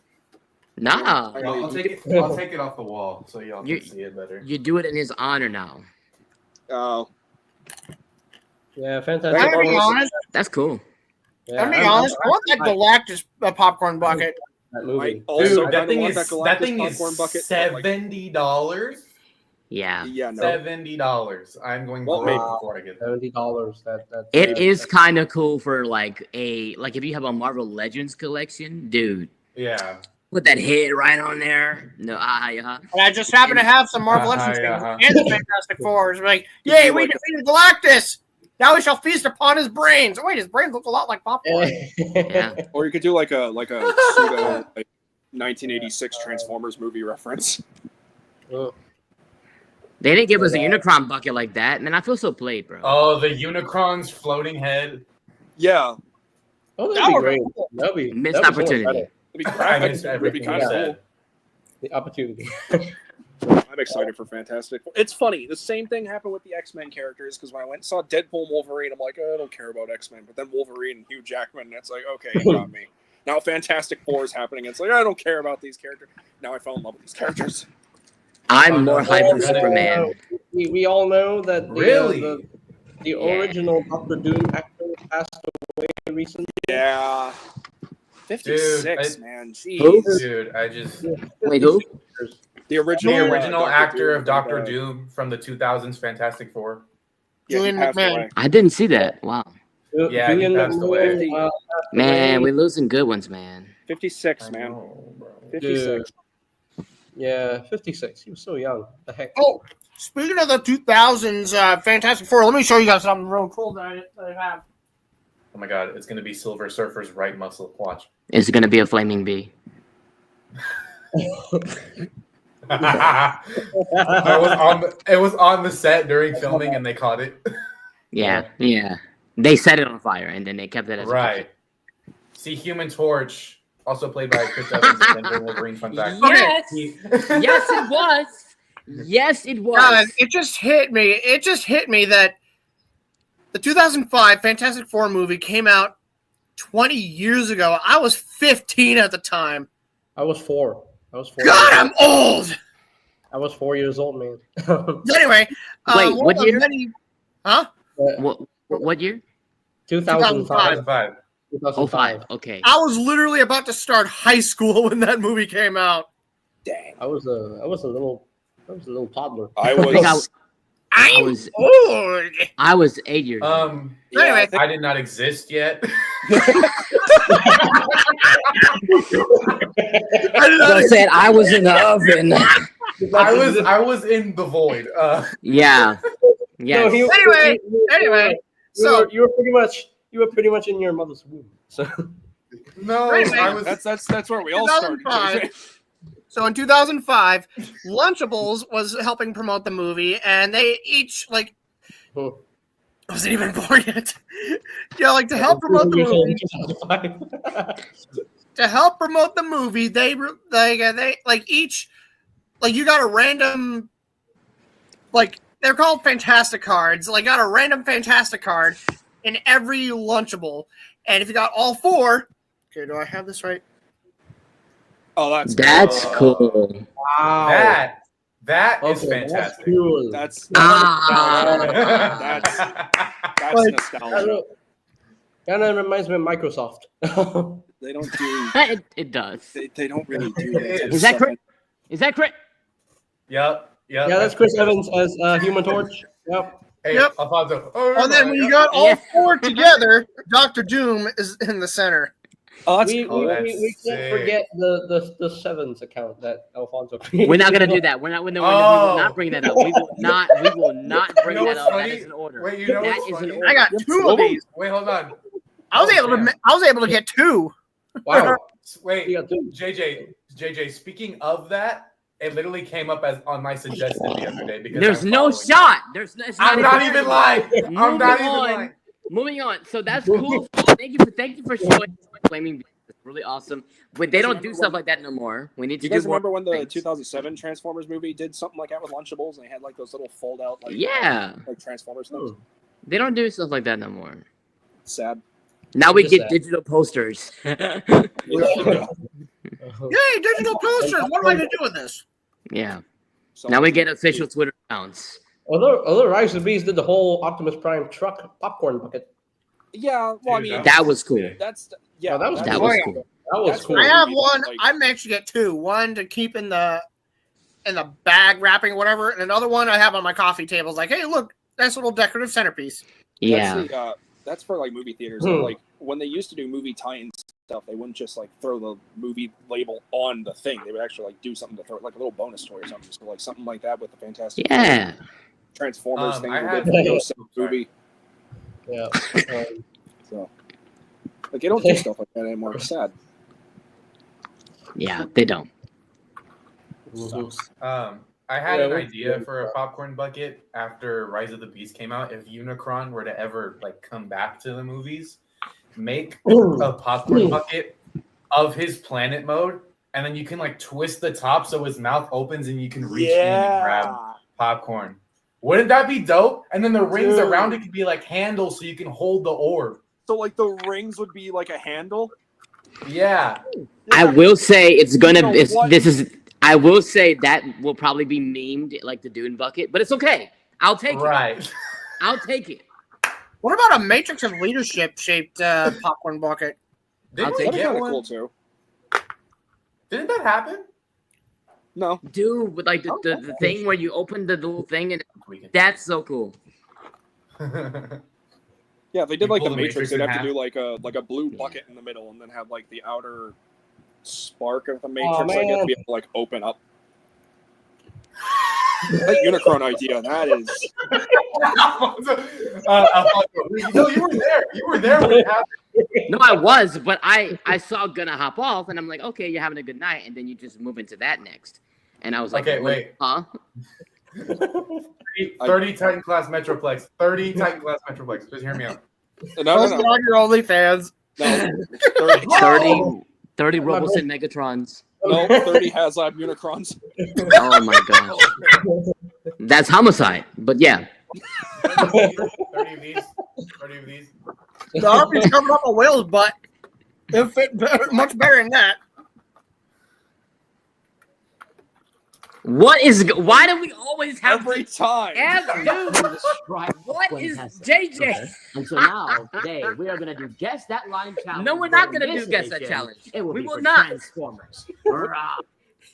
Nah, No, I'll take it off the wall so y'all You- can see it better. you do it in his honor now. Oh, Yeah, I'm Fantastic gonna be Four. honest. That's cool. Yeah, I'm gonna be honest. I want that Galactus popcorn bucket. that I movie. also Dude, kind that of thing want is that that Galactus thing popcorn is bucket. but, like, $70. Yeah. yeah, no. $70. I'm going Well, broke maybe. before I get there. $70. That It is kind of cool for like if you have a Marvel Legends collection, dude. Yeah. Put that head right on there. No, And I just happen to have some Marvel Legends things Uh-huh. and the Fantastic Fours. Like, yay, we defeated Galactus! Now we shall feast upon his brains. Oh, wait, his brains look a lot like popcorn. yeah. Or you could do like a pseudo like 1986 Transformers movie reference. Oh, They didn't give us a Unicron bucket like that, man. I feel so played, bro. Oh, the Unicron's floating head. Yeah, that'd That be would great. be cool. That'd be Missed that'd be so opportunity. exciting. it'd be I great. missed It'd be everything kind you of cool. said. The opportunity. I'm excited for Fantastic. It's funny. The same thing happened with the X-Men characters because when I went and saw Deadpool and Wolverine, I'm like, oh, I don't care about X-Men. But then Wolverine and Hugh Jackman, it's like, okay, you got me. Now Fantastic Four is happening. It's like I don't care about these characters. Now I fell in love with these characters. I'm more hyped for Oh, Superman. We all know that Really? the Yeah. original Doctor Doom actor passed away recently. Yeah, 56, Dude, man. Who? Jeez. Dude, I just Wait, who? The original, the original Dr. actor Doom, of Doctor uh, Doom from the 2000s Fantastic Four. Yeah, he Julian passed McMahon. away. I didn't see that. Wow. Yeah, he passed away. passed Man, away. we're losing good ones, man. 56, I man. know, bro. 56. Yeah, 56. He was so young. The heck. Oh, speaking of the 2000s Fantastic Four, let me show you guys something real cool that I have. Oh my god, it's gonna be Silver Surfer's right muscle. Watch. It's gonna be a flaming bee. It was on the set during filming and they caught it. Yeah, yeah. They set it on fire and then they kept it as Right. See, Human Torch, also played by Chris Evans and then Wolverine. Fun fact. Yes, He- yes, it was. Yes, it was. Guys, it just hit me. It just hit me that the 2005 Fantastic Four movie came out 20 years ago. I was 15 at the time. I was 4. I was 4. God, I'm old. I was 4 years old, man. Anyway, Wait, one what of the year? many- huh? What year? 2005. 2005. 05. Okay. I was literally about to start high school when that movie came out. Dang. I was a little toddler. I I think was. I I'm was old. I was 8 years old. Yeah, Anyway. I think- I did not exist yet. I said I was in the oven. I was in the void. Yeah. No, Yes. Anyway, so you were pretty much in your mother's womb. So No, Anyway, I was. that's where we all started. 2005. So in 2005, Lunchables was helping promote the movie, and they each like Oh. I wasn't even born yet. Yeah, like to help promote the movie. 2005. To help promote the movie, they each like you got a random like they're called Fantastic cards. Like got a random Fantastic card in every Lunchable, and if you got all 4, okay, do I have this right? Oh, that's That's cool. Wow. That is Okay, that's fantastic. cool. that's Ah. that's Like, nostalgia. Kind of reminds me of Microsoft. They don't do. It does. They don't really do that. Is that correct? Is that correct? Yep. Yeah, that's Chris Evans as Human Torch. Yep. Hey, Yep. Alfonso. And then when you got all 4 together, Dr. Doom is in the center. Oh, that's We cool. that's can't sick. forget the Sevens account that Alfonso created. We're not gonna do that. We will not bring that up. We will not bring You know that what's up. funny? That is an order. Wait, you know That what's is an funny? order. I got 2 of these. Wait, hold on. I was Oh, able to get 2. Wow. Wait, You got two. JJ. Speaking of that, it literally came up as on my suggestion the other day because There's I'm no following- shot. There's no, it's I'm not even even lying. I'm not even on. lying. Moving on. So that's cool. Thank you for showing Flaming Beast. really awesome. But they You don't remember do stuff when- like that no more. We need Do to you guys do more remember when the things. 2007 Transformers movie did something like that with Lunchables, and they had like those little fold out like Yeah, like Transformers things? they don't do stuff like that no more. Sad. Now we Just get that. digital posters. Yay, digital posters! What am I gonna do with this? Yeah. So Now we get official Twitter accounts. Although Rise of the Beast did the whole Optimus Prime truck popcorn bucket. Yeah, well, I mean, That was cool. that's yeah, Oh, that was That cool. was yeah. cool. That was That's cool. I what- have Like- one. I managed to get two. One to keep in the bag wrapping or whatever, and another one I have on my coffee table. It's like, hey, look, nice little decorative centerpiece. Yeah. That's for like movie theaters. Hmm. Like when they used to do movie tie-in stuff, they wouldn't just like throw the movie label on the thing. They would actually like do something to throw, like a little bonus toy or something. So like something like that with the Fantastic Yeah. Transformers thing. I we had- did for the 07 Sorry. movie. Yeah. So like they don't do stuff like that anymore. It's sad. Yeah, they don't. I had Yeah, an we- idea for a popcorn bucket after Rise of the Beast came out. If Unicron were to ever like come back to the movies, make a popcorn bucket of his planet mode, and then you can like twist the top so his mouth opens and you can reach in and grab popcorn. Wouldn't that be dope? And then the rings Dude. around it could be like handles so you can hold the orb. So like the rings would be like a handle. Yeah. I will say it's gonna. You know It's, what? this is. I will say that will probably be memed like the Dune bucket, but it's okay. I'll take it. Right. I'll take it. What about a Matrix of Leadership shaped popcorn bucket? Didn't I'll we take That'd be get kind of one? cool too. Didn't that happen? No, Dude, with like the thing where you open the little thing and We can- that's so cool. yeah, if they did You like pull the the Matrix, Matrix they'd in have to half. do like a blue bucket in the middle, and then have like the outer spark of the Aw, Matrix. Like, have to man. be able to like open up. That Unicron idea, that is. No, you were there. You were there when it happened. No, I was, but I saw Gonna Hop Off and I'm like, okay, you're having a good night, and then you just move into that next. And I was like, Okay, wait. Huh? 30 Titan class Metroplex. 30 Titan class Metroplex. Just hear me out. No, Those are on your OnlyFans. No, 30 Robosin Megatrons. 30 HasLab Unicrons. Oh my gosh. That's homicide. But yeah. 30 of these. 30 of these. The Arby's coming up a whale's butt. It fit much better than that. Why do we always have Every to time. dude, what is JJ? And so now, today, we are going to do Guess That Line Challenge. No, we're not where gonna in do this Guess That edition, Challenge. It will We be will for not. Transformers.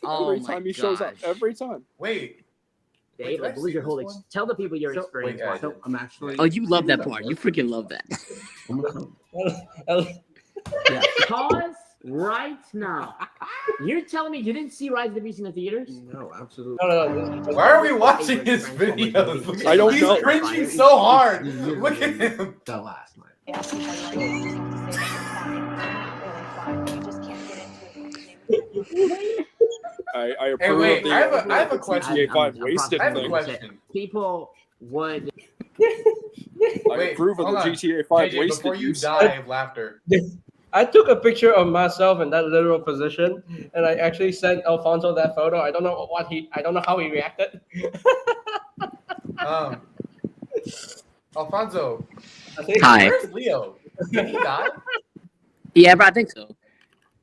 Oh Every my time he shows up. gosh. Every time. Wait. Dave, Wait, I did I believe see your this whole one? tell the people your So- experience. wait, So I'm actually. Oh, you love that part. You freaking love that. Yeah. Pause right now. You're telling me you didn't see Rise of the Beast in the theaters? No, absolutely. No. Why are we watching his videos? Look at- I don't He's know. cringing so hard. Look at him. The last night. I approve Hey, wait. of the, I have a question. GTA 5 wasted I have a thing. question. People would. I Wait, approve of the hold on. GTA 5 JJ, wasted before you use. die of laughter. I took a picture of myself in that literal position, and I actually sent Alfonso that photo. I don't know how he reacted. Alfonso, I think Hi. where's Leo? Did he die? Yeah, but I think so.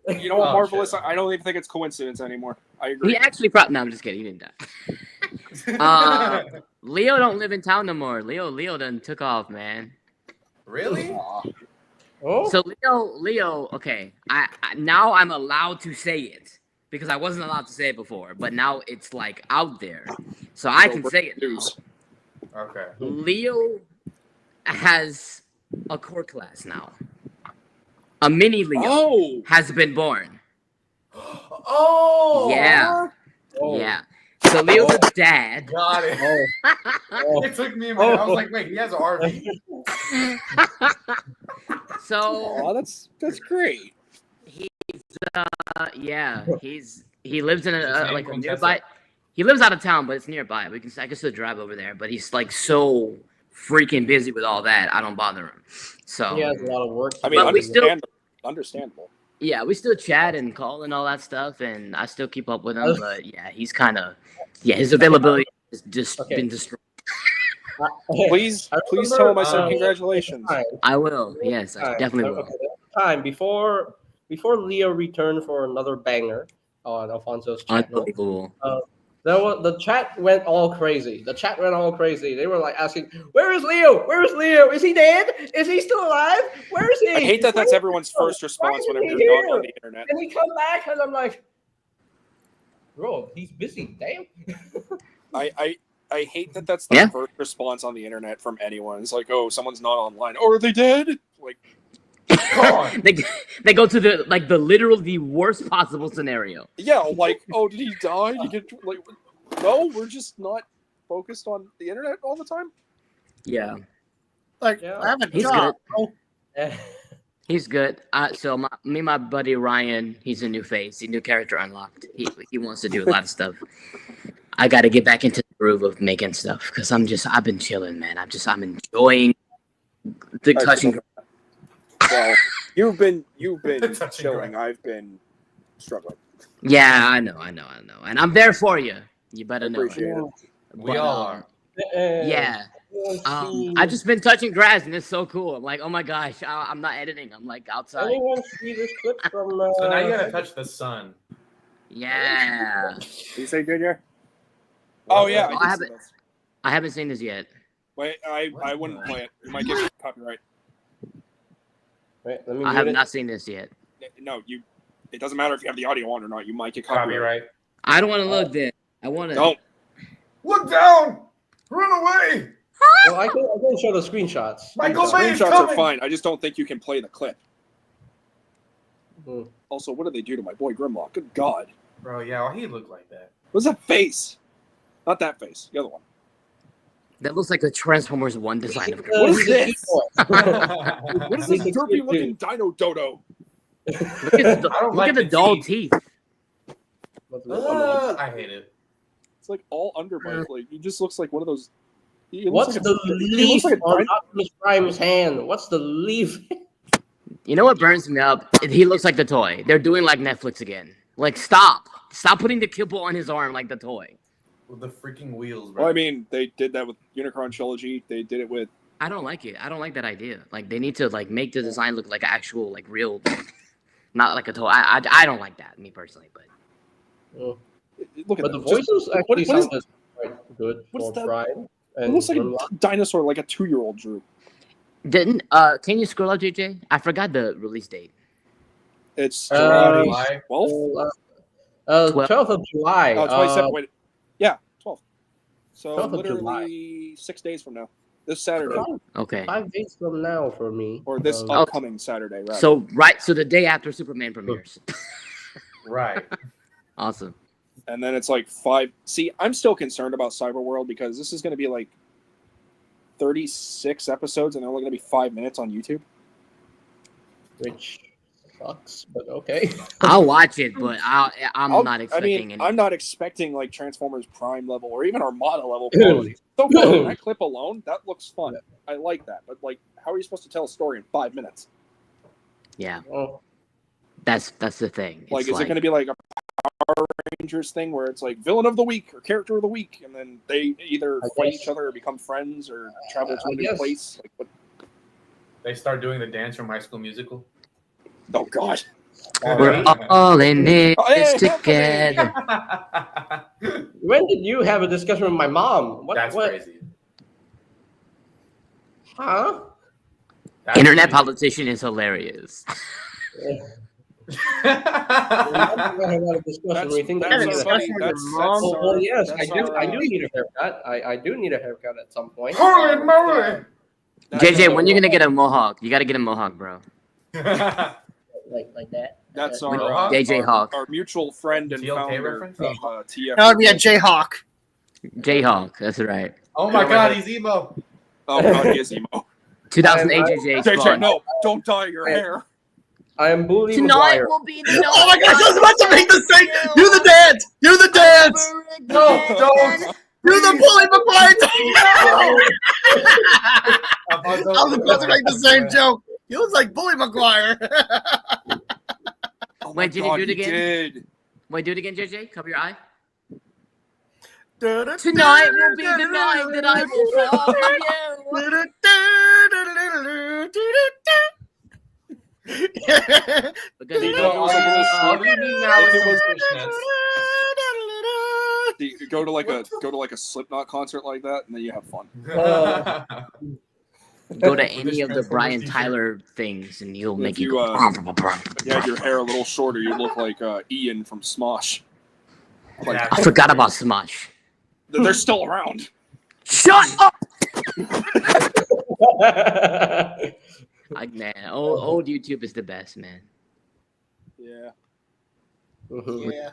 You know what, Oh, Marvelous? shit. I don't even think it's coincidence anymore. I agree. He actually no, I'm just kidding. He didn't die. Leo don't live in town no more. Leo done took off, man. Really? Aw. Oh, So Leo, okay. I now I'm allowed to say it because I wasn't allowed to say it before, but now it's like out there, so I can say it now. News. Okay. Leo has a core class now. A mini Leo Oh! has been born. Oh! Yeah, oh. yeah. So Leo's a dad. Got it. Oh. It took me a minute. I was like, wait, he has an RV? So Oh, that's great. yeah, he lives in His a name like a Quintessa. nearby. He lives out of town, but it's nearby. I can still drive over there. But he's like so freaking busy with all that. I don't bother him. So He has a lot of work. I mean, But we still- understandable. Yeah, we still chat and call and all that stuff, and I still keep up with him. But yeah, he's kind of his availability has just Okay. been destroyed. Please I tell him I said remember, congratulations. I will. Yes, I definitely will. Okay, time before Leo returned for another banger on Alfonso's channel. Unbelievable. The chat went all crazy. They were like asking, "Where is Leo? Where is Leo? Is he dead? Is he still alive? Where is he?" I hate that that's Where is everyone's Leo? first response Why whenever isn't you're he not on here? the internet. Can he come back? And I'm like, bro, he's busy. Damn. I hate that that's the Yeah. first response on the internet from anyone. It's like, oh, someone's not online. Oh, are they dead? Like, they go to the literal the worst possible scenario. yeah, like, oh, did he die? Did he get like? No, we're just not focused on the internet all the time. Yeah, Like, Yeah. I have a he's job. good. He's good. So me and my buddy Ryan, he's a new face, a new character unlocked. He wants to do a lot of stuff. I got to get back into the groove of making stuff because I've been chilling, man. I'm enjoying the Alright, touching. Well, you've been Touching chilling. grass. I've been struggling. Yeah, I know, and I'm there for you. You better I know. it. appreciate it. We But, all are. Yeah. I just been touching grass and it's so cool. I'm like, oh my gosh, I'm not editing. I'm like outside. Anyone see this clip from? So now you gotta touch the sun. Yeah. Did you say JJ? Oh yeah, Well, I I did see this. I haven't seen this yet. Wait, I wouldn't play it. You might get copyright. Wait, let me I mute have it. not seen this yet. No, you. It doesn't matter if you have the audio on or not. You might get copyright. Copyright. I don't want to look then. I want to. Don't. Look down! Run away! Well, I can show the screenshots. Michael Bay is Screenshots coming! are fine. I just don't think you can play the clip. Hmm. Also, what did they do to my boy Grimlock? Good God. Bro, yeah, why he look like that? What's that face? Not that face. The other one. That looks like a Transformers 1 design of What is He's a this? cute boy. What is this He's a derpy cute looking Dino Dodo? Look at the, I don't look like at the the dull teeth. teeth. I hate it. It's like all underbite. Like he just looks like one of those. He looks What's like the he leaf looks like a on dino- Optimus Prime's hand? What's the leaf? You know what burns me up? He looks like the toy. They're doing like Netflix again. Like, stop putting the kibble on his arm like the toy. With the freaking wheels, bro. Well, I mean, they did that with Unicron Trilogy. They did it with. I don't like it. I don't like that idea. Like, they need to like make the design look like actual, like real, not like a toy. I don't like that, me personally. But Look at But the that. Just- voices actually what is- sounded quite good what is for that? Prime. It And looks like Grimlock. a dinosaur, like a 2-year-old drew. didn't can you scroll up, JJ? I forgot the release date. It's Uh, July 12th. 12th of July. Oh, 27th. Wait. Yeah, 12th. So 12th of literally 6 days from now. This Saturday. Okay. 5 days from now for me. Or this Um, upcoming Saturday, rather. So so the day after Superman premieres. Right. Awesome. And then it's like 5. See, I'm still concerned about Cyberworld because this is going to be like 36 episodes and they're only going to be 5 minutes on YouTube. which sucks, but okay. I'll watch it, but I'm not I expecting mean, any. I'm not expecting like Transformers Prime level or even Armada level quality. So good. That clip alone, that looks fun. I like that. But like, how are you supposed to tell a story in 5 minutes? Yeah, Oh, that's the thing. Like, It's is it going to be like a Power Rangers thing where it's like villain of the week or character of the week, and then they either I fight guess. each other or become friends or travel to I a new guess. place? Like, what? They start doing the dance from High School Musical. Oh God! We're all in this Oh, hey, together. when did you have a discussion with my mom? That's what? crazy. Huh? That's Internet crazy. politician is hilarious. We had a discussion. We think That's we need a already- haircut. that's Oh, our- well, yes, that's I do. our, I do need a haircut. I do need a haircut at some point. Holy moly! JJ, when you gonna get a mohawk? You gotta get a mohawk, bro. Like that. That's With our JJ Hawk. our mutual friend and TLK founder reference? of TF. That would be a Jayhawk. Jayhawk, that's right. Oh my god, he's emo. Oh God, he is emo. 2008 JJ. JJ, spawn. no, don't dye your hair. I am Bully Tonight McGuire. will be the night. Oh my gosh, I was about to make the same. Do the dance. Do the dance. No, don't. Do the Bully McGuire dance. I was about to make the same joke. He looks like Bully McGuire. Wait, did God, you do it he again? did. Wait, do it again, JJ. Cover your eye. Tonight will be the night that I will fall for you. Because You you know, know, also little all short- you need now if is it some was- fishnets. You go to like a Slipknot concert like that, and then you have fun. go to With any this of the Transformers Brian t-shirt. Tyler things, and he'll If make you you, go. If you had your hair a little shorter, you'd look like Ian from Smosh. Like, I forgot about Smosh. they're still around. Shut up! Man, old YouTube is the best, man. Yeah. Mhm. Yeah.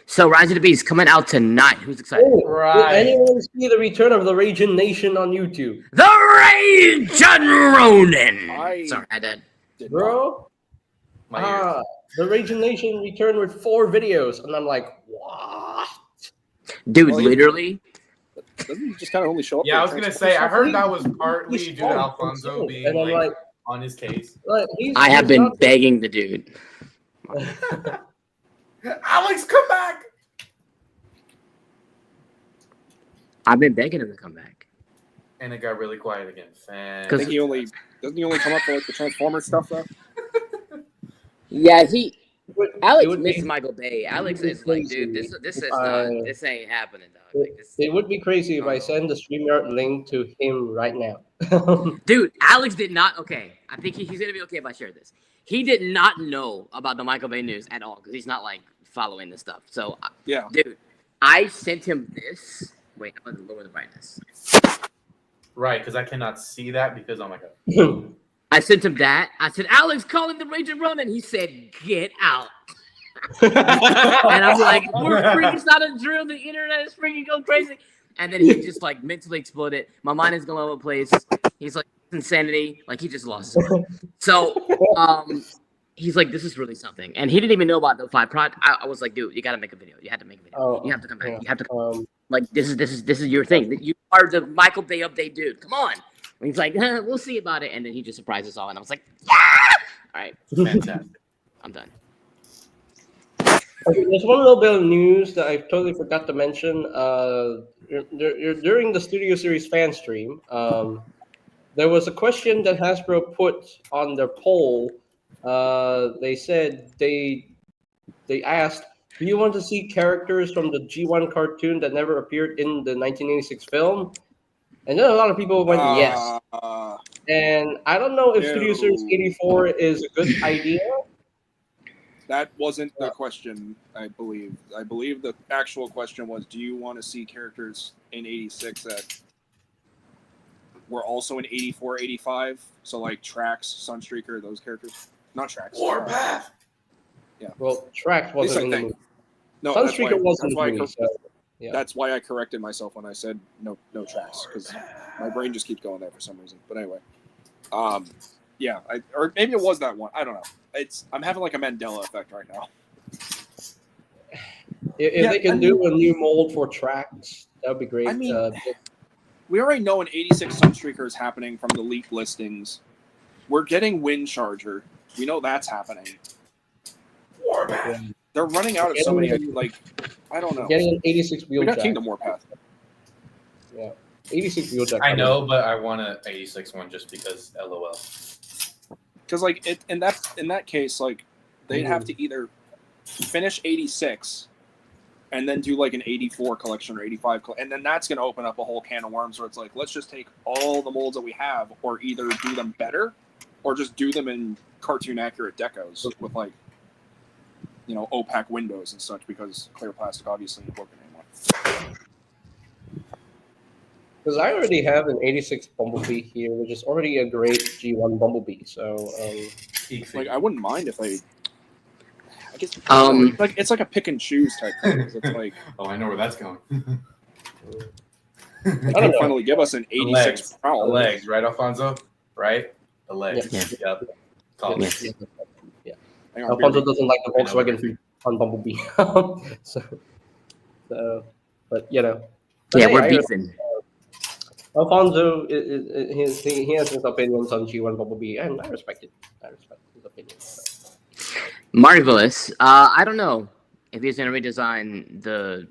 So Rise of the Beast coming out tonight. Who's excited? Oh, Right. Did anyone see the return of the Raging Nation on YouTube? The Raging Ronin. I- Sorry, I did. Did not. Bro, My ears. the Raging Nation returned with 4 videos, and I'm like, what? Dude, Well, he- literally. Doesn't he just kind of only show up? Yeah, I for was the gonna say. I heard that was He's partly due to strong, Alfonso and being I'm like like, on his case. I have he's been not- begging the dude. Alex, come back! I've been begging him to come back. And it got really quiet again. I Cause- think doesn't he only come up for like the Transformers stuff though? Yeah, It Alex would missed be- Michael Bay. Alex be is like, crazy dude, this is if not, I- this ain't happening, dog. Like, this, It would be crazy if I send the StreamYard link to him right now. dude, Alex did not. Okay, I think he's gonna be okay if I share this. He did not know about the Michael Bay news at all because he's not like following this stuff. So, Yeah. dude, I sent him this. Wait, I'm gonna lower the brightness. Right, because I cannot see that because oh my god. I sent him that. I said, Alex, call him the Raging Ronin. He said, get out. And I'm like, we're freaking starting to drill. The internet is freaking going crazy. And then he just like mentally exploded. My mind is going all over the place. He's like, insanity. Like he just lost his mind. So he's like, this is really something. And he didn't even know about the 5 project. I was like, dude, you got to make a video. You had to make a video. Oh, You have to come back. yeah. You have to come. Um, Like this is your thing. You are the Michael Bay update dude. Come on. And he's like, we'll see about it. And then he just surprised us all. And I was like, yeah. All right, Fantastic. I'm done. Okay, there's one little bit of news that I totally forgot to mention. During the Studio Series fan stream, there was a question that Hasbro put on their poll. They said they asked, do you want to see characters from the G1 cartoon that never appeared in the 1986 film? And then a lot of people went yes. And I don't know if Studio Series 84 is a good idea. That wasn't the question, I believe. I believe the actual question was, do you want to see characters in 86 that were also in 84, 85? So like Trax, Sunstreaker, those characters. Not Trax. Warpath. Well, Trax wasn't in the movie. No, that's why, Sunstreaker was in that's, the why I, movie. So, yeah. that's why I corrected myself when I said no Trax, because my brain just keeps going there for some reason. But anyway, yeah, or maybe it was that one. I don't know. I'm having like a Mandela effect right now. If they can do a new mold for Trax, that would be great. I mean, we already know an 86 Sunstreaker is happening from the leaked listings. We're getting Wind Charger. We know that's happening. Warpath. They're running out of so many, like, I don't know. Getting an 86 We got Wheeljack. Kingdom Warpath. Yeah, 86 Wheeljack. I know, but I want an 86 one just because LOL. Because, like, in that case, like, they'd have to either finish 86 and then do, like, an 84 collection or 85 and then that's going to open up a whole can of worms where it's like, let's just take all the molds that we have or either do them better or just do them in cartoon-accurate decos with, like, you know, opaque windows and such, because clear plastic obviously ain't working anymore. Because I already have an 86 Bumblebee here, which is already a great G1 Bumblebee. So, Like, I wouldn't mind if they. I guess like it's like a pick and choose type thing. 'Cause it's like, oh, I know where that's going. they can finally give us an 86 The Prowl. legs, right, Alfonso? Right? The legs. Yeah. Yep. Call yeah. it. Yeah. Hang on, Alfonso doesn't like the I know Volkswagen on Bumblebee. so, but you know. Yeah, Hey, we're I- beefing. Alfonso, he has his opinions on G1 Bumblebee, and I respect it. I respect his opinions. Marvelous. I don't know if he's gonna redesign the.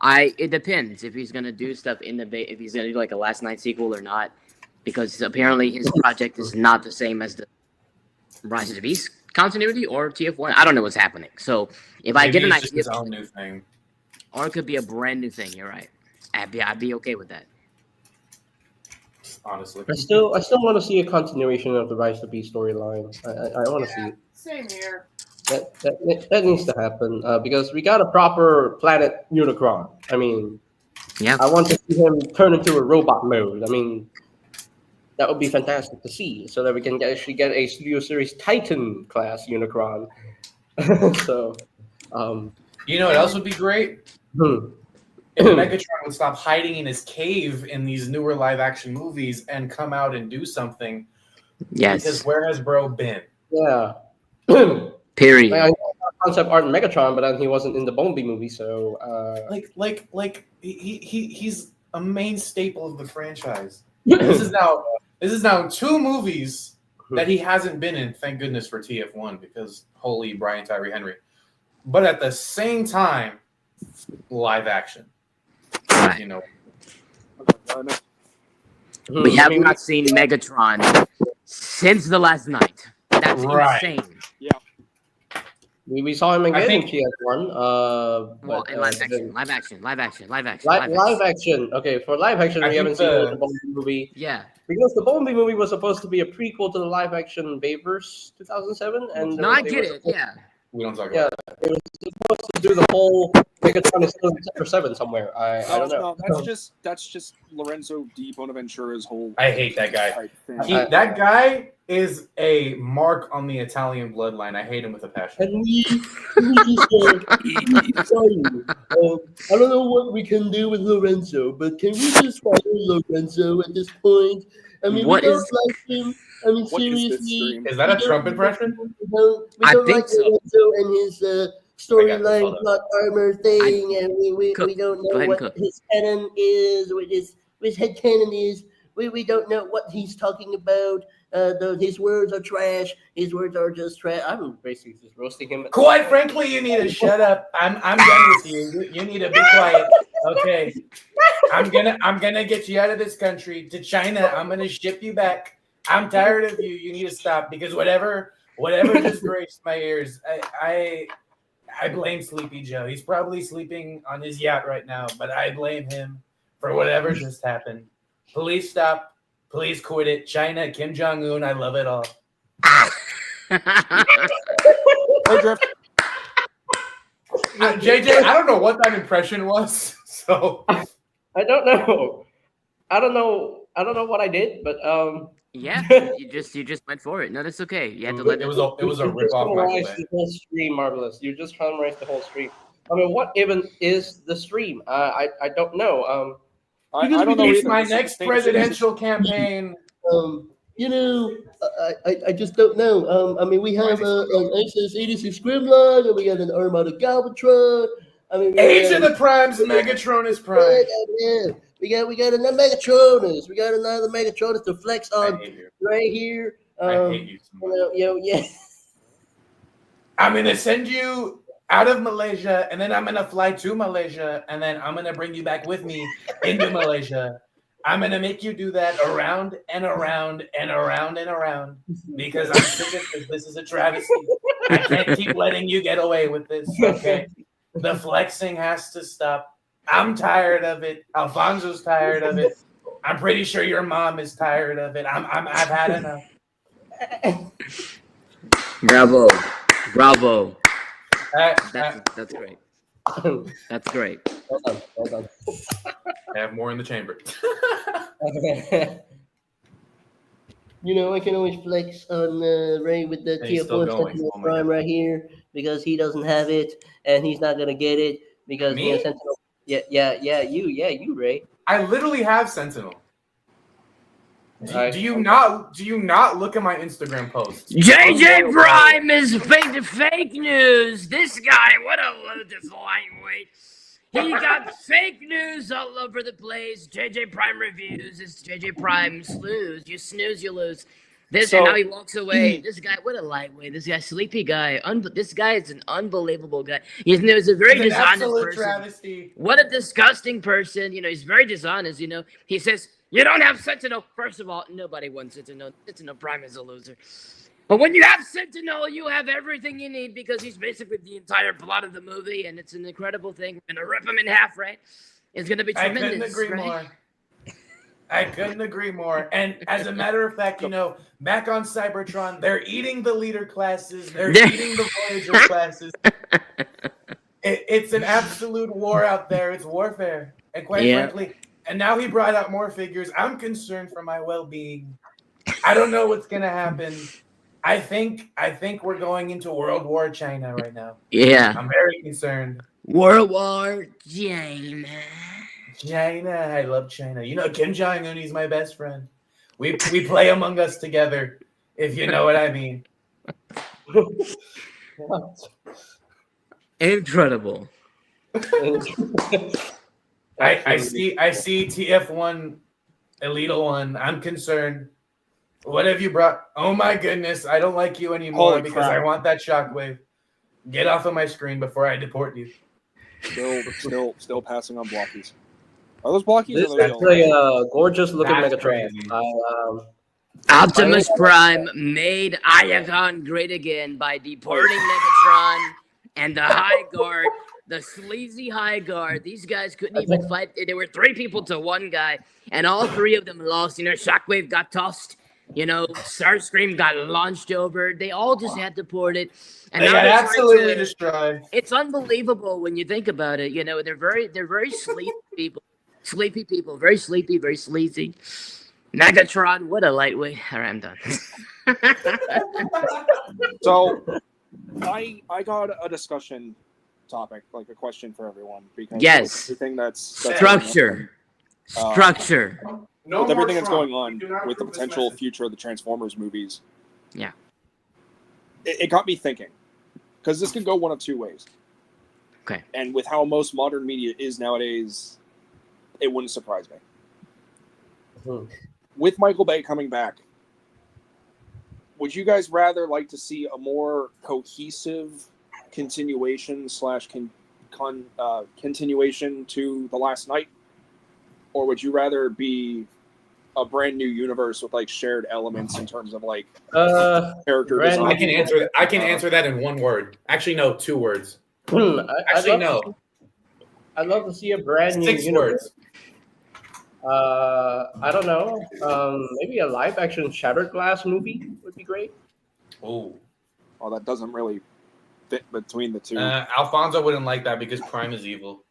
It depends if he's gonna do stuff if he's gonna do like a Last Night sequel or not, because apparently his project is not the same as the Rise of the Beast continuity or TF1. I don't know what's happening. So if I get an it's just idea, his own new thing. or it could be a brand new thing. You're right. I'd be okay with that. Honestly, I still want to see a continuation of the Rise of the Beast storyline. I want to see it. Same here. That needs to happen because we got a proper planet Unicron. I mean, Yeah. I want to see him turn into a robot mode. I mean, that would be fantastic to see, so that we can actually get a Studio Series Titan class Unicron. So, you know what else would be great? If Megatron would stop hiding in his cave in these newer live action movies and come out and do something. Yes. Because where has bro been? Yeah. Period. I know concept art in Megatron, but then he wasn't in the Bumblebee movie, so He's a main staple of the franchise. This is now 2 movies that he hasn't been in. Thank goodness for TF1, because holy Brian Tyree Henry. But at the same time, live action. Right. You know, We have not seen Megatron since the last night. That's Right. insane. we saw him again in think- TF1. Well, But, in live action. live action. Okay, for live action, I we haven't think seen the- the Bumblebee movie Yeah. because the Bumblebee movie was supposed to be a prequel to the live action Bayverse 2007, and No, I they get were it. supposed- Yeah. we don't talk Yeah, about it was supposed to do the whole Megatron is still in Sector 7 somewhere. I don't know. No, that's just Lorenzo Di Bonaventura's whole. I hate that guy. type thing. That guy is a mark on the Italian bloodline. I hate him with a passion. Can we just sorry, I don't know what we can do with Lorenzo, but can we just follow Lorenzo at this point? I mean, What we don't is- like him. I mean, What is this seriously. stream? Is that a we Trump don't- impression? We I don't think like so. Lorenzo and his storyline Hold on. plot armor thing, and we Cook. don't Go know ahead and what cook. his canon is, what his head canon is. We don't know what he's talking about. His words are trash. His words are just trash. I'm basically just roasting him. Quite frankly, you need to shut up. I'm done with you. You need to be quiet. Okay. I'm gonna get you out of this country to China. I'm gonna ship you back. I'm tired of you. You need to stop, because whatever just graced my ears. I blame Sleepy Joe. He's probably sleeping on his yacht right now, but I blame him for whatever just happened. Please stop. Please quit it. China, Kim Jong-un, I love it all. Hey, Drift. JJ, I don't know what that impression was. So I don't know. I don't know what I did, but Yeah. You just went for it. No, that's okay. You had to let it was a you rip just off Michael summarized Bay. the whole stream, Marvelous. You just summarized the whole stream. I mean, what even is the stream? I don't know. I don't know It's either. my This is- next this is- presidential campaign. I just don't know. I mean, we have an SS-86 Grimlock, and we got an Armada Galvatron. I mean, Age of the Primes, Megatronus Prime. Yeah, we got another Megatronus. We got another Megatronus to flex I on hate you. right here. I hate you so much. Yeah. I'm gonna send you out of Malaysia, and then I'm gonna fly to Malaysia, and then I'm gonna bring you back with me into Malaysia. I'm gonna make you do that around and around and around and around, because I'm sick of this. This is a travesty. I can't keep letting you get away with this. Okay, the flexing has to stop. I'm tired of it. Alfonso's tired of it. I'm pretty sure your mom is tired of it. I've had enough. Bravo. I That's great. That's great. Well done. have more in the chamber. I can always flex on Ray with the And he's still TF1 going. Sentinel Oh my Prime God. right here because he doesn't have it and he's not gonna get it because Me? Sentinel. Yeah, you, Ray. I literally have Sentinel. Right. Do you not look at my Instagram posts? JJ Prime is fake news. This guy, what a load this lightweight. He got fake news all over the place. JJ Prime reviews. It's JJ Prime snooze. You snooze, you lose. This and So- now he walks away. This guy, what a lightweight. This guy, sleepy guy. This guy is an unbelievable guy. He's a very He's an dishonest absolute person. travesty. What a disgusting person. He's very dishonest. He says, you don't have Sentinel. First of all, nobody wants Sentinel. Sentinel Prime is a loser. But when you have Sentinel, you have everything you need because he's basically the entire plot of the movie, and it's an incredible thing. We're going to rip him in half, right? It's going to be I tremendous. couldn't agree right? more. I couldn't agree more. And as a matter of fact, back on Cybertron, they're eating the leader classes. They're eating the Voyager classes. It's an absolute war out there. It's warfare. And quite frankly, and now he brought out more figures. I'm concerned for my well-being. I don't know what's going to happen. I think we're going into World War China right now. Yeah. I'm very concerned. World War China. China, I love China. Kim Jong Un, he's my best friend. We play Among Us together, if you know what I mean. Incredible. I see TF1, Elite One. I'm concerned. What have you brought? Oh my goodness, I don't like you anymore Holy because crap. I want that shockwave. Get off of my screen before I deport you. Still passing on blockies. Are those blockies? This or is those actually a gorgeous looking That's Megatron. crazy. Optimus Prime made Iacon great again by deporting Megatron and the High Guard, the sleazy High Guard. These guys couldn't even fight. There were 3 people to 1 guy, and all 3 of them lost. Shockwave got tossed. Starscream got launched over. They all just had to port it. And They now got they're trying absolutely to- destroyed. It's unbelievable when you think about it. They're very sleepy people. Sleepy people, very sleepy, very sleazy. Megatron, what a lightweight. All right, I'm done. So, I got a discussion topic, like a question for everyone, because Yes. everything that's Structure. Structure. No with more everything that's Trump. going on Do not with the approve this potential message. future of the Transformers movies, Yeah. it got me thinking, because this could go one of 2 ways. Okay. And with how most modern media is nowadays, it wouldn't surprise me. Hmm. With Michael Bay coming back, would you guys rather like to see a more cohesive continuation / continuation to The Last Night, or would you rather be a brand new universe with shared elements in terms of character brand- design? I can answer that in 1 word. Actually, no, 2 words. Actually, no. I'd love to see a brand new 6 universe. words. I don't know. Maybe a live action Shattered Glass movie would be great. Oh, Well, that doesn't really fit between the 2. Alfonso wouldn't like that because Prime is evil.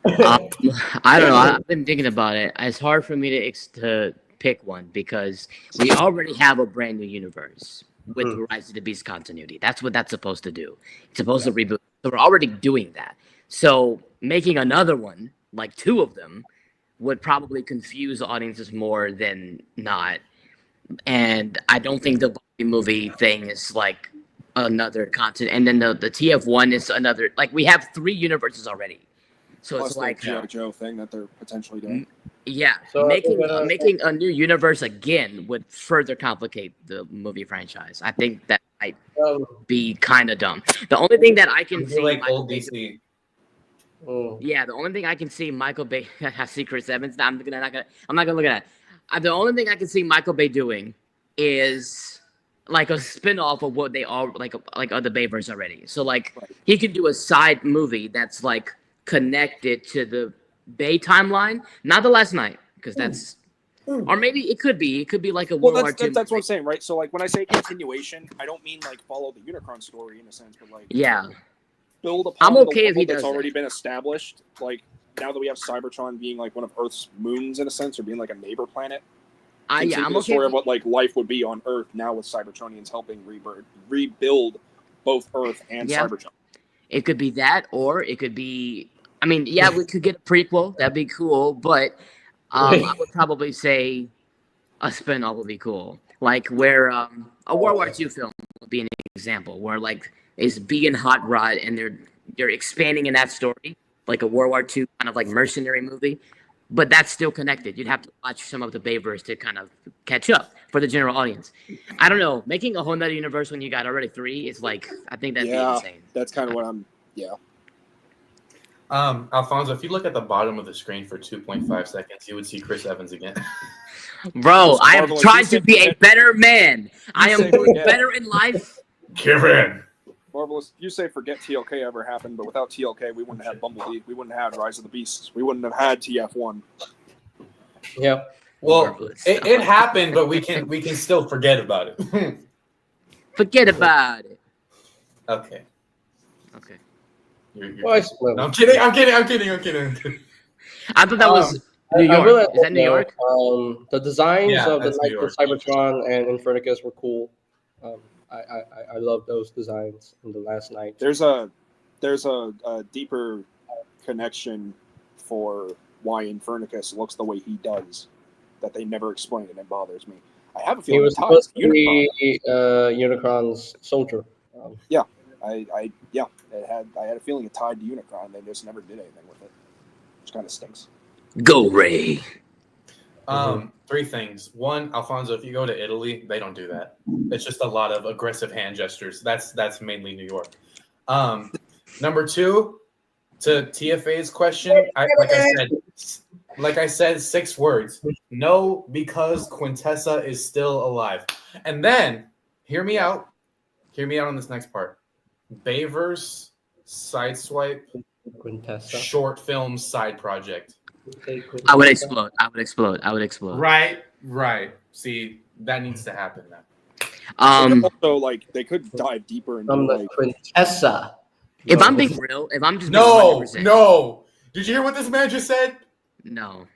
I don't know. I've been thinking about it. It's hard for me to pick one because we already have a brand new universe with Rise of the Beast continuity. That's what that's supposed to do. It's supposed to reboot. So we're already doing that. So making another one, like 2 of them, would probably confuse audiences more than not. And I don't think the Barbie movie thing is like another content. And then the TF1 is another. Like we have 3 universes already. So Plus it's like the G.I. Joe thing that they're potentially doing. yeah, So making I think, making a new universe again would further complicate the movie franchise. I think that might Um, be kind of dumb. The only thing that I can I see, feel like Michael old Bay, DC. yeah, the only thing I can see Michael Bay see Chris Evans. I'm not gonna look at that. The only thing I can see Michael Bay doing is like a spin-off of what they all like other Bayverse already. So like he could do a side movie that's like connected to the Bay timeline, not The Last Night, because that's or maybe it could be like a Well, World War II. that's what I'm saying, right? So, when I say continuation, I don't mean follow the Unicron story in a sense, but Yeah, build upon I'm okay the if he world that's does already that. been established. Now that we have Cybertron being one of Earth's moons in a sense, or being a neighbor planet. I'm the okay. story of what life would be on Earth now with Cybertronians helping rebuild both Earth and Yeah. Cybertron. It could be that, or it could be. I mean, yeah, we could get a prequel. That'd be cool, but I would probably say a spin-off would be cool, like where a World War II film would be an example where like is B and Hot Rod and they're expanding in that story like a World War II kind of like mercenary movie, but that's still connected. You'd have to watch some of the Bayverse to kind of catch up for the general audience. I don't know, making a whole nother universe when you got already 3 is like I think that'd be insane. That's kind of what I'm. Yeah. Alfonso, if you look at the bottom of the screen for 2.5 seconds, you would see Chris Evans again. Bro, I am Marvelous. trying You to said be a forget- better man. I am say doing forget. better in life. Kevin. Marvelous. You say forget TLK ever happened, but without TLK, we wouldn't have Bumblebee. We wouldn't have Rise of the Beasts. We wouldn't have had TF1. Yeah. Well, Marvelous. it happened, but we can still forget about it. Forget about it. Okay. Okay. You're Well, I suppose. no, I'm kidding. I'm kidding. I thought that was New I York. will Is that admit, New York? The designs Yeah, of the that's New Knights of Cybertron and Infernicus were cool. I love those designs in the last night. There's a deeper connection for why Infernicus looks the way he does that they never explain, and it bothers me. I have a He feeling was it ties supposed to to Unicron. be Unicron's soldier. I had a feeling it tied to Unicron. They just never did anything with it, which kind of stinks. Go Ray. 3 things. 1, Alfonso, if you go to Italy, they don't do that. It's just a lot of aggressive hand gestures. That's mainly New York. Number 2, to TFA's question, like I said, 6 words. No, because Quintessa is still alive. And then, hear me out. Hear me out on this next part. Bayverse, Sideswipe, Quintessa. short film side project. I would explode. I would explode. I would explode. Right. See, that needs to happen now. Also, they could dive deeper into From the Quintessa. If I'm being real, if I'm just being No. 100%, Did you hear what this man just said? no.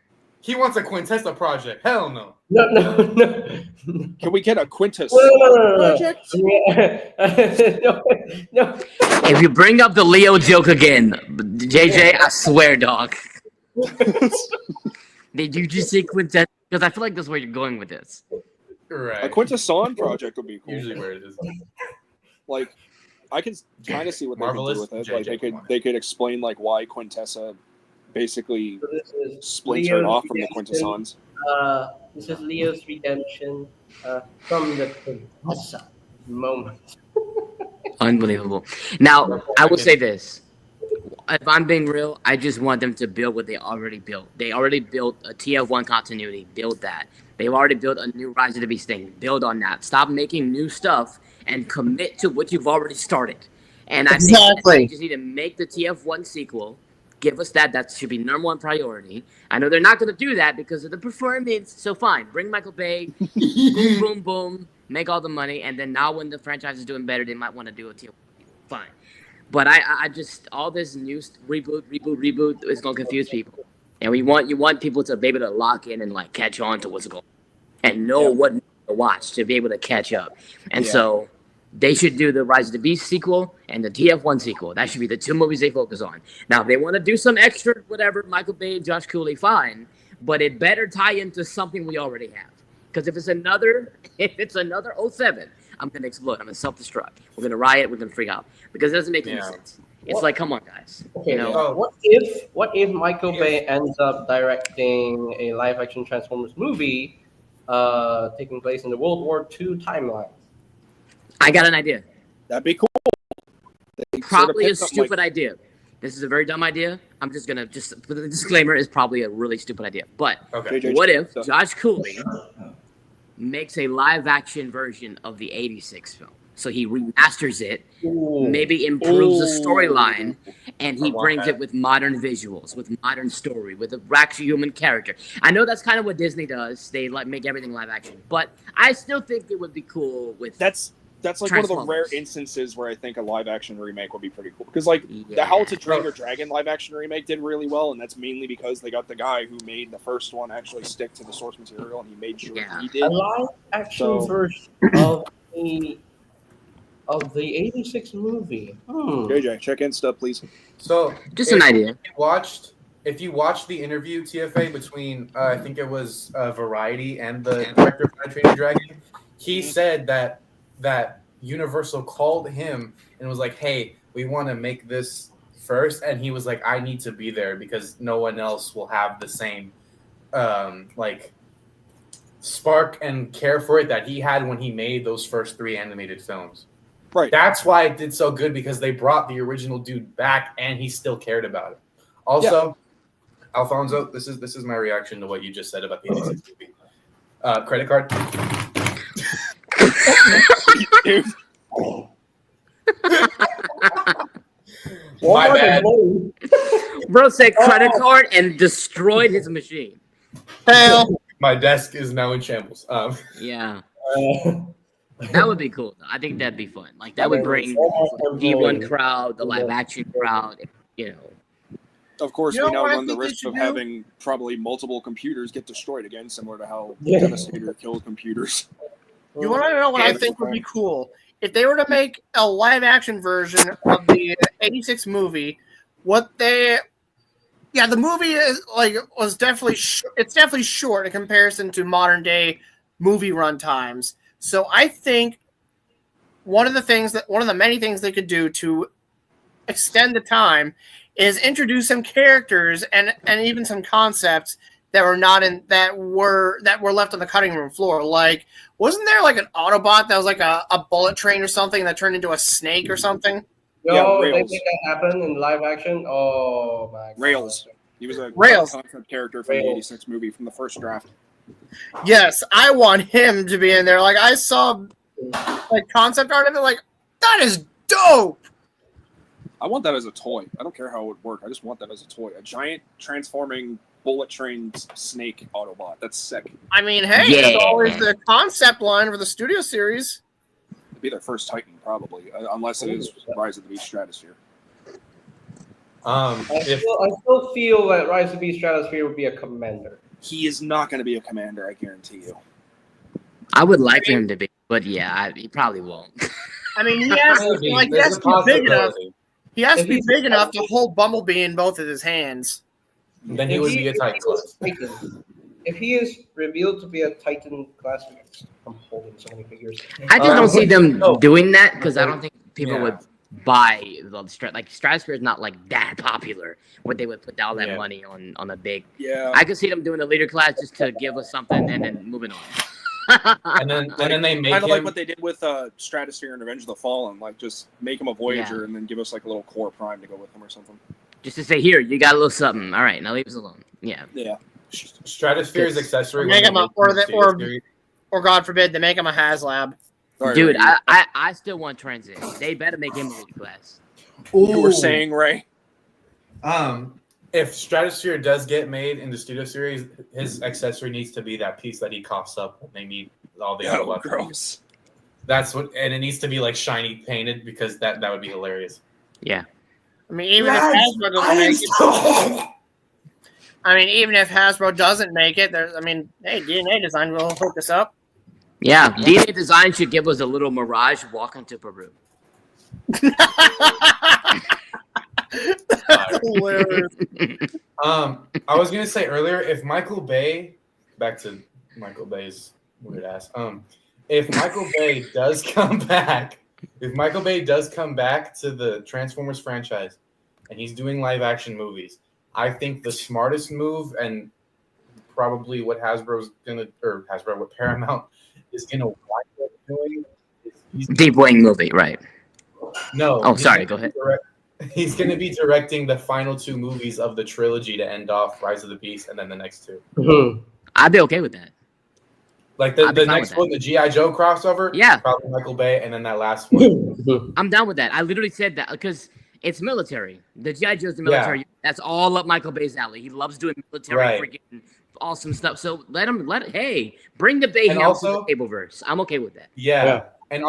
He wants a Quintessa project. Hell no. No. Can we get a Quintus No. project? No. If you bring up the Leo joke again, JJ, I swear, dog. Did you just say Quintessa? Because I feel like that's where you're going with this. Right. A Quintesson project would be cool. Usually where it is. I can kind of see what Marvelous, they could do with it. JJ, They could explain why Quintessa basically This is splits Leo's her off from the redemption. Quintessons. This is Leo's redemption from the Quintessa moment. Unbelievable. Now, I will say this. If I'm being real, I just want them to build what they already built. They already built a TF1 continuity. Build that. They've already built a new Rise of the Beast thing. Build on that. Stop making new stuff and commit to what you've already started. And I think that they just need to make the TF1 sequel. Give us that. That should be number 1 priority. I know they're not going to do that because of the performance. So fine. Bring Michael Bay. Boom, boom, boom. Make all the money. And then now when the franchise is doing better, they might want to do a TF1. Fine. But I just, all this new reboot is going to confuse people. And you want people to be able to lock in and catch on to what's going on and know what to watch to be able to catch up. And so they should do the Rise of the Beast sequel and the TF1 sequel. That should be the 2 movies they focus on. Now, if they want to do some extra, whatever, Michael Bay, Josh Cooley, fine. But it better tie into something we already have. Because if it's another 07, I'm going to explode. I'm going to self-destruct. We're going to riot. We're going to freak out. Because it doesn't make any sense. It's come on, guys. Okay, Oh. what if Michael Bay ends up directing a live-action Transformers movie taking place in the World War II timeline? I got an idea. That'd be cool. They Probably a pick something stupid idea. This is a very dumb idea. I'm just going to put the disclaimer is probably a really stupid idea. But Okay. JJ, what if so- Josh Cooley makes a live-action version of the 86 film? So he remasters it, maybe improves the storyline, and he I want brings that. it with modern visuals, with modern story, with a actual human character. I know that's kind of what Disney does. They make everything live action, but I still think it would be cool with That's like one of the rare Transformers. instances where I think a live action remake would be pretty cool. Because the How to Train Your Dragon live action remake did really well, and that's mainly because they got the guy who made the first one actually stick to the source material, and he made sure he did. A live-action So- version of the 86 movie. JJ, check in stuff, please. So just an idea. If you watched the interview TFA between I think it was Variety and the director of How to Train Your Dragon, he said that Universal called him and was like, "Hey, we want to make this first," and he was like, "I need to be there because no one else will have the same like spark and care for it that he had when he made those first 3 animated films." Right. That's why it did so good, because they brought the original dude back and he still cared about it. Also, Alfonso, this is my reaction to what you just said about the 86 movie. Credit card. Dude, My bad. Bro said credit card and destroyed his machine. Hell, My desk is now in shambles. Yeah. That would be cool. I think that'd be fun. Like that would bring the D1 crowd, the live action crowd, you know. of course, You know we now what I run the think they risk should of do? having probably multiple computers get destroyed again, similar to how Yeah. Devastator killed computers. you want to know what I think would be cool? If they were to make a live action version of the 86 movie, the movie is like was definitely it's definitely short in comparison to modern day movie run times. So I think one of the many things they could do to extend the time is introduce some characters and even some concepts that were left on the cutting room floor. Like, wasn't there like an Autobot that was like a bullet train or something that turned into a snake or something? Yo, they Rails. make that happen in live action. Oh my God. Rails. He was a Rails. concept character from the Rails. 86 movie from the first draft. Yes, I want him to be in there. Like I saw like concept art of it, like that is dope. I want that as a toy. I don't care how it would work. I just want that as a toy. A giant transforming bullet train snake Autobot. That's sick. I mean, hey, Yeah. it's always the concept line for the studio series. It'd be their first Titan, probably, unless it is Rise of the Beast Stratosphere. I If still feel that Rise of the Beast Stratosphere would be a commander. He is not going to be a commander, I guarantee you. I would like him to be, but yeah, he probably won't. I mean, he has to be big enough. He has to be big enough to hold Bumblebee in both of his hands. Then he would be a Titan class. If he is revealed to be a Titan class, I'm holding so many figures. I just don't see them Oh. doing that because I don't think people Yeah. would buy the Stratosphere is not like that popular where they would put all that Yeah. money on a big. Yeah. I could see them doing a leader class just to give us something and then moving on. And then they make Kind of him. like what they did with Stratosphere and Revenge of the Fallen. Like, just make him a Voyager and then give us like a little core Prime to go with him or something. Just to say, here, you got a little something. All right, now leave us alone. Yeah. Yeah. Stratosphere's accessory. Make him when a- they or made the- Studio or- Series. Or God forbid, they make him a HasLab. Sorry, Dude, Ray, I still want Transit. They better make him a leader class. you were Ooh. saying, Ray. If Stratosphere does get made in the Studio Series, his accessory needs to be that piece that he coughs up when they meet all the Oh, Autobots. gross. That's what, and it needs to be like shiny painted because that would be hilarious. Yeah. I mean, even if Hasbro doesn't make it, even if Hasbro doesn't make it, there's, I mean, hey, DNA Design will hook us up. Yeah. DNA Design should give us a little Mirage walk into Peru. That's hilarious. I was gonna say earlier, if Michael Bay, back to Michael Bay's weird ass. If Michael Bay does come back, to the Transformers franchise, and he's doing live action movies, I think the smartest move and probably what what Paramount is gonna wind up doing is Deep Wing movie, right? no. Oh, he's sorry, gonna go ahead. He's going to be directing the final 2 movies of the trilogy to end off Rise of the Beast and then the next 2. I'd be okay with that. Like I'd be the fine next with one, the G.I. Joe crossover, Yeah. probably Michael Bay, and then that last one. I'm down with that. I literally said that because it's military. The G.I. Joe's the military. That's all up Michael Bay's alley. He loves doing military Right. freaking awesome stuff. So hey, bring the Bay And House to also- the Cableverse. I'm okay with that. Yeah. And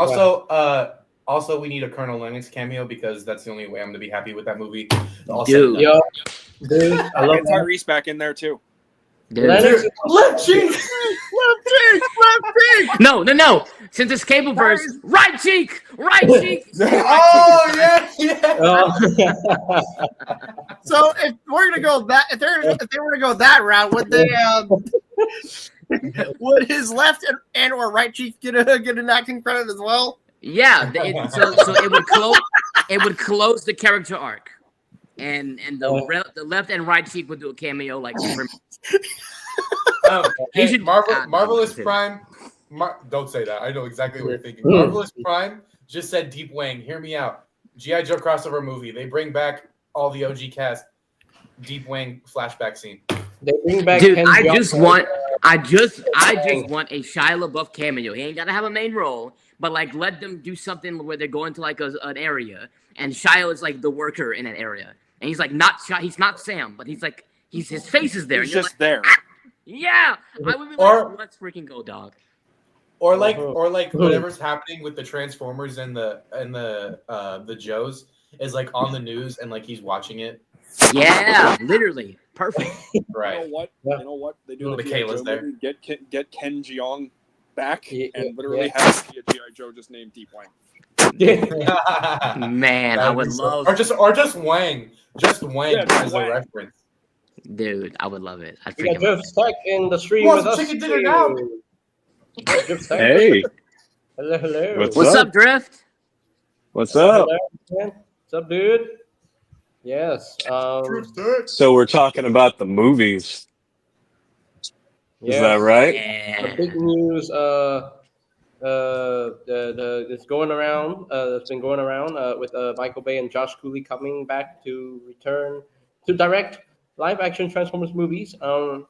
also, we need a Colonel Lennox cameo because that's the only way I'm going to be happy with that movie. Dude. Yo, dude, I love Get that. Tyrese back in there, too. Dude. Lennox- Left cheek! No. Since it's Cableverse, right cheek. Oh, yeah. So if we're gonna go that, if they were to go that route, would they? Would his left and or right cheek get an acting credit as well? Yeah, so it would close the character arc, and the left and right cheek would do a cameo like. Hey, should- Marvelous okay. Prime. Don't say that. I know exactly what you're thinking. Marvelous Prime just said Deep Wang. Hear me out. G.I. Joe crossover movie. They bring back all the OG cast. Deep Wang flashback scene. They bring back. Dude, Ken I Jeong. just want a Shia LaBeouf cameo. He ain't gotta have a main role, but like let them do something where they go into like an area, and Shia is like the worker in an area, and he's like not he's not Sam, but he's like his face is there. He's and you're just like, there. yeah, I would be Or- like, let's freaking go, dog. Or like whatever's happening with the Transformers and the Joes is like on the news and like he's watching it. Yeah, literally perfect. Right. You know what? Yeah. You know what? They do Well, the the G.I. Kayla's Joe there. movie. Get Ken Jeong back Yeah, and literally yeah. have a G.I. Joe just named Deep Wang. Man, I would love, or just Wang. Just Wang Yeah, just as Wang. a reference. dude. I would love it. I'd We got freaking love Drift Tech in the stream Who with wants us. chicken dinner now? too. Drift Tech. Hey, Hello, hello. What's What's up? up, Drift? what's up? Hello, man. What's up, dude? Yes. So we're talking about the movies. Is yes. that right? The Yeah. big news it's going around that's been going around with Michael Bay and Josh Cooley coming back to return to direct live action Transformers movies, and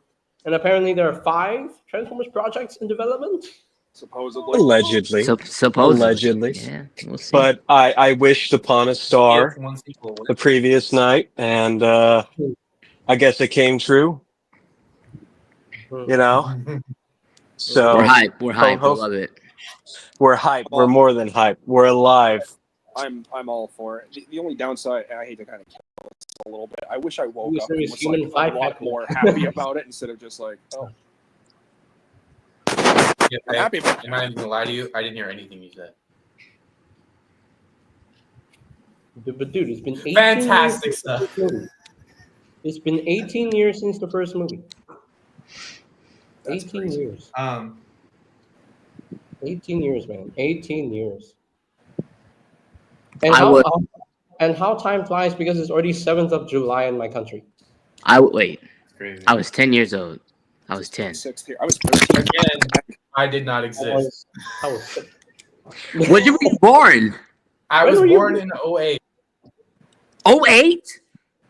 apparently there are 5 Transformers projects in development. Supposedly. Allegedly. Supposedly. Allegedly. Yeah, we'll see. But I wished upon a star It's one sequel. the previous night, and I guess it came true. You know. So we're hype. We're hype. We hope- love it. we're hype. We're more than hype. We're alive. I'm all for it. The only downside, and I hate to kind of kill this a little bit. I wish I woke Ooh, up so and it's was human like, a five lot pack. more happy about it instead of just like, oh, Yeah, I'm happy about I'm not even gonna lie to you. I didn't hear anything you said. But dude, it's been 18 Fantastic years since the first movie. It's been 18 years since the first movie. That's 18 crazy. years. 18 years, man. 18 years. And I would- how time flies because it's already 7th of July in my country. Wait. It's crazy. I was 10 years old. I was 10. 6th here. I was 13. Again, I did not I exist. was sick. When you were born? I When was were you born in 08. 08?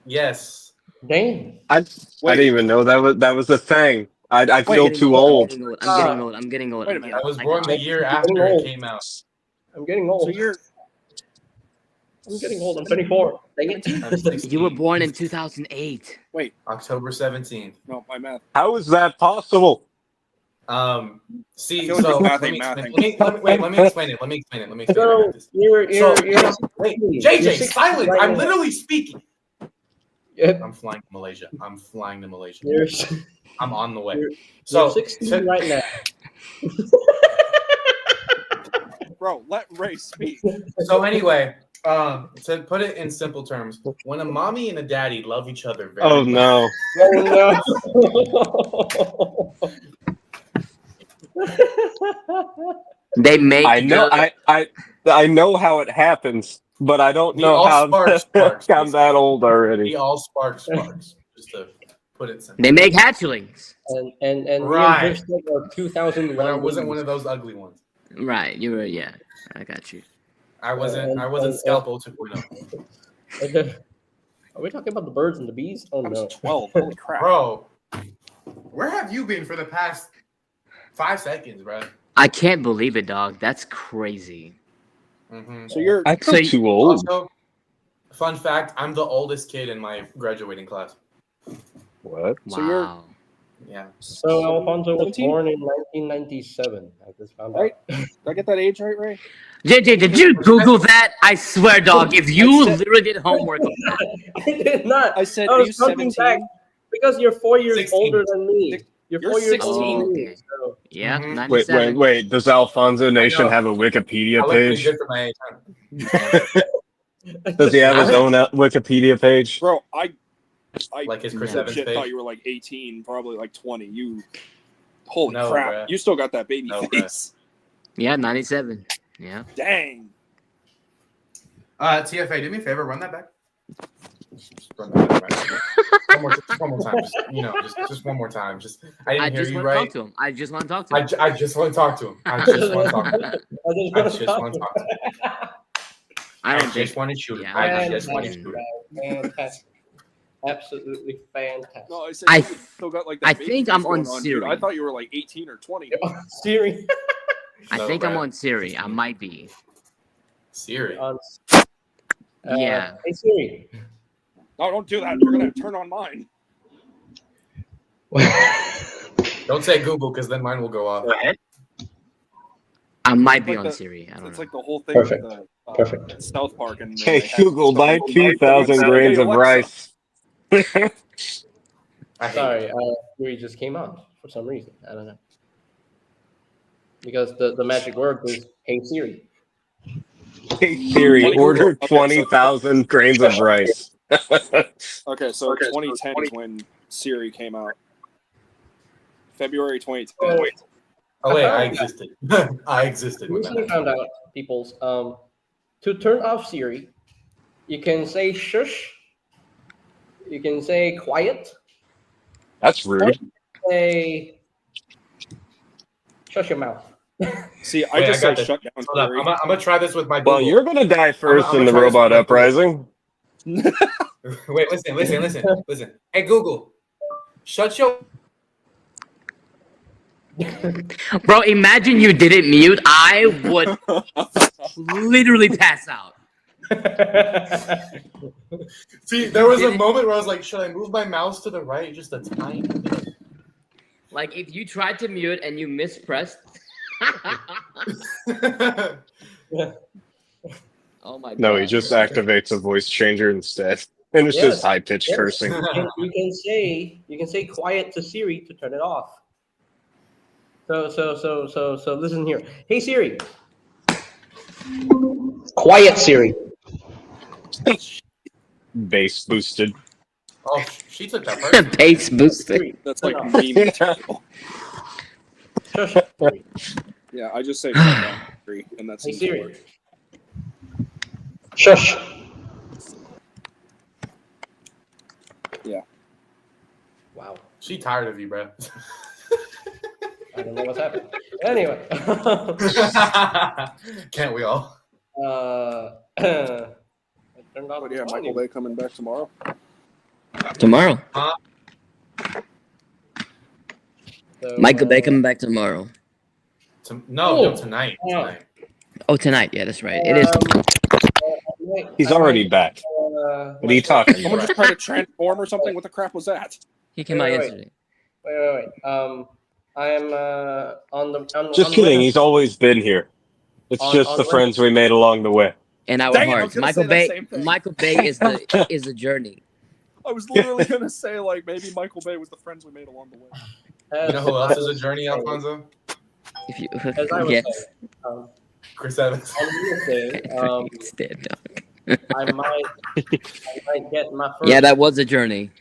Yes. Dang. I didn't even know that was a thing. I feel too old. I'm getting old. Wait a minute. I was born the year after it came out. I'm getting old. So you're I'm getting old. I'm 24. Dang it. I'm 16. You were born in 2008. October 17th. no, my math. How is that possible? See, I feel like so this math let ain't me mathing. explain- let me explain it. Let me explain it. So you're Wait, 16 JJ, You're 16 silence! right I'm now. literally speaking. Yep. I'm flying to Malaysia. You're, I'm on the way. you're So, 16 right now. Bro, let Ray speak. so anyway, to put it in simple terms, when a mommy and a daddy love each other very Oh much, no. Oh no. They make I know the- I know how it happens, but I don't We know all how sparks, I'm that old we already. all sparks, just to put it simple. they make hatchlings. and Right. me and Drift Tech are 2001. But I wasn't one of those ugly ones. Right, you were. Yeah, I got you. I wasn't Scalpo 2.0. Are we talking about the birds and the bees? Oh I was no. 12. Holy crap. Bro, where have you been for the past 5 seconds, bro? I can't believe it, dog. That's crazy. Mm-hmm. So you're I feel So too old. Also, fun fact, I'm the oldest kid in my graduating class. What? So you're- Wow. Yeah. So Alfonso was 17? born in 1997. I just found Right. out. Did I get that age right, Ray? JJ, did you Google that? I swear, dog. If you I said- literally did homework on that, I did not. I said, I are was you counting 17? back because you're 4 years 16. older than me. You're You're 4 years 16. older than me. Okay. So yeah, Mhm. 97. Wait. Does Alfonso Nation know. have a I Wikipedia look pretty page? good for my age. Huh? Does he have his own Wikipedia page? Bro, I Like his Chris Yeah. Evans legit thought page. you were like 18, probably like 20. You, holy No, crap. bruh. You still got that baby No, bruh. face. Yeah, 97. Yeah. Dang. TFA, do me a favor, run that back. Just run that back. One more time. Just one more time. I didn't hear just you want to right. talk to him. I just want to talk to him. I just want to talk to him. I just want to talk to him. I just want to talk to him. I don't just want to shoot him. yeah, I just want to shoot him. Fantastic. Absolutely fantastic. No, I you still got like that I baby think face I'm going on dude. I Siri. thought you were like 18 or 20. Siri. I No, think I'm Brad. on Siri. I might be. Siri. Yeah. Hey Siri. No, don't do that. You're gonna turn on mine. Don't say Google because then mine will go off. I might be Like on the- Siri. I don't It's know. like the whole thing Perfect. with the Perfect. South Park and Hey, they had Google, stuff buy like 2,000 Alexa, grains hey, of Alexa. rice. I hate Sorry, it. Siri just came on for some reason. I don't know. Because the magic word is "Hey Siri." Hey, Siri, Okay, order so- 20,000 grains of rice. Okay, so 2010 is when Siri came out. February 2010. Oh wait, I existed. I existed when Recently that found happened. out, people's to turn off Siri, you can say shush, you can say quiet, That's rude. say shush your mouth. See, I Wait, just I got said this. shut down Hold up. Siri. I'm gonna try this with my Google. Well, you're going to die first I'm in the gonna try this robot with my uprising. Wait, listen. Hey Google, shut your. Bro, imagine you didn't mute. I would literally pass out. See, there was a moment where I was like, should I move my mouse to the right just a tiny bit? Like if you tried to mute and you mispressed. Oh my god. No, he just activates a voice changer instead. And it's Yes. just high pitched Yes. cursing. You can say quiet to Siri to turn it off. So listen here. Hey Siri. Quiet Siri. Bass boosted. Oh, she took that first. Pace boosted. Siri. That's turn like off. meme material. Shush Siri. Yeah, I just say shut down Siri, and that's Hey seems to Siri. work. Shush. Yeah. Wow. She tired of you, bro. I don't know what's happening. Anyway. Can't we all? I turned off But the yeah, Michael volume. Bay coming back tomorrow. Tomorrow. So, Michael Bay coming back tomorrow. No, tonight. Yeah. Tonight. Oh, tonight. Yeah, that's right. It is. He's already back. What are you talking Someone about? just tried to transform or something. What the crap was that? He came out Wait. yesterday. Wait. I am on the. Just kidding. He's always been here. It's On- just on the Wednesday. friends we made along the way. In our Dang it, I was hearts. gonna Michael say that Bay. same thing. Michael Bay is the journey. I was literally gonna say like maybe Michael Bay was the friends we made along the way. You know who else is a journey, Alfonso? If you As I was yes. saying, Chris Evans. on Wednesday, It's dead, dog. I might get my first. Yeah, that was a journey.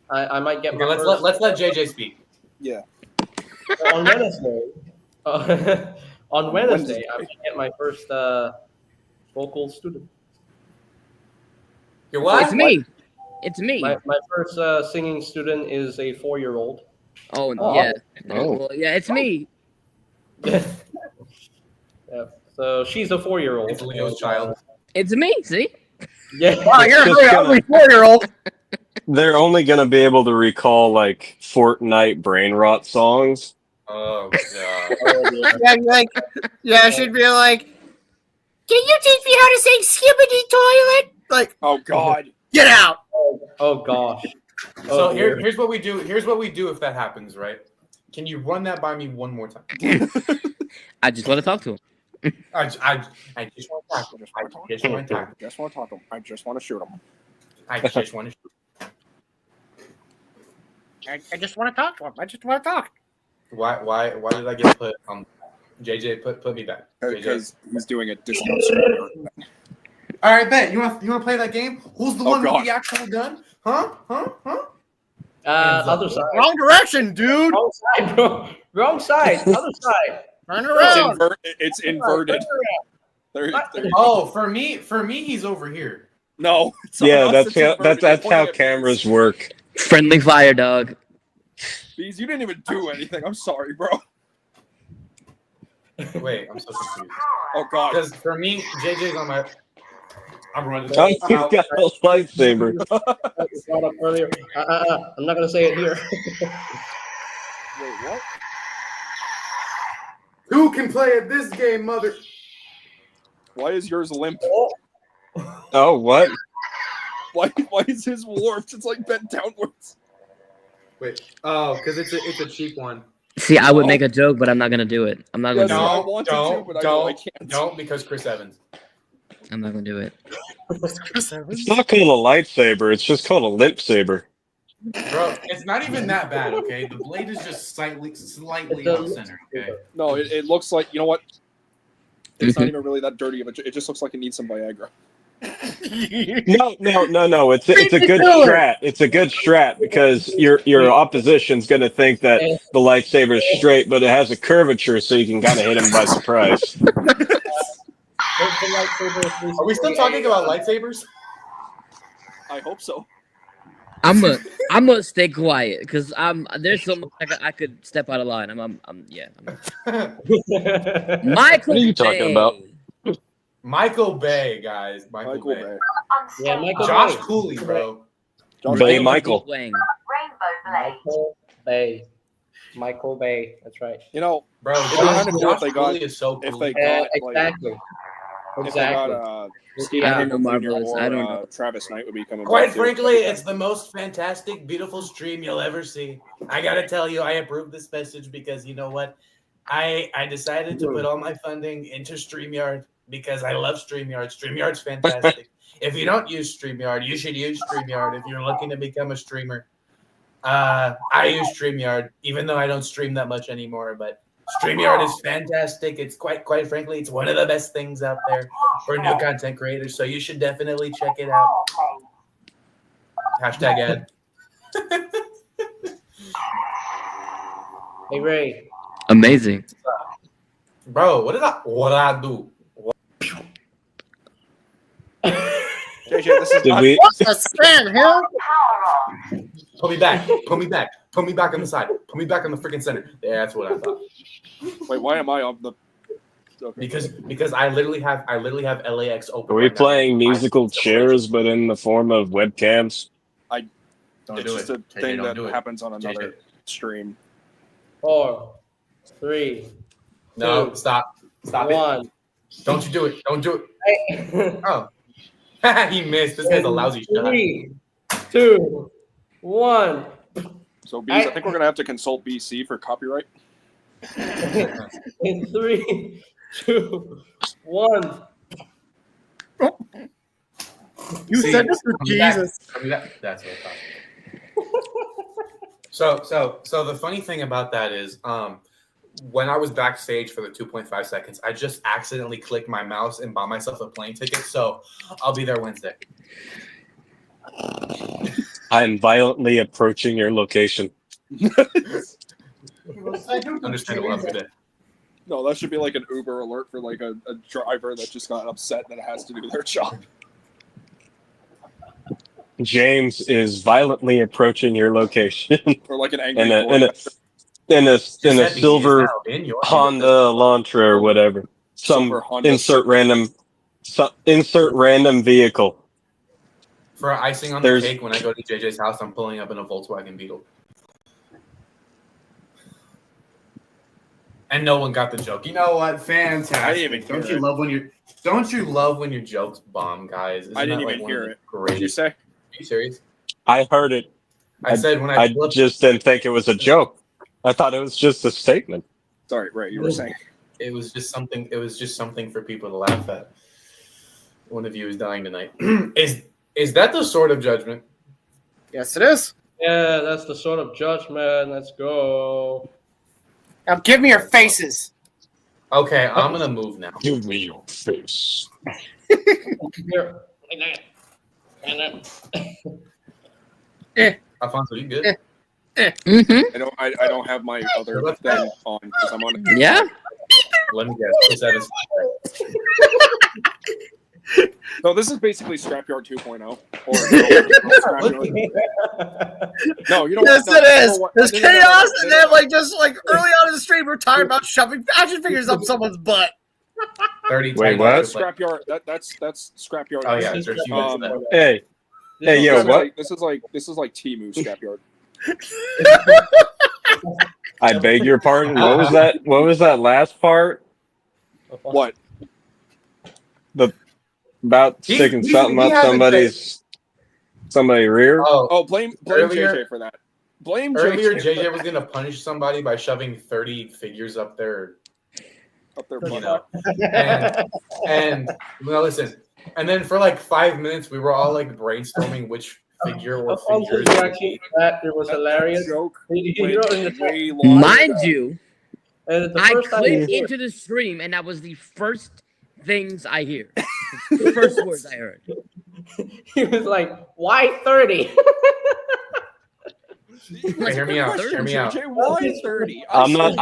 I might get Okay, my first. let's let JJ speak. Yeah. On Wednesday. On Wednesday, I might get my first vocal student. Your what? It's me. It's me. My first singing student is a 4-year-old. Oh, Oh. yeah. Oh. Well, yeah, it's me. Yeah. So she's a 4-year-old. It's Leo's child. It's me. See? Yeah. Wow, you're a Just very gonna- ugly 4-year-old. They're only going to be able to recall like Fortnite brain rot songs. Oh god. Yeah, like, yeah, she'd be like, "Can you teach me how to sing Skibbity Toilet?" Like, Oh God. get out. Oh gosh. So Oh, dear. here's what we do. Here's what we do if that happens, right? Can you run that by me one more time? I just want to talk to him. I just want to talk. I just want to talk. Just want to talk to him. I just want to shoot him. I just want to. I just want to talk to him. I just want to talk. Why did I get put on? JJ, put me back. JJ. Because he's doing a discount streamer. All right, bet. You want to play that game? Who's the Oh, one God. with the actual gun? Huh? Other side. Wrong direction, dude. Wrong side, bro. Wrong side. Other side. Turn It's, around. it's inverted. Oh, for me, he's over here. No. it's on Yeah, us, that's it's how inverted. that's You're how pointing at cameras work. Friendly fire, dog. Bees, you didn't even do anything. I'm sorry, bro. Wait, I'm so confused. Oh God. Because for me, JJ's on my. I'm running. Oh, he's got a lightsaber. Brought up earlier. I'm not gonna say it here. Wait, what? Who can play at this game, mother? Why is yours limp? Oh, what? Why is his warped? It's like bent downwards. Wait. Oh, because it's a cheap one. See, I would make a joke, but I'm not gonna do it. I'm not gonna Yes, do I it. wanted to, but I know I can't. Don't, because Chris Evans. I'm not gonna do it. It's not called a lightsaber. It's just called a limp saber. Bro, it's not even that bad, okay? The blade is just slightly off center, okay? No, it looks like, you know what? It's not even really that dirty of a. It just looks like it needs some Viagra. No. It's a good strat. It's a good strat because your opposition's gonna think that the lightsaber is straight, but it has a curvature, so you can kind of hit him by surprise. Are we still talking about lightsabers? I hope so. I'm gonna stay quiet because there's so much I could step out of line. Yeah. Michael, What are you talking about? Michael Bay, guys. Michael Bay. Yeah, Michael Josh Bay. Cooley, bro. Bay Michael. Wang. Michael Bay. Michael Bay. That's right. You know, Bro, it'd be kind of cool Josh if they got Cooley is so if cool. they got Exactly. if they got Steve I don't know, Jr. Marvelous. or I don't know. Travis Knight would be coming. Quite back too. frankly, it's the most fantastic, beautiful stream you'll ever see. I gotta tell you, I approve this message because you know what? I decided to put all my funding into StreamYard because I love StreamYard. StreamYard's fantastic. If you don't use StreamYard, you should use StreamYard if you're looking to become a streamer. I use StreamYard, even though I don't stream that much anymore, but StreamYard is fantastic. It's quite frankly, it's one of the best things out there for new content creators. So you should definitely check it out. Hashtag ad. Hey Ray. Amazing. Bro, what did I do? JJ, this is Did not, we? What the Sand Hill? Put me back. Put me back. Put me back on the side. Put me back on the freaking center. Yeah, that's what I thought. wait. Why am I on the? Okay. Because I literally have LAX open. Are we right now. playing musical chairs, but in the form of webcams? Don't It's do just it. a JJ, thing don't that do it. happens on another JJ. stream. 4, 3, No, 2, stop. Stop it. 1. Don't you do it. Don't do it. Oh. He missed. This guy's a lousy shot. 3, 2, 1. So, Bees, I think we're gonna have to consult BC for copyright. In 3, 2, 1. You See, said this for coming back- Jesus. coming back- That's what I thought. So the funny thing about that is, when I was backstage for the 2.5 seconds, I just accidentally clicked my mouse and bought myself a plane ticket. So I'll be there Wednesday. I am violently approaching your location. Understandable. Have a good day. No, that should be like an Uber alert for like a driver that just got upset that it has to do their job. James is violently approaching your location Or like an angry in a DoorDasher. in a Giuseppe is silver now in your- Honda Elantra or whatever. Some Silver Honda. insert random vehicle. For icing on There's- the cake, when I go to JJ's house, I'm pulling up in a Volkswagen Beetle. And no one got the joke. You know what? Fantastic. I didn't even Don't hear you it. love when you're? Don't you love when your jokes bomb, guys? Isn't I didn't that, even like, one hear of the it. What did you Greatest. say? Are you serious? I heard it. I said when I I pull up, just didn't think it was a joke. I thought it was just a statement. Sorry, Ray, you were saying. it was just something. It was just something for people to laugh at. One of you is dying tonight. Is that the sword of judgment? Yes, it is. Yeah, that's the sort of judgment. Let's go. Now give me your faces. Okay, I'm gonna move now. Give me your face. Here. Like that. Alfonso, you good? Mm-hmm. I don't have my other thing on because I'm on. Yeah. Let me guess. Chris Evans. So this is basically Scrapyard 2.0. Or no, you know Yes, what? No, it is. no, There's no, no, no, chaos, no, and no, then no. like just like early on in the stream, we're talking about shoving action figures up someone's butt. 30 Wait, tight what? lights with, like- Scrapyard. That's Scrapyard. Oh yeah, there's humans in that. Hey, hey, This yo, is what? This is like Temu Scrapyard. I beg your pardon. What was that? What was that last part What? about He- sticking he- something he up hasn't somebody's rear? Oh, blame Earlier- JJ for that. Blame Earlier, JJ JJ was gonna punish somebody by shoving 30 figures up their, up there. you know, and well, listen. And then for like 5 minutes, we were all like brainstorming which figure or Alfonso's figures. reaction to that, it was hilarious. Joke He wrote in the went way long. Mind you, the I first time clicked he- into the stream and that was the first things I hear. The first words I heard. he was like, "Why 30?" Hey, hear me out. Hear me out. JJ, why 30? I'm not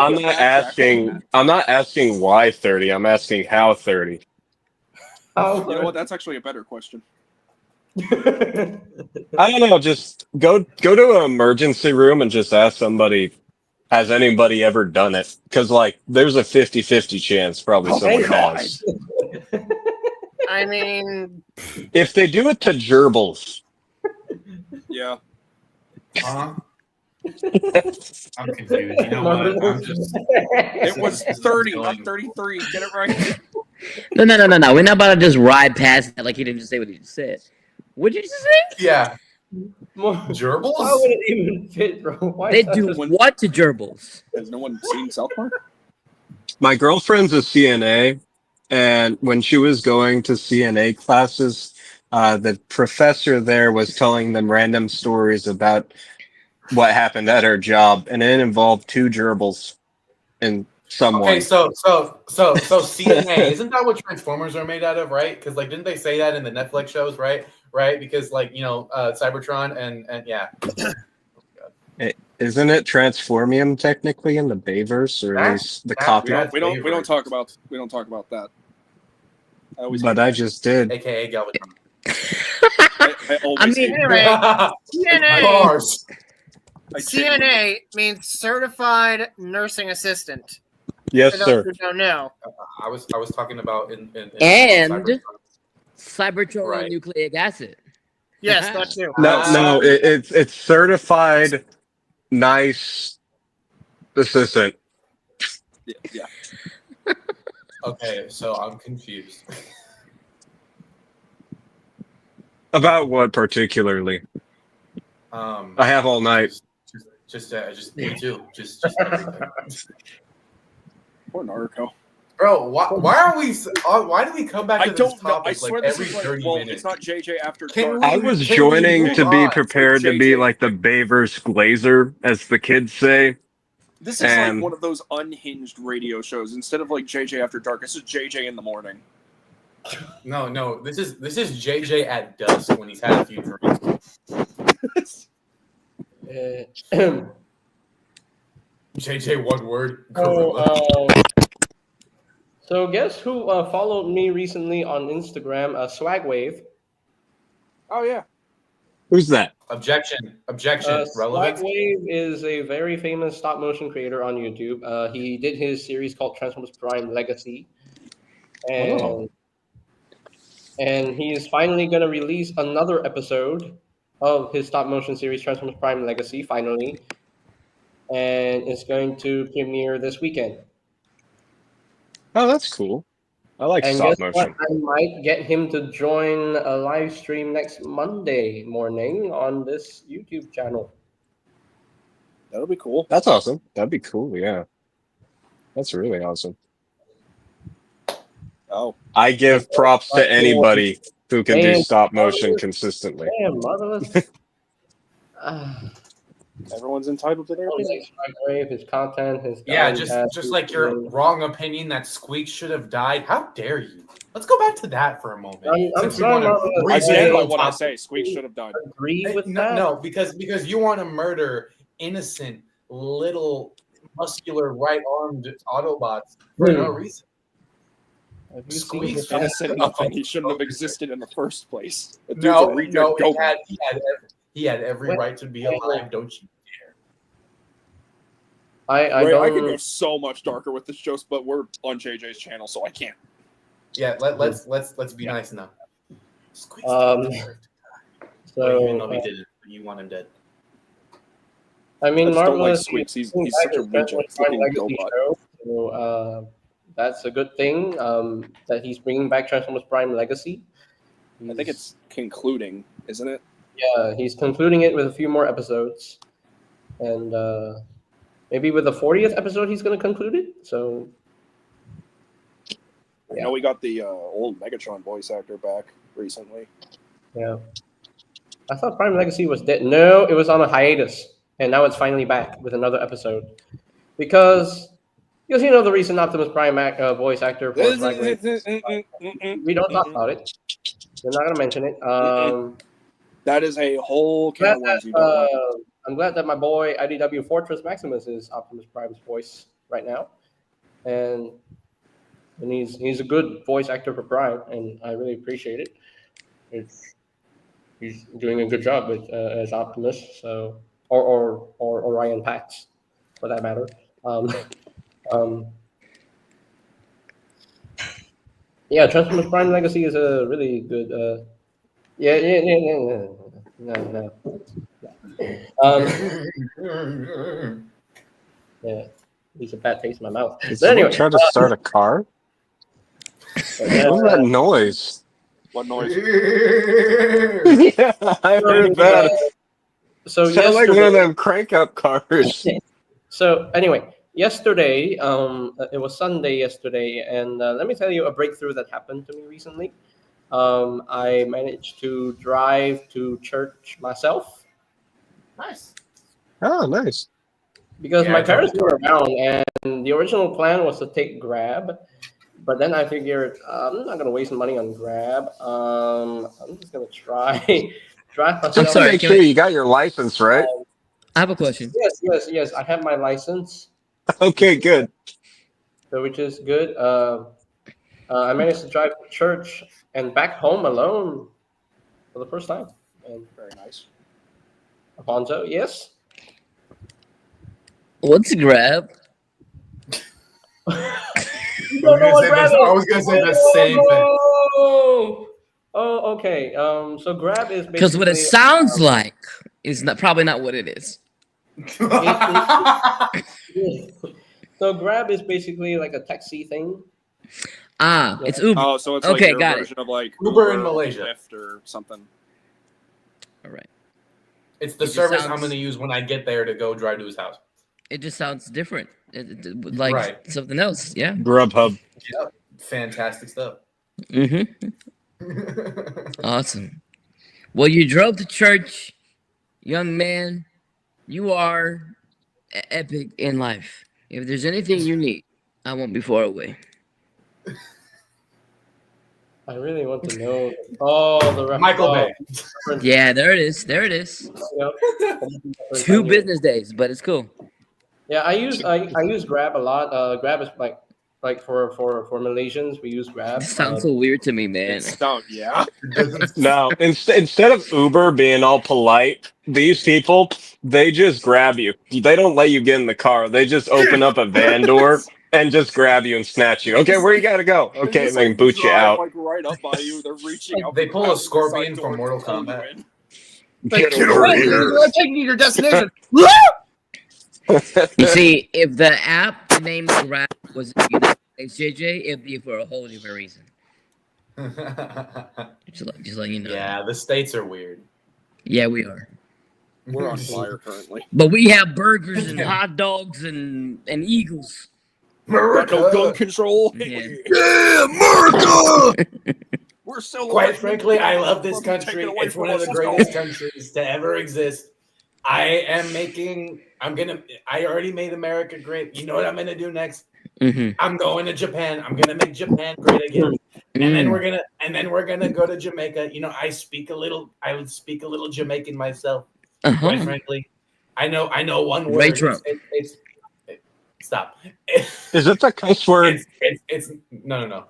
asking why 30. I'm asking how 30. Oh, You know what? That's actually a better question. I don't know. Just go to an emergency room and just ask somebody, has anybody ever done it? Because like there's a 50-50 chance probably someone has. I mean, If they do it to gerbils, Yeah. Huh? I'm confused. You know what? I'm just. It was 30, not 33. Get it right. No. We're not about to just ride past that like he didn't just say what he just said. What'd you just say? Yeah. Why Gerbils? would it even fit, bro? Why They is that do just- what to gerbils? Has no one seen South Park? my girlfriend's a CNA, and when she was going to CNA classes, the professor there was telling them random stories about what happened at her job, and it involved 2 gerbils and someone. Okay, so CNA, isn't that what Transformers are made out of, right? Because like, didn't they say that in the Netflix shows, right? Right? Because like, you know, Cybertron and yeah. Isn't it Transformium technically in the Bayverse, or at least the copy? yeah. We don't talk about that. I always But I just did. AKA Galvatron. I always I mean, hate anyway, that. CNA. Cars. I genuinely- CNA means certified nursing assistant. Yes, For those sir. who don't know. I was talking about in And- Cybertron. Cybertron Right. nucleic acid. Yes, that too. No, it's certified nice assistant. Yeah. Okay, so I'm confused. About what particularly? I have all night. Just me too. Just everything. Poor Naruto. Bro, why do we come back I to this don't know. topic I swear like this every is like, 30 well, minutes? it's not JJ after Can dark. I was Can we joining move to be on? prepared to be JJ. like the Bayverse Glazer, as the kids say. This is And- like one of those unhinged radio shows. Instead of like JJ after dark, this is JJ in the morning. No, this is JJ at dusk when he's had a few drinks. JJ, one word. Gorilla. So guess who followed me recently on Instagram? Swagwave. Oh yeah. Who's that? Objection. Relevant. Swagwave is a very famous stop motion creator on YouTube. He did his series called Transformers Prime Legacy, and he is finally going to release another episode of his stop motion series Transformers Prime Legacy. Finally, and it's going to premiere this weekend. Oh, that's cool. I like And stop guess motion. what? I might get him to join a live stream next Monday morning on this YouTube channel. That'll be cool. That's awesome. That'd be cool. Yeah, that's really awesome. Oh. I give props to anybody who can do Damn. stop motion consistently. Damn, motherless. Everyone's entitled to their opinion. Swagwave, his content, his Yeah, guide, just like your wrong opinion that Squeak should have died. How dare you? Let's go back to that for a moment. I'm Since we sorry, wanna Motherless. I stand by revisit what I topic. say. Squeak should have died. Agree with No, that? no, because you want to murder innocent little muscular right-armed Autobots for no reason. Hmm. Have you seen Squeaks his Dennis ass? said nothing. He shouldn't have existed in the first place. The dude's No, a reject no, goat. he had every right to be alive. Don't you dare. I Right, I could don't. go so much darker with this joke, but we're on JJ's channel, so I can't. Yeah, let's be nice now. Squeaks Um, didn't deserve to die. So even though he didn't, you want him dead. I mean, I just don't Marvel like is Squeaks. He's bringing such back a his Transformers reject Prime looking Legacy GoBot. show, so that's a good thing. That he's bringing back Transformers Prime Legacy. I think it's concluding, isn't it? Yeah, he's concluding it with a few more episodes, and maybe with the 40th episode, he's going to conclude it. So I know we got the old Megatron voice actor back recently. yeah, I thought Prime Legacy was dead. No, it was on a hiatus, and now it's finally back with another episode because you know the recent Optimus Prime voice actor. Forrest Wagner. We don't talk about it. We're not going to mention it. That is a whole can of worms you don't want. I'm glad that my boy IDW Fortress Maximus is Optimus Prime's voice right now, and he's a good voice actor for Prime, and I really appreciate it. He's doing a good job with as Optimus, so or Orion Pax, for that matter. Yeah, Transformers Prime Legacy is a really good. No. Yeah, leaves a bad taste in my mouth. Did But someone anyway, try to start a car? What was that noise? What noise? Yeah, I heard that. so Sound like one of yesterday, them crank up cars. so anyway, yesterday, it was Sunday yesterday, and let me tell you a breakthrough that happened to me recently. I managed to drive to church myself. Nice. Oh, nice. Because Yeah, my I drove parents to were around, and the original plan was to take Grab, but then I figured I'm not gonna waste money on Grab. I'm just gonna drive myself. I'm sorry, Make can sure I- you got your license, right? I have a question. Yes. I have my license, Okay, good. so which is good. I managed to drive to church and back home alone for the first time. And Very nice. Alfonso, yes. What's Grab? You don't know what Grab is? I was gonna say the same thing. Oh, okay. So Grab is Because what it basically, sounds like is probably not what it is. So Grab is basically like a taxi thing. Ah, it's Uber. Oh, so it's Okay, like your got it. version of like Uber in Malaysia. Lyft or something. All right. It's the It just service I'm sounds- going to use when I get there to go drive to his house. It just sounds different. Like Right. something else. Yeah. Grubhub. Yep. Fantastic stuff. Mm-hmm. Awesome. Well, you drove to church, young man. You are epic in life. If there's anything you need, I won't be far away. I really want to know. Oh, the Michael Bay. Yeah, there it is. There it is. Yep. 2 business days, but it's cool. Yeah, I use Grab a lot. Grab is like for Malaysians, we use Grab. This sounds so weird to me, man. Yeah. No, instead of Uber being all polite, these people, they just grab you. They don't let you get in the car. They just open up a van door and just grab you and snatch you. Okay, where you gotta go? Okay, and then boot you drive, out. Like right up by you, they're reaching out. They from pull the a passenger Scorpion side from door Mortal to pull you Kombat. in. Get over here. We're taking you to your destination. You see, if the app named Grab was in the United States, JJ, it'd be for a whole different reason. Just let you know. Yeah, the states are weird. Yeah, we are. We're on fire currently. But we have burgers and hot dogs and eagles. Got no gun control. Yeah. We're so Quite frankly, I love this Take it country. away It's from one of us. the Let's go. greatest countries to ever exist. I already made America great. You know what I'm gonna do next? Mm-hmm. I'm going to Japan. I'm gonna make Japan great again. And then we're gonna go to Jamaica. You know, I would speak a little Jamaican myself. Quite frankly, I know one word. Ray Trump. Stop. Is it the cuss word? It's no.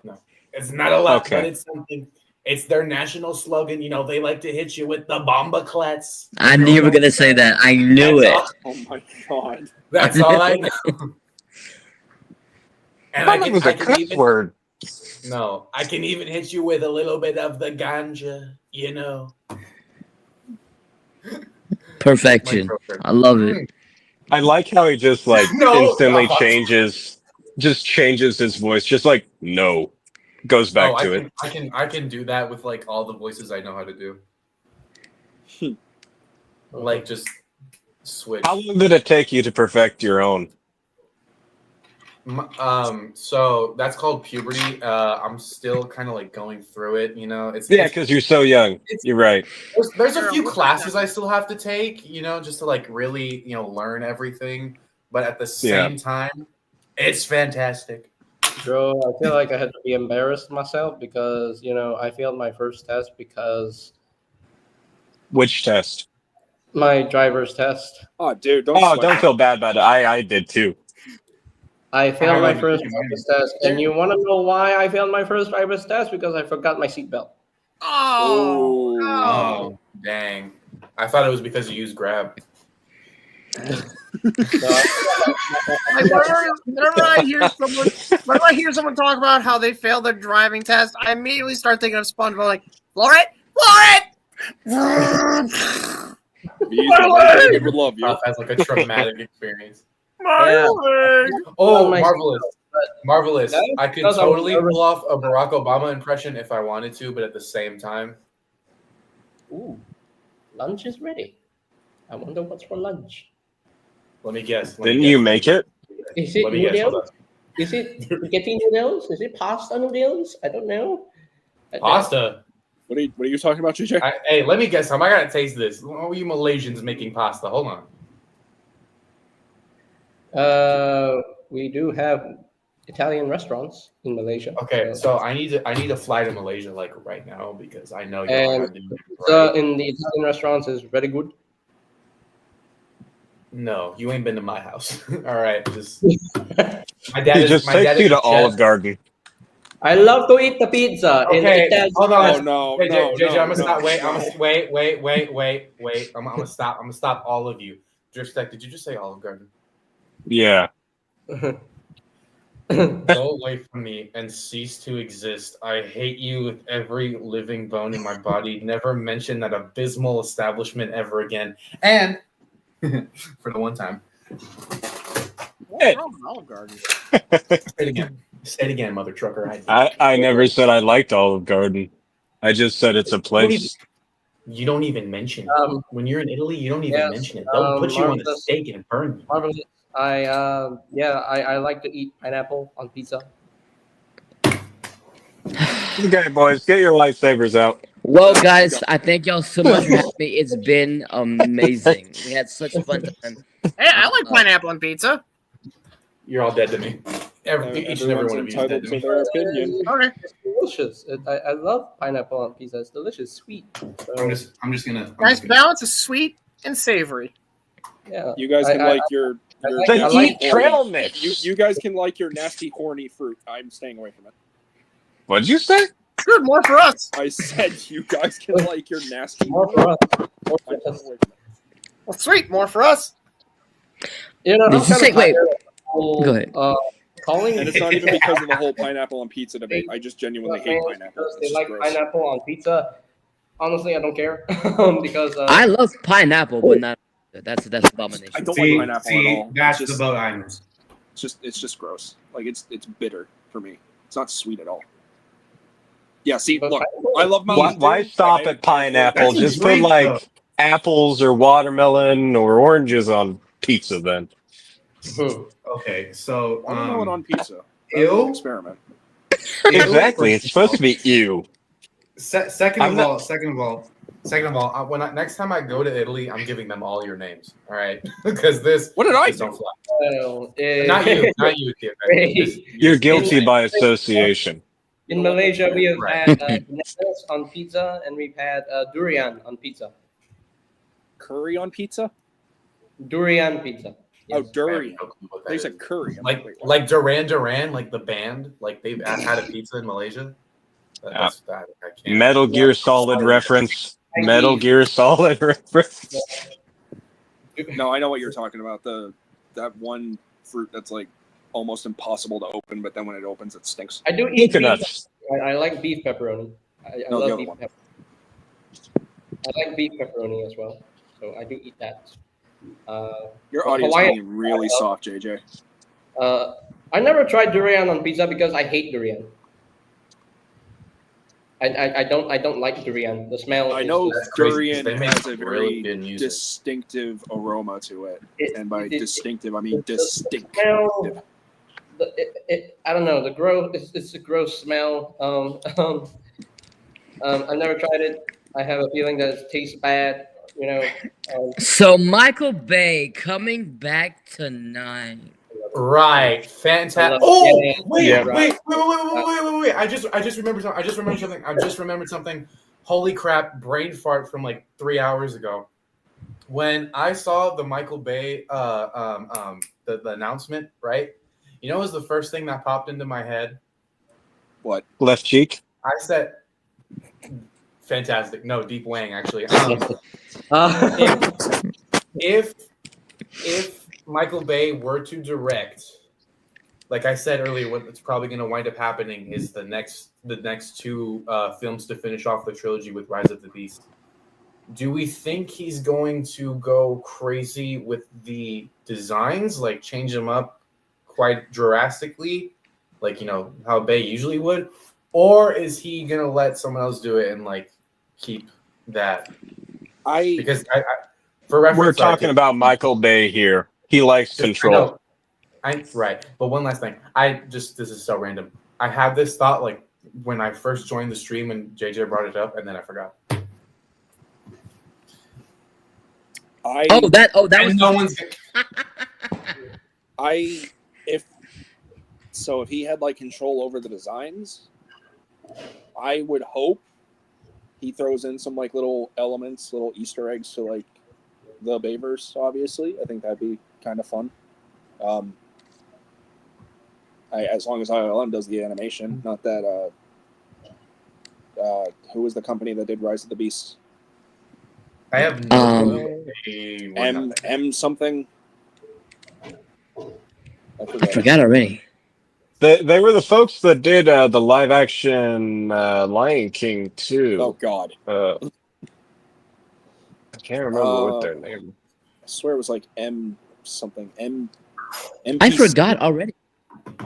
It's not a lot, Okay. but it's something. It's their national slogan. You know, they like to hit you with the bomba klets. I knew you were gonna say that. I knew it. Oh my god. That's all I know. And It was a cuss word. No, I can even hit you with a little bit of the ganja, you know. Perfection. I love it. I like how he just like No, instantly no. changes his voice, just like no, goes back to it. I can do that with like all the voices I know how to do. Like just switch. How long did it take you to perfect your own? So that's called puberty. I'm still kind of like going through it, you know. Yeah, because you're so young. You're right. There's a few classes I still have to take, you know, just to like really, you know, learn everything. But at the same time, it's fantastic. Bro, I feel like I had to be embarrassed myself because, you know, I failed my first test because Which test? my driver's test. Oh, dude, don't feel bad about it. I did too. I failed my first driver's test, and you want to know why I failed my first driver's test? Because I forgot my seatbelt. Oh, dang. I thought it was because you used Grab. Whenever I hear someone talk about how they failed their driving test, I immediately start thinking of SpongeBob, like, floor it. They would love you. That's like a traumatic experience. Yeah. Oh, my marvelous. Marvelous. Yeah, I could because I'm totally nervous. pull off a Barack Obama impression if I wanted to, but at the same time, Ooh, lunch is ready. I wonder what's for lunch. let me guess. Didn't you make it? Is it Let me guess. Hold noodles? Is it spaghetti noodles? Is it pasta noodles? I don't know. Pasta. What are you talking about, JJ? Hey, let me guess. I gotta taste this. Oh, you Malaysians making pasta. Hold on. We do have Italian restaurants in Malaysia. Okay, so I need to fly to Malaysia like right now because I know you're And doing it the right. in the Italian restaurants is very good. No, you ain't been to my house. All right, just my dad He is just my dad takes is you to a chef. Olive Garden. I love to eat the pizza. in Okay, Italian hold on. Oh no, Wait, no, JJ, no, I'm gonna no, stop. Wait, no. I'm gonna wait. I'm gonna stop. I'm gonna stop all of you. Dripstack, did you just say Olive Garden? Yeah. Go away from me and cease to exist. I hate you with every living bone in my body. Never mention that abysmal establishment ever again. And for the one time, Hey. Olive Garden. say it again. Say it again, mother trucker. I never said I liked Olive Garden. I just said it's a place. You don't even mention it. When you're in Italy, you don't even yes, mention it. They'll put you on a marvelous. steak and burn you. Marvelous. I like to eat pineapple on pizza. Okay, boys, get your lifesavers out. Well, guys, I thank y'all so much for having me. It's been amazing. We had such a fun time. Hey, I like pineapple on pizza. You're all dead to me. Each and every one of you is dead entitled to to me. their opinion. Okay. It's delicious. I love pineapple on pizza. It's delicious, sweet. So, I'm just gonna. Nice balance of sweet and savory. yeah. You guys can like your like- They I like eat trail mix. you guys can like your nasty horny fruit. I'm staying away from it. What'd you say? Good, more for us. I said you guys can like your nasty. More for us. More I'm for us. staying away from it. Well, sweet, more for us. You know, Did I'm you kinda say- wait. tired of the whole, Go ahead. Calling And it's not even because of the whole pineapple on pizza debate. I just genuinely hate pineapple. because It's they just like gross. pineapple on pizza. Honestly, I don't care because I love pineapple, but not that's abomination. I don't like pineapple at all. That's It's the just, boat I'm. it's just gross. Like it's bitter for me. It's not sweet at all. Yeah, see, But look, pineapple- I love Mountain Dew. Why stop but at pineapple? That's Just sweet, put like though. apples or watermelon or oranges on pizza then. Okay, so Watermelon on pizza. ew? That's an experiment. Exactly. It's supposed to be ew. Second I'm of not- all, next time I go to Italy, I'm giving them all your names. All right, because What did I this do? don't fly. Well, Not you, kid. You're guilty by association. In Malaysia, we have Right. had bananas on pizza, and we've had durian on pizza. Curry on pizza? Durian pizza. Oh, Yes. durian. No clue what that They is. said curry. I'm Like wait, what? like Duran Duran, like the band, like they've had a pizza in Malaysia. That's that. I can't. Metal Gear Solid reference. Metal Gear Solid reference. No, I know what you're talking about. That one fruit that's like almost impossible to open, but then when it opens, it stinks. I do eat beef. Coconuts. I like beef pepperoni. I No, the love other beef one. pepperoni. I like beef pepperoni as well, so I do eat that. Your Well, audio's Hawaiian- getting really soft, JJ. I never tried durian on pizza because I hate durian. I don't like durian. The smell. I is know just- durian They make has a really very good music. distinctive aroma to it, It- and by it- distinctive, I mean the distinct. smell. I don't know. The gross. It's a gross smell. I've never tried it. I have a feeling that it tastes bad. You know. So Michael Bay coming back tonight. Right, fantastic. I love- Oh, yeah, wait, yeah. wait! I just remembered something. I just remembered something. Holy crap! Brain fart from like 3 hours ago. When I saw the Michael Bay the announcement, right? You know, what was the first thing that popped into my head? What? Left cheek. I said, "Fantastic." No, Deep Wang actually. If Michael Bay were to direct, like I said earlier, what's probably going to wind up happening is the next two films to finish off the trilogy with Rise of the Beast. Do we think he's going to go crazy with the designs, like change them up quite drastically, like, you know, how Bay usually would, or is he going to let someone else do it and like keep that? Because I for reference, We're talking about Michael Bay here. He likes control. Right. But one last thing. This is so random. I had this thought like when I first joined the stream and JJ brought it up, and then I forgot. That was no one's. If he had like control over the designs, I would hope he throws in some like little elements, little Easter eggs to like the Bayverse. Obviously, I think that'd be kind of fun. As long as ILM does the animation, not that. Who was the company that did Rise of the Beast? I have no clue. M something. I forgot already. They were the folks that did the live action Lion King too. Oh God. I can't remember what their name. I swear it was like M something. MP. I forgot already.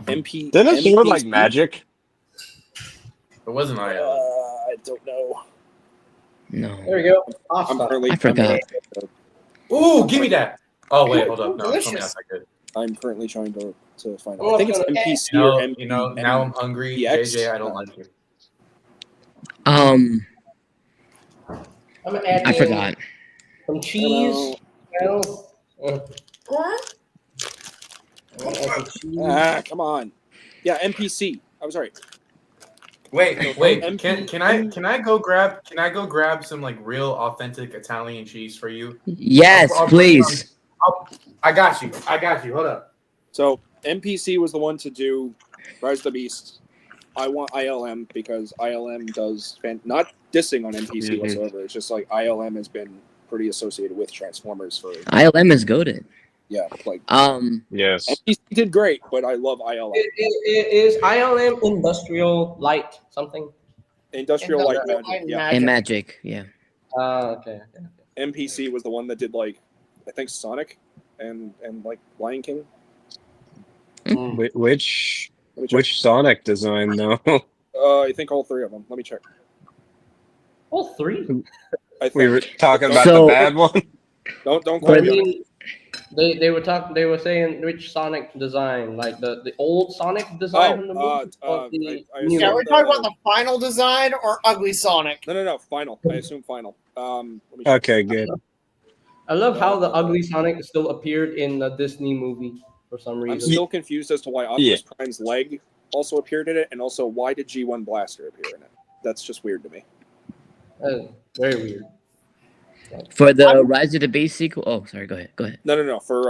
MP. Didn't it sound like MPC? magic? It wasn't I. I don't know. No. There we go. I'm currently. I forgot. Ooh, give me that. Oh wait, hold up. No, Delicious. something else I could. I'm currently trying to find out. Oh, I think it's okay. MPC or MP. You know, now I'm hungry. MPX. JJ, I don't like you. I'm gonna add I in forgot. some cheese. Come on. Yeah, MPC. I was right. Wait. MP. Can I go grab some like real authentic Italian cheese for you? Yes, I'll please. I got you. Hold up. So MPC was the one to do Rise of the Beast. I want ILM because ILM does not dissing on MPC whatsoever. It's just like ILM has been pretty associated with Transformers for ILM is goaded. like Yes. MPC did great, but I love ILM. Is ILM Industrial Light something? Industrial Light Magic. Yeah. And magic, yeah. Okay. MPC was the one that did like I think Sonic and like Lion King. Which Let me check. which Sonic design though? I think all three of them. Let me check. All three. I think. We were talking about So- the bad one. Don't I quote me on it. mean, they were talking. They were saying which Sonic design, like the old Sonic design from the movie, or the I new assume Yeah, one? we're talking about the final design or Ugly Sonic. No. Final. I assume final. Let me check. Okay, good. I love how the ugly Sonic still appeared in the Disney movie for some I'm reason. still confused as to why Optimus Prime's leg also appeared in it, and also why did G1 Blaster appear in it? That's just weird to me. Very weird. For the Rise of the Beast sequel. Oh, sorry. Go ahead. No. For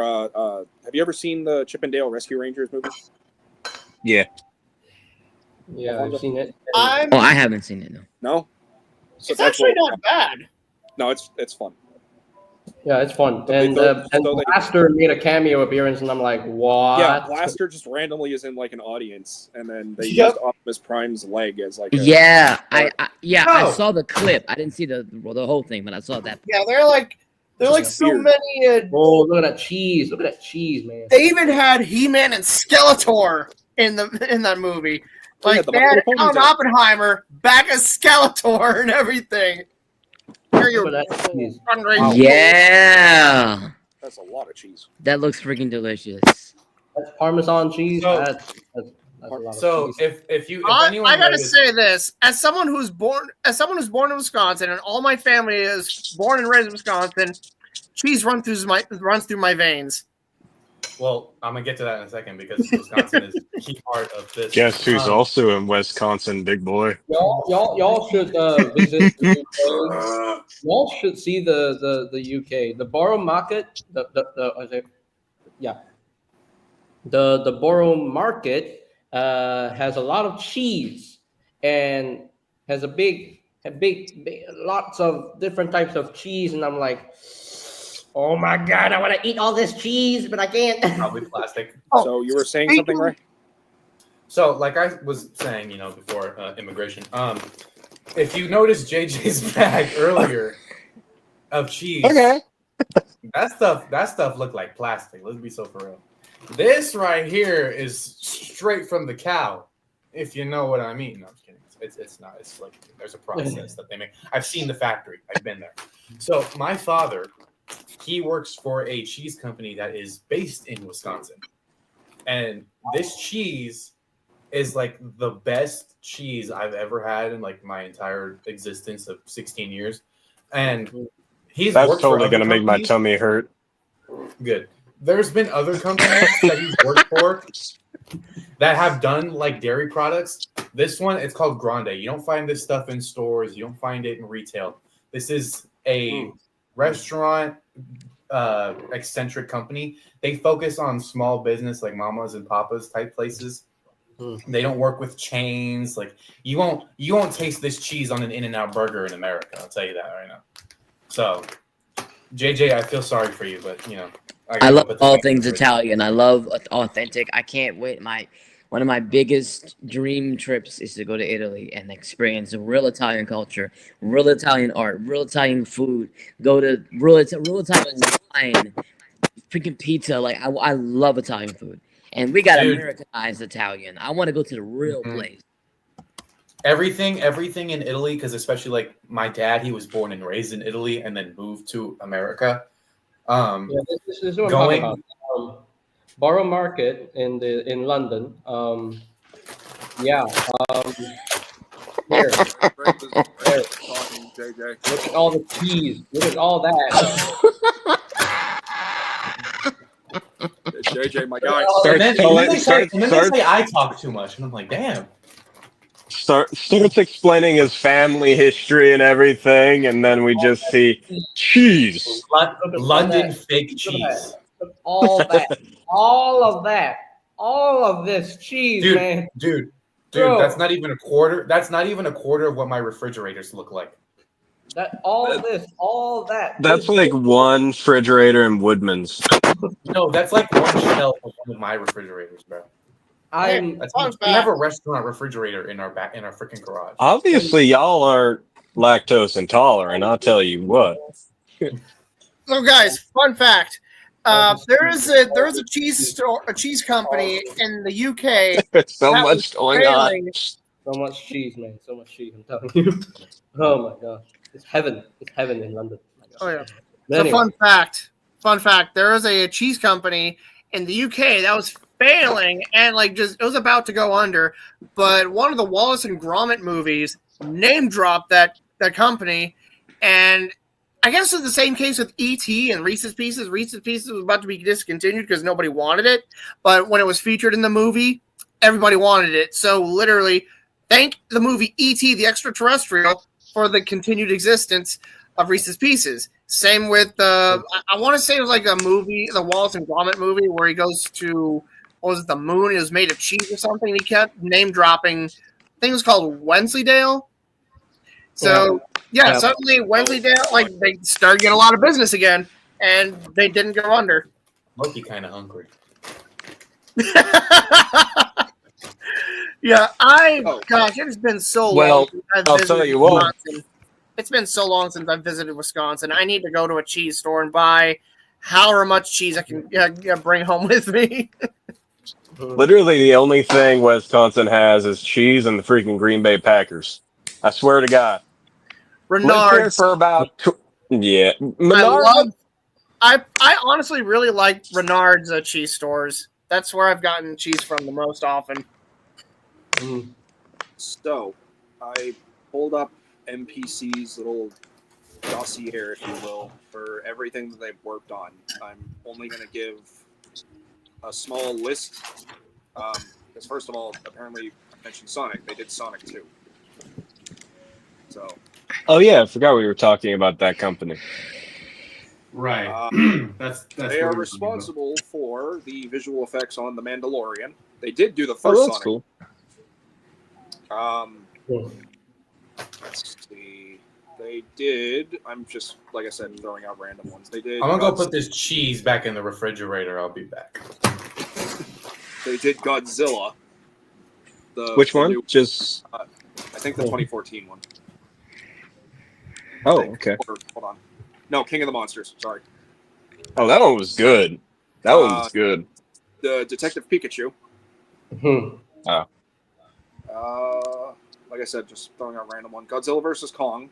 have you ever seen the Chip and Dale Rescue Rangers movie? Yeah. Yeah, I've seen it. I'm Oh, I haven't seen it. No. No, so it's that's actually what- not bad. No, it's fun. Yeah, it's fun. But they And don't- and so they- Blaster made a cameo appearance, and I'm like, what? Yeah, Blaster just randomly is in like an audience, and then they Yep. used Optimus Prime's leg as like a, Yeah, I No. saw the clip. I didn't see the whole thing, but I saw that. Yeah, they're like Just so weird. many. Oh, look at that cheese! Look at that cheese, man. They even had He-Man and Skeletor in that movie. They Like had the they had Little Alan Ponies. Oppenheimer back as Skeletor and everything. Here you Look at that cheese. fundraising. Yeah, That's a lot of cheese. that looks freaking delicious. That's Parmesan cheese. So- That's a lot of So cheese. if anyone I gotta noticed- say this as someone who's born in Wisconsin, and all my family is born and raised in Wisconsin. Cheese runs through my veins. well, I'm gonna get to that in a second because Wisconsin is a key part of this. Guess who's Um, also in Wisconsin, big boy? Y'all should visit the UK. Y'all should see the UK. The Borough Market. The Borough Market has a lot of cheese and has a big lots of different types of cheese, and I'm like, oh my god, I want to eat all this cheese, but I can't. Probably plastic. Oh, So you were saying speaking- something, right? So, like I was saying, before immigration, if you noticed JJ's bag earlier of cheese, Okay. that stuff looked like plastic. Let's be so for real. This right here is straight from the cow, if you know what I mean. No, I'm just kidding. It's not. It's like there's a process that they make. I've seen the factory. I've been there. So my father, he works for a cheese company that is based in Wisconsin, and this cheese is like the best cheese I've ever had in like my entire existence of 16 years. And he's That's worked for totally other gonna make my companies. tummy hurt. Good. There's been other companies that he's worked for that have done like dairy products. This one, it's called Grande. You don't find this stuff in stores. You don't find it in retail. This is a restaurant eccentric company. They focus on small business like mamas and papas type places. They don't work with chains. Like you won't taste this cheese on an In-N-Out burger in America. I'll tell you that right now. So, JJ, I feel sorry for you, but I love all things Italian. I love authentic. I can't wait. One of my biggest dream trips is to go to Italy and experience real Italian culture, real Italian art, real Italian food. Go to real Italian wine, freaking pizza. Like I love Italian food, and we got Dude. Americanized Italian. I want to go to the real place. Everything in Italy, because especially like my dad, he was born and raised in Italy and then moved to America. Yeah, this is what I'm Going- talking about. Borough Market in London. Yeah. Here, Talking, JJ. look at all the cheese. Look at all that. JJ, my guy. And then, Start- they start- say I talk too much, and I'm like, damn. Starts explaining his family history and everything, and then we just see cheese. London that. fake Look at cheese. All that. All of that. All of this cheese, Dude, man. dude, Bro. that's not even a quarter. That's not even a quarter of what my refrigerators look like. That all this, all that. That's like one refrigerator in Woodman's. No, that's like one shelf of one of my refrigerators, bro. I'm That's, Fun we have a fact. restaurant refrigerator in our freaking garage. Obviously, y'all aren't lactose intolerant. I'll tell you what. So, guys, fun fact: there is a cheese store, a cheese company in the UK. There's so That much was going on. failing. so much cheese, man. So much cheese. I'm telling you. Oh my god, it's heaven. It's heaven in London. Oh yeah. But So anyway, fun fact: there is a cheese company in the UK that was failing and it was about to go under. But one of the Wallace and Gromit movies name dropped that company, and I guess it's the same case with E.T. and Reese's Pieces. Reese's Pieces was about to be discontinued because nobody wanted it, but when it was featured in the movie, everybody wanted it. So literally, thank the movie E.T. the Extraterrestrial for the continued existence of Reese's Pieces. Same with I want to say it was like a movie, the Wallace and Gromit movie, where he goes to the moon. It was made of cheese or something. He kept name dropping thing was called Wensleydale. So Yeah. suddenly Wensleydale, like they started getting a lot of business again, and they didn't go under. Loki kind of hungry. Yeah, gosh, it has been so long. Well, since I've I'll visited tell you what. Wisconsin. It's been so long since I've visited Wisconsin. I need to go to a cheese store and buy however much cheese I can bring home with me. Literally, the only thing Wisconsin has is cheese and the freaking Green Bay Packers. I swear to God. Lived there Renard's. for about I Menard. honestly really like Renard's cheese stores. That's where I've gotten cheese from the most often. So, I pulled up MPC's little dossier, if you will, for everything that they've worked on. I'm only going to give a small list. Because first of all, apparently I mentioned Sonic. They did Sonic 2. So. Oh yeah, I forgot we were talking about that company. Right. That's they are responsible for the visual effects on The Mandalorian. They did do the first Oh, that's Sonic. cool. Let's see. They did. I'm just, like I said, throwing out random ones. They did. I'm gonna go put this cheese back in the refrigerator. I'll be back. They did Godzilla. Which one? New, Just. I think the 2014 one. Oh, okay. Hold on. No, King of the Monsters. Sorry. Oh, that one was good. That one was good. The Detective Pikachu. Oh. Like I said, just throwing out random one. Godzilla vs. Kong.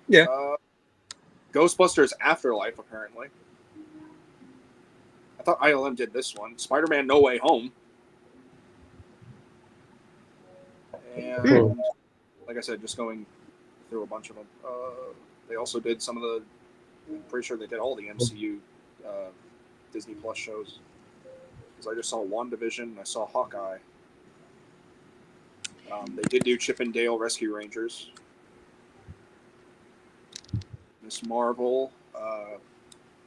Yeah. Ghostbusters Afterlife, apparently. I thought ILM did this one. Spider-Man No Way Home. And like I said, just going through a bunch of them. They also did some of the. I'm pretty sure they did all the MCU Disney Plus shows. Because I just saw WandaVision and I saw Hawkeye. They did do Chip and Dale Rescue Rangers. Miss Marvel. So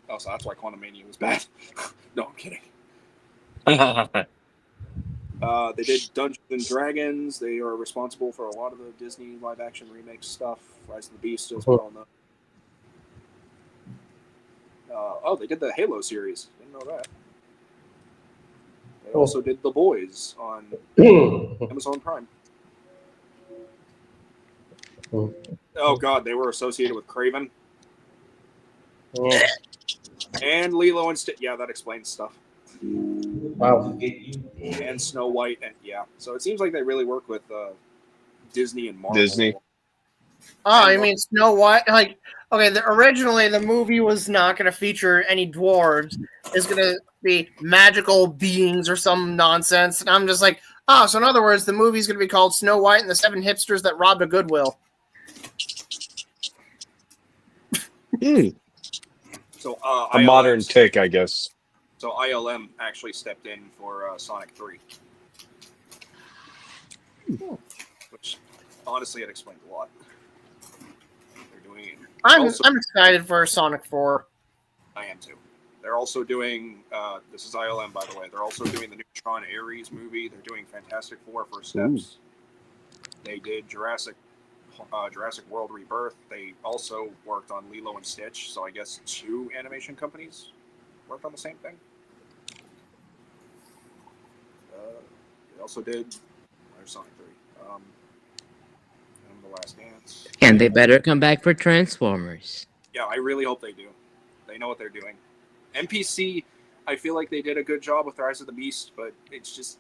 that's why Quantumania was bad. No, I'm kidding. They did Dungeons and Dragons. They are responsible for a lot of the Disney live-action remake stuff. Rise of the Beast as well. They did the Halo series. Didn't know that. They also did The Boys on Amazon Prime. Oh God, they were associated with Craven. And Lilo and Stitch. Yeah, that explains stuff. Wow. And Snow White, and yeah. So it seems like they really work with Disney and Marvel. Disney. Oh, you mean Snow White? Like, okay, originally the movie was not going to feature any dwarves. It's going to be magical beings or some nonsense. And I'm just like, so in other words, the movie's going to be called Snow White and the Seven Hipsters That Robbed a Goodwill. So a modern take, I guess. So ILM actually stepped in for Sonic 3. Which, honestly, it explains a lot. They're doing. I'm excited for Sonic 4. I am too. They're also doing. This is ILM, by the way. They're also doing the new Tron Ares movie. They're doing Fantastic Four First Steps. They did Jurassic World Rebirth. They also worked on Lilo and Stitch. So I guess 2 animation companies worked on the same thing. They also did Sonic 3. And The Last Dance. And they better come back for Transformers. Yeah, I really hope they do. They know what they're doing. NPC, I feel like they did a good job with Rise of the Beast, but it's just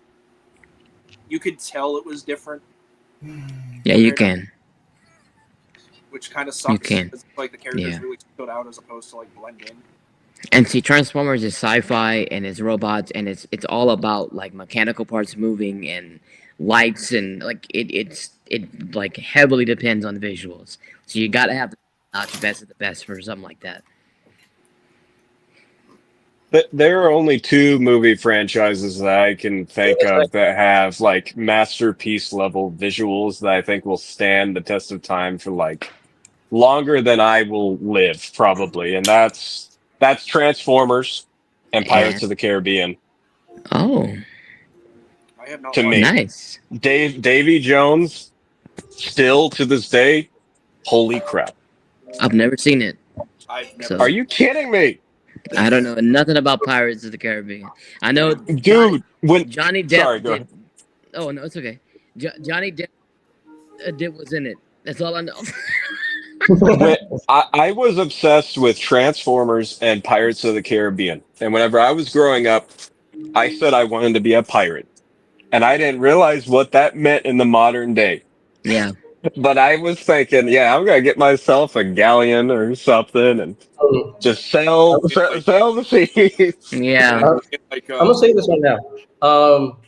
you could tell it was different. Yeah, you can. Which kind of sucks. You can. It's like the characters really stood out as opposed to like blend in. And see, Transformers is sci-fi and it's robots and it's all about like mechanical parts moving and lights and like it like heavily depends on the visuals. So you got to have the best of the best for something like that. But there are only 2 movie franchises that I can think of that have like masterpiece level visuals that I think will stand the test of time for like longer than I will live, probably, and that's Transformers and Pirates of the Caribbean. Oh. I have not. To watched me. it. Nice. Davy Jones, still to this day, holy crap. I've never seen it. I've never. So- Are you kidding me? I don't know nothing about Pirates of the Caribbean. I know Dude, when Johnny Depp. Sorry, go ahead. Oh no, it's okay. Johnny Depp was in it. That's all I know. when I was obsessed with Transformers and Pirates of the Caribbean. And whenever I was growing up, I said I wanted to be a pirate. And I didn't realize what that meant in the modern day. Yeah. But I was thinking, yeah, I'm going to get myself a galleon or something and just sail the seas. Yeah. Like, I'm gonna say this right now.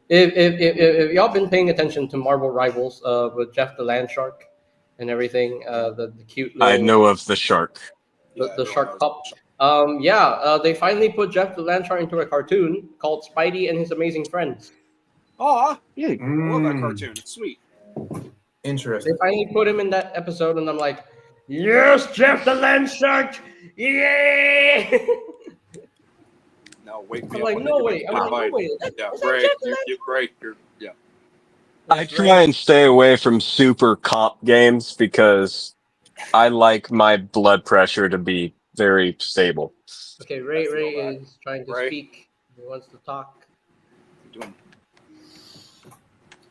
If y'all been paying attention to Marvel Rivals with Jeff the Land Shark and everything, the cute little, I know of the shark. the shark pup. They finally put Jeff the Land Shark into a cartoon called Spidey and His Amazing Friends. oh, yeah, I love that cartoon. It's sweet. Interesting. They finally put him in that episode, and I'm like, yes, Jeff the Land Shark, yeah. No, wake me I'm up. like, when no they way. get I'm my like, no bite. way. Yeah, Is that Ray, Jeff the you're Ray. Yeah. I try and stay away from super comp games because I like my blood pressure to be very stable. Okay, Ray That's all right. is trying to Ray? speak. He wants to talk. Doing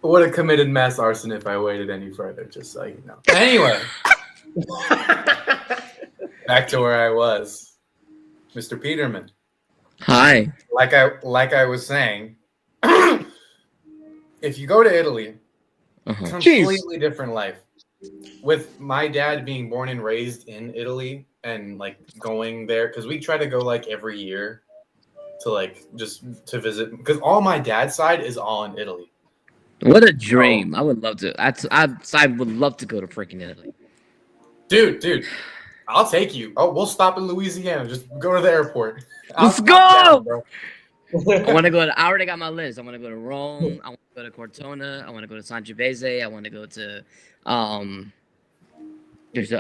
Would have committed mass arson if I waited any further, just so you know. Anyway, back to where I was. Mr. Peterman. Hi. Like I was saying, if you go to Italy, Uh-huh. completely different life. With my dad being born and raised in Italy and like going there, because we try to go like every year to like just to visit, because all my dad's side is all in Italy. What a dream! I would love to. I would love to go to freaking Italy. Dude, I'll take you. Oh, we'll stop in Louisiana. Just go to the airport. Let's I'm go! down, bro. I want to go to. I already got my list. I want to go to Rome. I want to go to Cortona. I want to go to Sangiovese. I want to go to there's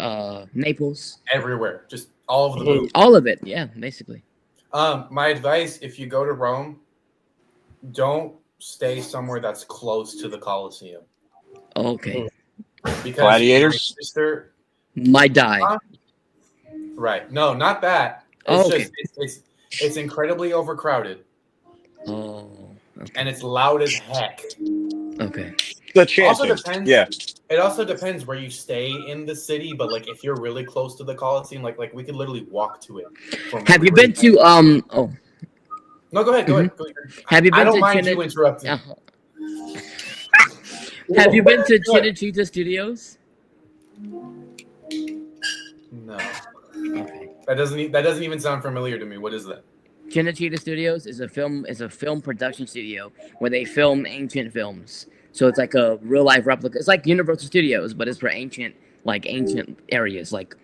Naples. Everywhere, just all of the movies. All of it. Yeah, basically. My advice: if you go to Rome, don't stay somewhere that's close to the Colosseum Okay. because Gladiators? my sister. Might die. Right? No, not that. It's Oh, okay. just it's incredibly overcrowded Oh. and it's loud as heck. Okay. The chanting. Also depends. Yeah. It also depends where you stay in the city, but like if you're really close to the Colosseum, like we could literally walk to it. From Have you where been we to are. Oh. No, go ahead. Go ahead. Have you been I don't to mind you interrupting. Have you been to Cinecittà Studios? No, Okay. that doesn't even sound familiar to me. What is that? Cinecittà Studios is a film production studio where they film ancient films. So it's like a real life replica. It's like Universal Studios, but it's for ancient areas, like,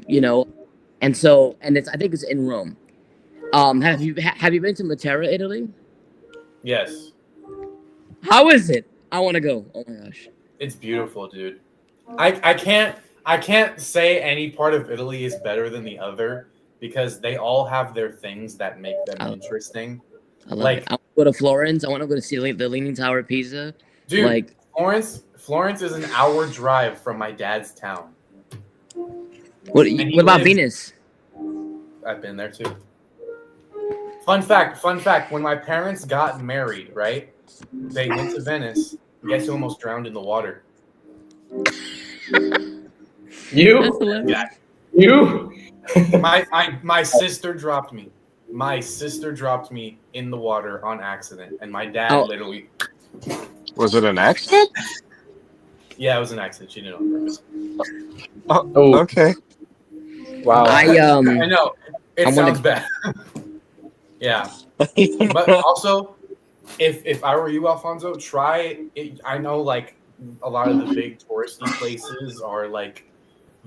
and it's I think it's in Rome. Have you been to Matera, Italy? Yes, How is it? I want to go. Oh my gosh. it's beautiful, dude. I can't say any part of Italy is better than the other because they all have their things that make them interesting. I love it. I want to go to Florence. I want to go to see the Leaning Tower of Pisa. Dude, Like, Florence is an hour drive from my dad's town. what And he about lives- Venus? I've been there too. Fun fact, when my parents got married, right? They went to Venice. Guess who almost drowned in the water? You? That's hilarious. Yeah. You? My sister dropped me. My sister dropped me in the water on accident, and my dad Oh. literally. Was it an accident? Yeah, it was an accident. She did it on purpose. Oh, okay. Wow. I know it I wanna- sounds bad. Yeah, but also, if I were you, Alfonso, try it. I know like a lot of the big touristy places are like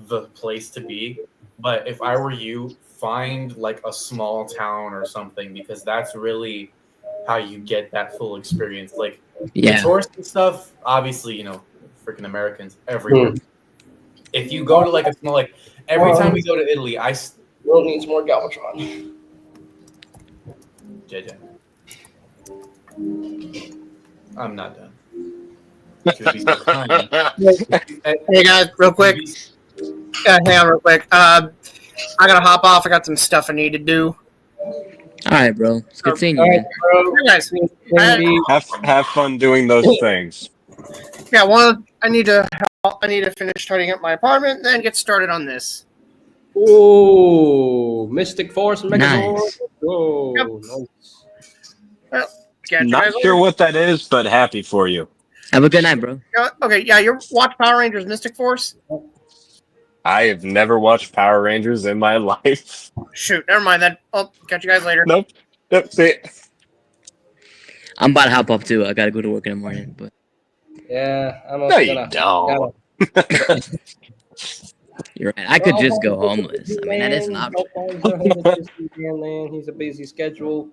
the place to be, but if I were you, find like a small town or something because that's really how you get that full experience. Like Yeah. the touristy stuff, obviously, freaking Americans everywhere. If you go to like a small, like every time we go to Italy, World needs more Galvatron. JJ. I'm not done. Could be so funny. Hey guys, real quick. Hang on real quick. I gotta hop off. I got some stuff I need to do. All right, bro. It's good seeing you, All right, man. bro. Hey, guys. Indeed. Have fun doing those things. Yeah, I need to finish tidying up my apartment, and then get started on this. Ooh, Mystic Force and Megazord. Nice. Whoa, Yep. nice. Catch you Not guys sure later. what that is, but happy for you. Have a good night, bro. Okay, yeah, you watch Power Rangers Mystic Force? I have never watched Power Rangers in my life. Shoot, never mind then. I'll catch you guys later. Nope. Yep. See. I'm about to hop off too. I gotta go to work in the morning, but Yeah, I'm No, also you gonna. don't. you're right. I could just go homeless. I mean, that is an option. Man, he's a busy schedule,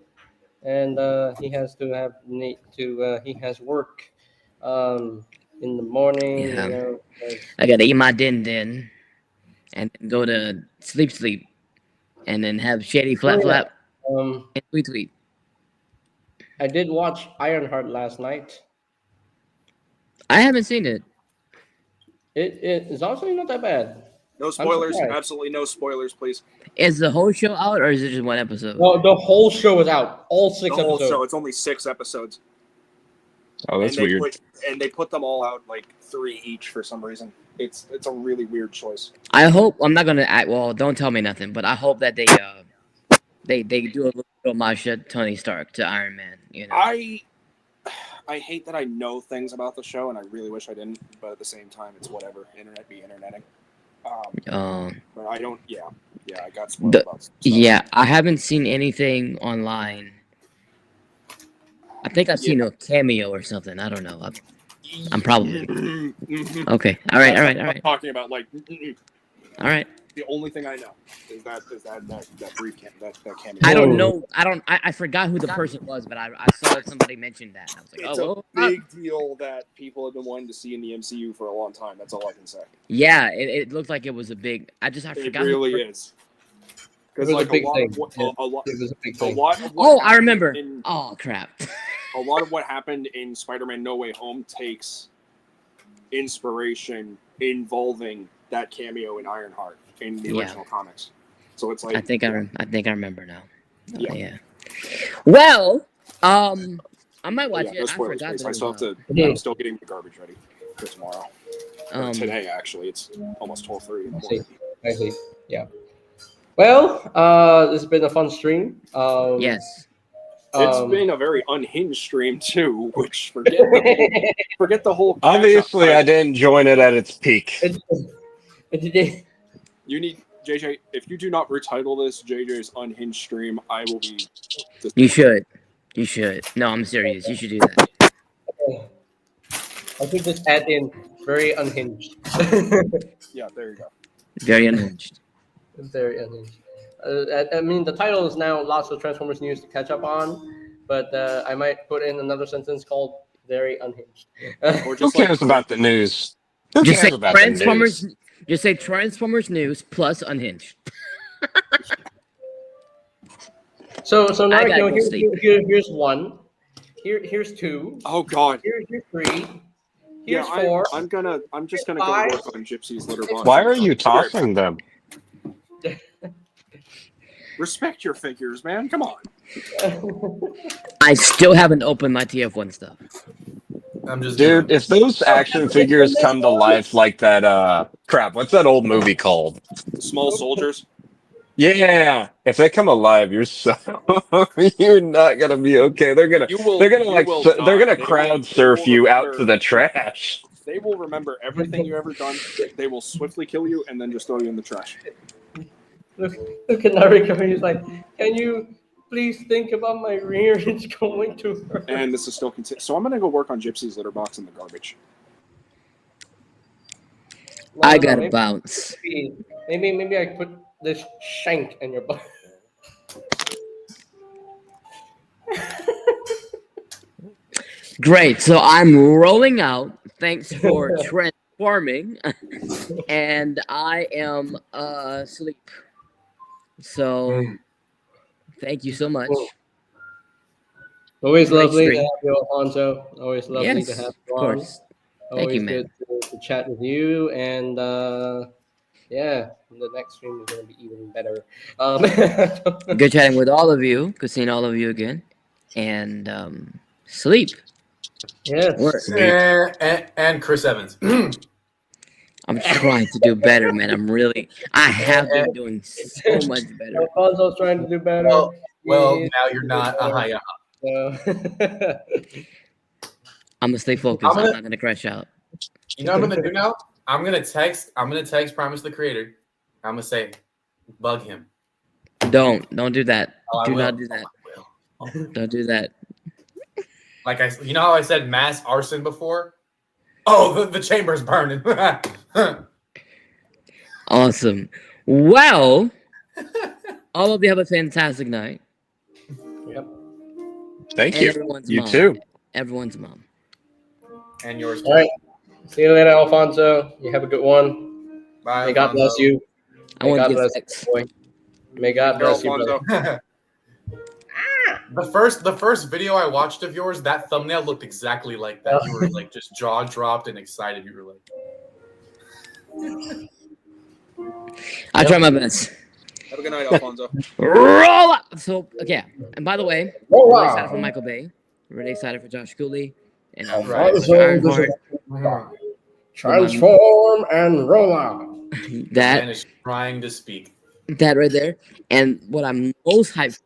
and he has to have he has work in the morning. Yeah. You know, I gotta eat my din, and then go to sleep, and then have shady flap and tweet. I did watch Ironheart last night. I haven't seen it. It is honestly not that bad. No spoilers. surprised. Absolutely no spoilers, please. Is the whole show out, or is it just one episode? Well, the whole show is out. All The six whole episodes. show. It's only 6 episodes. Oh, that's and they weird. they put them all out like 3 each for some reason. It's a really weird choice. I hope I'm not gonna act. Well, don't tell me nothing, but I hope that they do a little homage to Tony Stark to Iron Man. You know, I hate that I know things about the show, and I really wish I didn't. But at the same time, it's whatever. Internet be interneting. But I don't. Yeah, I got spoiled about stuff. yeah, I haven't seen anything online. I think I've seen a cameo or something. I don't know. I'm probably okay. All right. I'm talking about like. All right. The only thing I know is that brief that cameo. I don't know. I forgot who the person was, but I saw that somebody mentioned that. I was like, It's oh, a big deal that people have been wanting to see in the MCU for a long time. That's all I can say. yeah. It looked like it was a big. I It forgot. really is. Because It was like a big a lot thing. of what, Yeah, a lot, it was a big a thing. lot of what I remember. in- Oh crap. a lot of what happened in Spider-Man No Way Home takes inspiration involving that cameo in Ironheart in the original comics. So it's like I think I remember now. Yeah. Yeah. Well, I might watch yeah, it. no I spoilers, forgot please. that I it still was have out. to. I'm still getting the garbage ready for tomorrow. Or today, actually, it's almost 12:30 in the morning. I see. Yeah. Well, this has been a fun stream. Yes. It's been a very unhinged stream too, which forget the whole. Obviously, catch-up I didn't join it at its peak. You need JJ. If you do not retitle this JJ's unhinged stream, I will be. You should. You should. No, I'm serious. You should do that. I think just add in very unhinged. Yeah, there you go. Very unhinged. Very unhinged. I mean, the title is now lots of Transformers news to catch up on, but I might put in another sentence called very unhinged. Or Who just cares about the news? Who Just say cares about the Transformers. news? Just say Transformers news plus unhinged. So now I gotta go here's one. Here's two. Oh God. Here's 3. Here's Yeah, 4. I'm just gonna go Five. work on Gypsy's litter box. Why are you tossing them? Respect your figures, man. Come on. I still haven't opened my TF1 stuff. I'm just Dude, if those action figures come to life like that, crap, what's that old movie called? Small soldiers. Yeah, if they come alive, you're you're not gonna be okay. They're gonna crowd surf you out to the trash. They will remember everything you ever done. They will swiftly kill you and then just throw you in the trash. Look at Nariko. He's like, can you please think about my rear? It's going to hurt. And this is still continuing. So I'm gonna go work on Gypsy's litter box in the garbage. I gotta bounce. Maybe I put this shank in your butt. Great. So I'm rolling out. Thanks for transforming. And I am asleep. So thank you so much. Always Great lovely to stream. have you, Alfonso. Always lovely to Yes, have of you on. course. Thank Always you, man. good to chat with you. And yeah, the next stream is going to be even better. Good chatting with all of you. Good seeing all of you again. And sleep. Yes. Work. And Chris Evans. I'm trying to do better, man. I have been doing so much better. Alfonso's trying to do better. Well, He's now you're not a high. so- I'm gonna stay focused. I'm not gonna crash out. You know what I'm gonna do now? I'm gonna text Promise the Creator. I'm gonna say, bug him. Don't do that. Oh, I Do will. not do that. Don't do that. Like you know how I said mass arson before? Oh, the chamber's burning. Awesome. Well, all of you have a fantastic night. Yep. Thank And you. everyone's You mom. too. Everyone's mom. And yours. All right. See you later, Alfonso. You have a good one. Bye. May God bless you. I May want to God give bless sex. you, boy. May God bless you, brother. The first video I watched of yours, that thumbnail looked exactly like that. You were like just jaw dropped and excited. You were like, I try my best. Have a good night, Alfonso. Roll up. So okay. And by the way, Roll really up. excited for Michael Bay. Really excited for Josh Cooley. And I'm Right. for Ironheart. Transform and roll out. That man is trying to speak. that right there. And what I'm most hyped.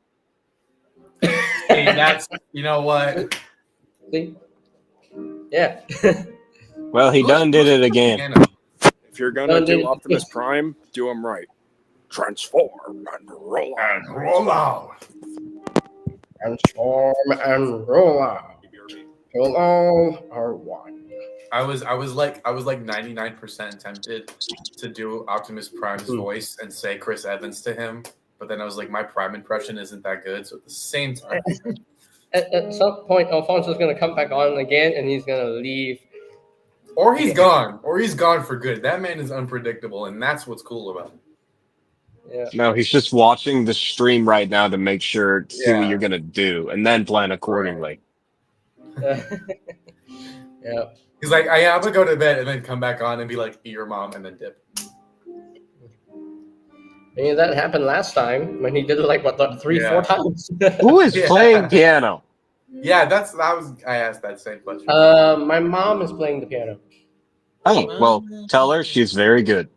Hey, that's you know what? See? Yeah. Well, he done did it again. If you're gonna do Optimus Prime, do him right. Transform and roll out. And roll out. Transform and roll out. Till all are one. I was like 99% tempted to do Optimus Prime's voice and say Chris Evans to him, but then I was like, my Prime impression isn't that good. So at the same time, At some point, Alfonso's going to come back on again, and he's going to leave. or he's gone for good. That man is unpredictable, and that's what's cool about him. Yeah. No, he's just watching the stream right now to make sure see what Yeah. you're gonna do and then plan accordingly. Yeah. He's like, I have to go to bed and then come back on and be like, eat your mom and then dip. I mean, that happened last time when he did it like, what, 3-4 times? Who is Yeah. playing piano? Yeah, I asked that same question. My mom is playing the piano. Oh, well, tell her she's very good.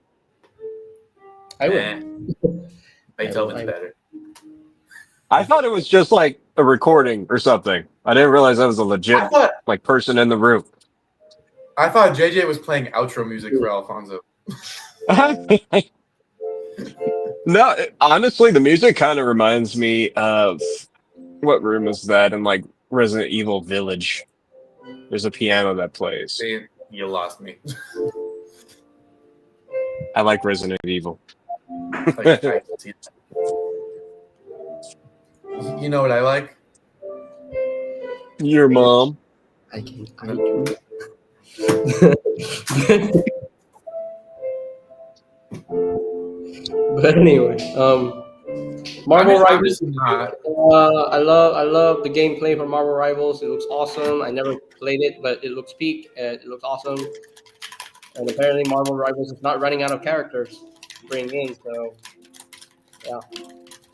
I would. Eh. Beethoven's better. I thought it was just like a recording or something. I didn't realize that was a legit like person in the room. I thought JJ was playing outro music for Alfonso. No, honestly, the music kind of reminds me of what room is that in like Resident Evil Village? There's a piano that plays. See, you lost me. I like Resident Evil. You know what I like? Your mom. I can. But anyway, Marvel Rivals. I love the gameplay for Marvel Rivals. It looks awesome. I never played it, but it looks peak. It looks awesome. And apparently, Marvel Rivals is not running out of characters to bring in. So, yeah.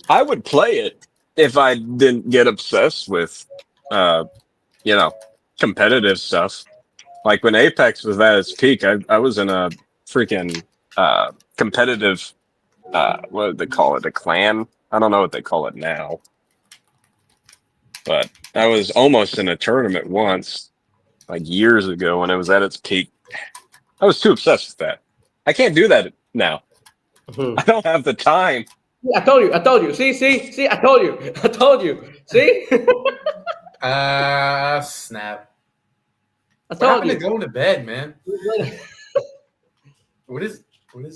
I would play it if I didn't get obsessed with, competitive stuff. Like when Apex was at its peak, I was in a freaking competitive, what did they call it? A clan? I don't know what they call it now. But I was almost in a tournament once, like years ago when it was at its peak. I was too obsessed with that. I can't do that now. I don't have the time. I told you. See, I told you. See? Snap. I What told happened you. to going to bed, man? What is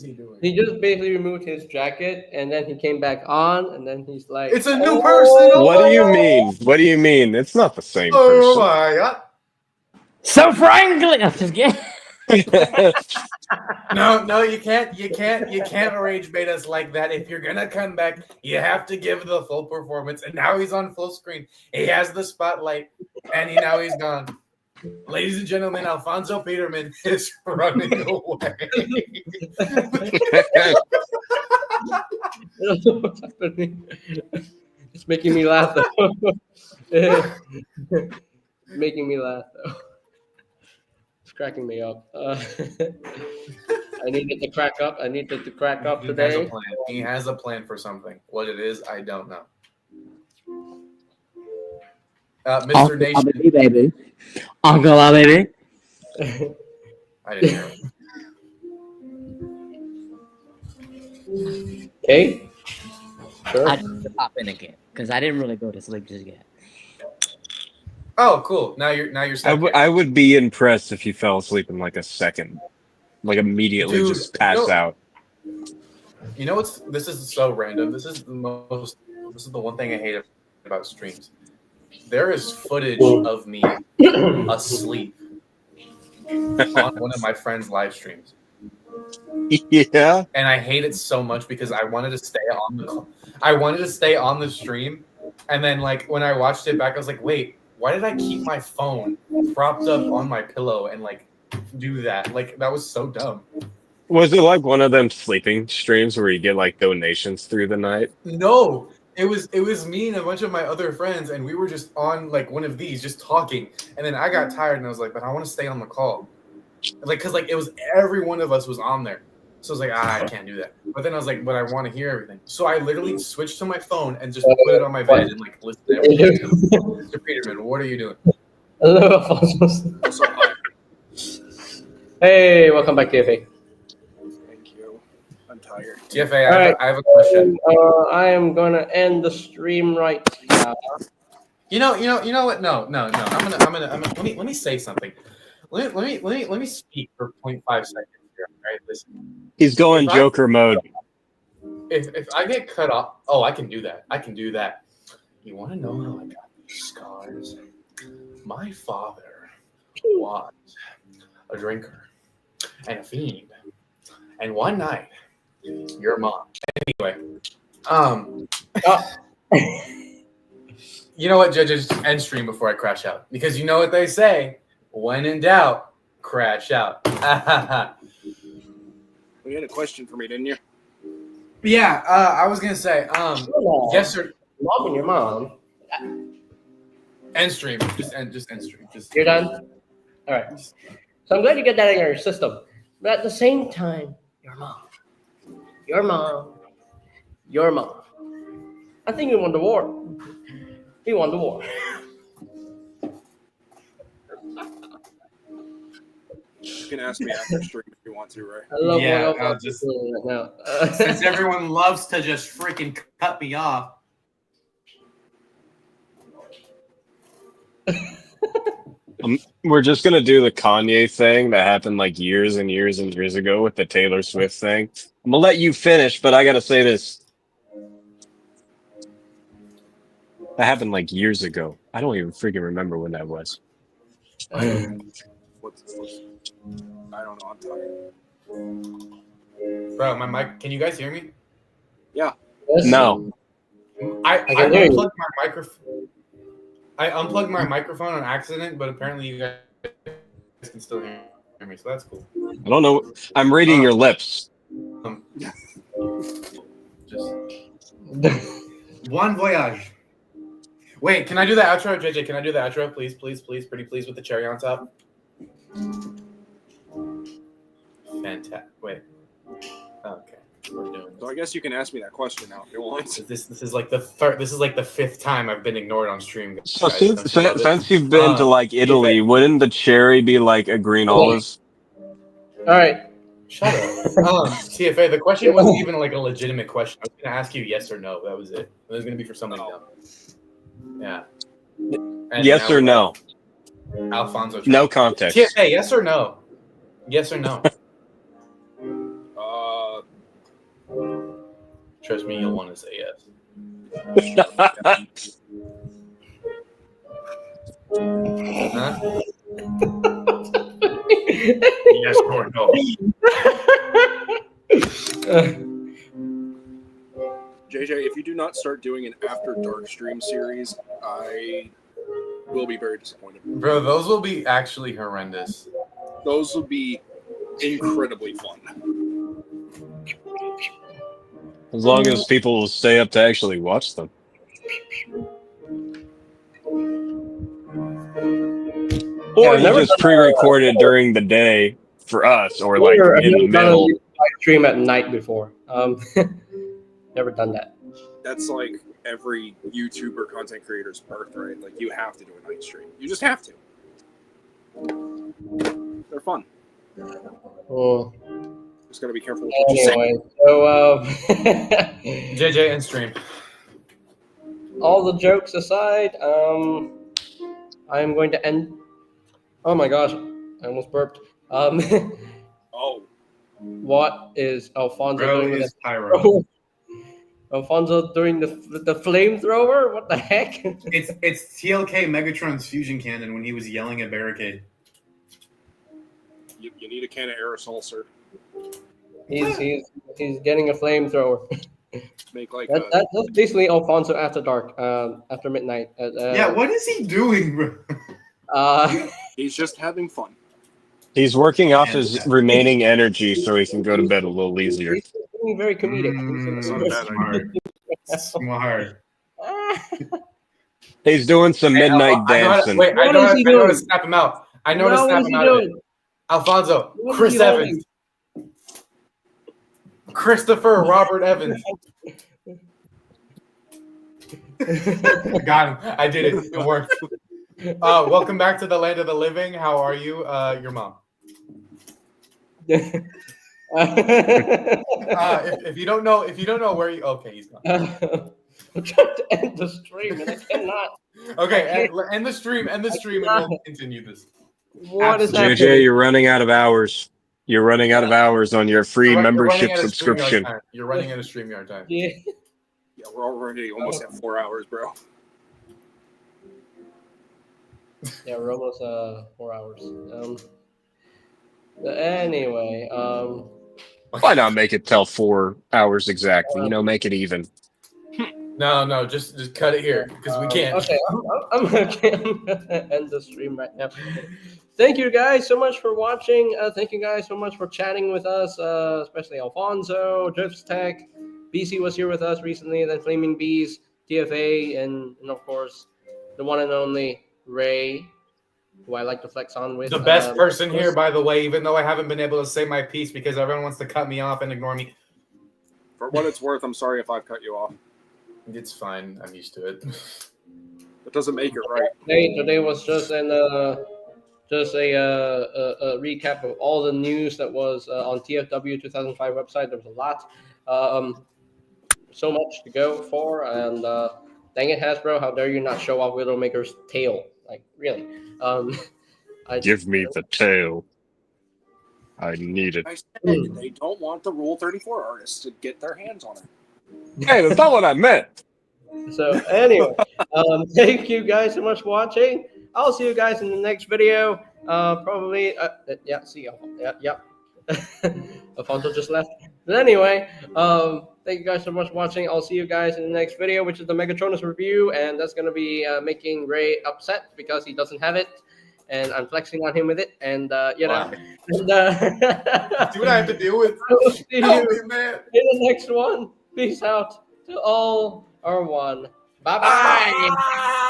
he doing? He just basically removed his jacket, and then he came back on, and then he's like, It's a new person. Oh What my do you God. mean? What do you mean? It's not the same Oh person. my God. So frankly, I'm just kidding. No, you can't rage bait us like that. If you're gonna come back, you have to give the full performance. And now he's on full screen. He has the spotlight, and now he's gone. Ladies and gentlemen, Alfonso Peterman is running away. I don't know what's happening. It's making me laugh though. Making me laugh though. It's cracking me up. I needed to crack up. I needed to crack up He has a today. plan. He has a plan for something. What it is, I don't know. Mr. Nation. Baby. Uncle baby. I didn't hear him. Okay. Sure. I had to pop in again because I didn't really go to sleep just yet. Oh, cool. Now you're stuck here. I would be impressed if you fell asleep in like a second, like immediately Dude, just pass out. You know what's? This is so random. This is the one thing I hate about streams. There is footage of me asleep on one of my friends' live streams. Yeah. And I hate it so much because I wanted to stay on the stream, and then like when I watched it back, I was like, wait, why did I keep my phone propped up on my pillow and like do that? Like that was so dumb. Was it like one of them sleeping streams where you get like donations through the night? No, it was me and a bunch of my other friends, and we were just on like one of these, just talking. And then I got tired, and I was like, but I want to stay on the call, like because like it was every one of us was on there. So I was like, I can't do that. But then I was like, but I want to hear everything. So I literally switched to my phone and just put it on my bed and like listen to everything. Mr. Peterman, what are you doing? Hello, Alfonso. Hey, welcome back, TFA. Thank you. I'm tired. TFA, I have a question. I am gonna end the stream right now. You know what? No. I'm gonna let me say something. Let me speak for 0.5 seconds here. All right, listen. He's going Joker mode. If I get cut off, oh, I can do that. You want to know how I got these scars? My father was a drinker and a fiend, and one night, your mom. Anyway, you know what, judges? End stream before I crash out, because you know what they say: when in doubt, crash out. You had a question for me, didn't you? Yeah, I was gonna say, yes or Mom and your mom. end stream, just end stream. You're done? All right. So I'm glad you get that in your system. But at the same time, your mom. I think he won the war. He won the war. You can ask me after stream if you want to, Ray. I love Yeah, what I'll I'm just- doing right now. Since everyone loves to just freaking cut me off. We're just gonna do the Kanye thing that happened like years and years and years ago with the Taylor Swift thing. I'm gonna let you finish, but I gotta say this. That happened like years ago. I don't even freaking remember when that was. I don't know. I'm tired. Bro, my mic. Can you guys hear me? Yeah. No. I can hear you. unplugged my microphone. I unplugged my microphone on accident, but apparently you guys can still hear me, so that's cool. I don't know. I'm reading your lips. Just one voyage. Wait, can I do the outro, JJ? Can I do the outro, please, please, please, pretty please, with the cherry on top? Fantastic. Wait. Okay, we're doing So I guess you can ask me that question now if you want. this. This is like the third. This is like the fifth time I've been ignored on stream. Guys. So Don't you love it? since you've been to like Italy, wouldn't the cherry be like a green olives? All right. Shut up. TFA, the question wasn't even like a legitimate question. I was going to ask you yes or no. That was it. It was going to be for something dumb. Yeah. And Yes now or we no? have Alfonso. No context. TFA, yes or no? Yes or no? Trust me, you'll want to say yes. Huh? Yes or no? JJ, if you do not start doing an After Dark stream series, I will be very disappointed. Bro, those will be actually horrendous. Those will be incredibly fun. As long as people will stay up to actually watch them. Or you never just done pre-recorded during the day for us, or like I've in the never done a middle. live stream at night before. Never done that. That's like every YouTuber content creator's birthright. Like, you have to do a night stream. You just have to. They're fun. Oh. Just gotta be careful with what you say. Anyway, so JJ and stream. all the jokes aside, I am going to end. Oh my gosh, I almost burped. Oh, What is Alfonso Bro doing with is his pyro. Alfonso doing the flamethrower? What the heck? It's TLK Megatron's fusion cannon when he was yelling at Barricade. you need a can of aerosol, sir. he's getting a flamethrower. Make like That's basically Alfonso after dark, after midnight. Yeah, what is he doing, bro? he's just having fun. He's working off his remaining energy so he can go to bed a little easier. He's being very comedic. Smart. He's doing some midnight dancing. Wait, I What know is how he to doing? snap him out. I know how to What snap is him he out of it. doing? Alfonso, What is Chris he Evans, Christopher Robert Evans. Got him. I did it. It worked. Welcome back to the land of the living. How are you? Your mom. If you don't know where you, okay, he's gone. I'm trying to end the stream and I cannot. Okay, end the stream, and we'll continue this. What is JJ, happening? you're running out of hours. You're running out of hours on your free You're membership running out of subscription. StreamYard time. You're running out of StreamYard time. Yeah. Yeah, we're already almost at 4 hours, bro. Yeah, we're almost 4 hours. But anyway, Why not make it tell 4 hours exactly? You know, make it even. No, just cut it here because we can't. Okay, I'm gonna end the stream right now. Thank you guys so much for watching. Thank you guys so much for chatting with us, especially Alfonso, Drifts Tech, BC was here with us recently, then Flaming Bees, TFA, and of course the one and only Ray, who I like to flex on with. The best person here, by the way, even though I haven't been able to say my piece because everyone wants to cut me off and ignore me. For what it's worth, I'm sorry if I've cut you off. It's fine. I'm used to it. It doesn't make it right. Today was just a recap of all the news that was on TFW 2005 website. There was a lot, so much to go for, and dang it, Hasbro, how dare you not show off Widowmaker's tail? Like, really? Give me the tail. I need it. I said they don't want the Rule 34 artists to get their hands on it. Hey, that's not what I meant. So anyway, thank you guys so much for watching. I'll see you guys in the next video. Probably, yeah, see you. Yeah. Alfonso just left. But anyway, thank you guys so much for watching. I'll see you guys in the next video, which is the Megatronus review, and that's gonna be making Ray upset because he doesn't have it, and I'm flexing on him with it, and you know. And, See what I have to deal with? I will see you Help me, man. in the next one. Peace out to all are one. Bye bye.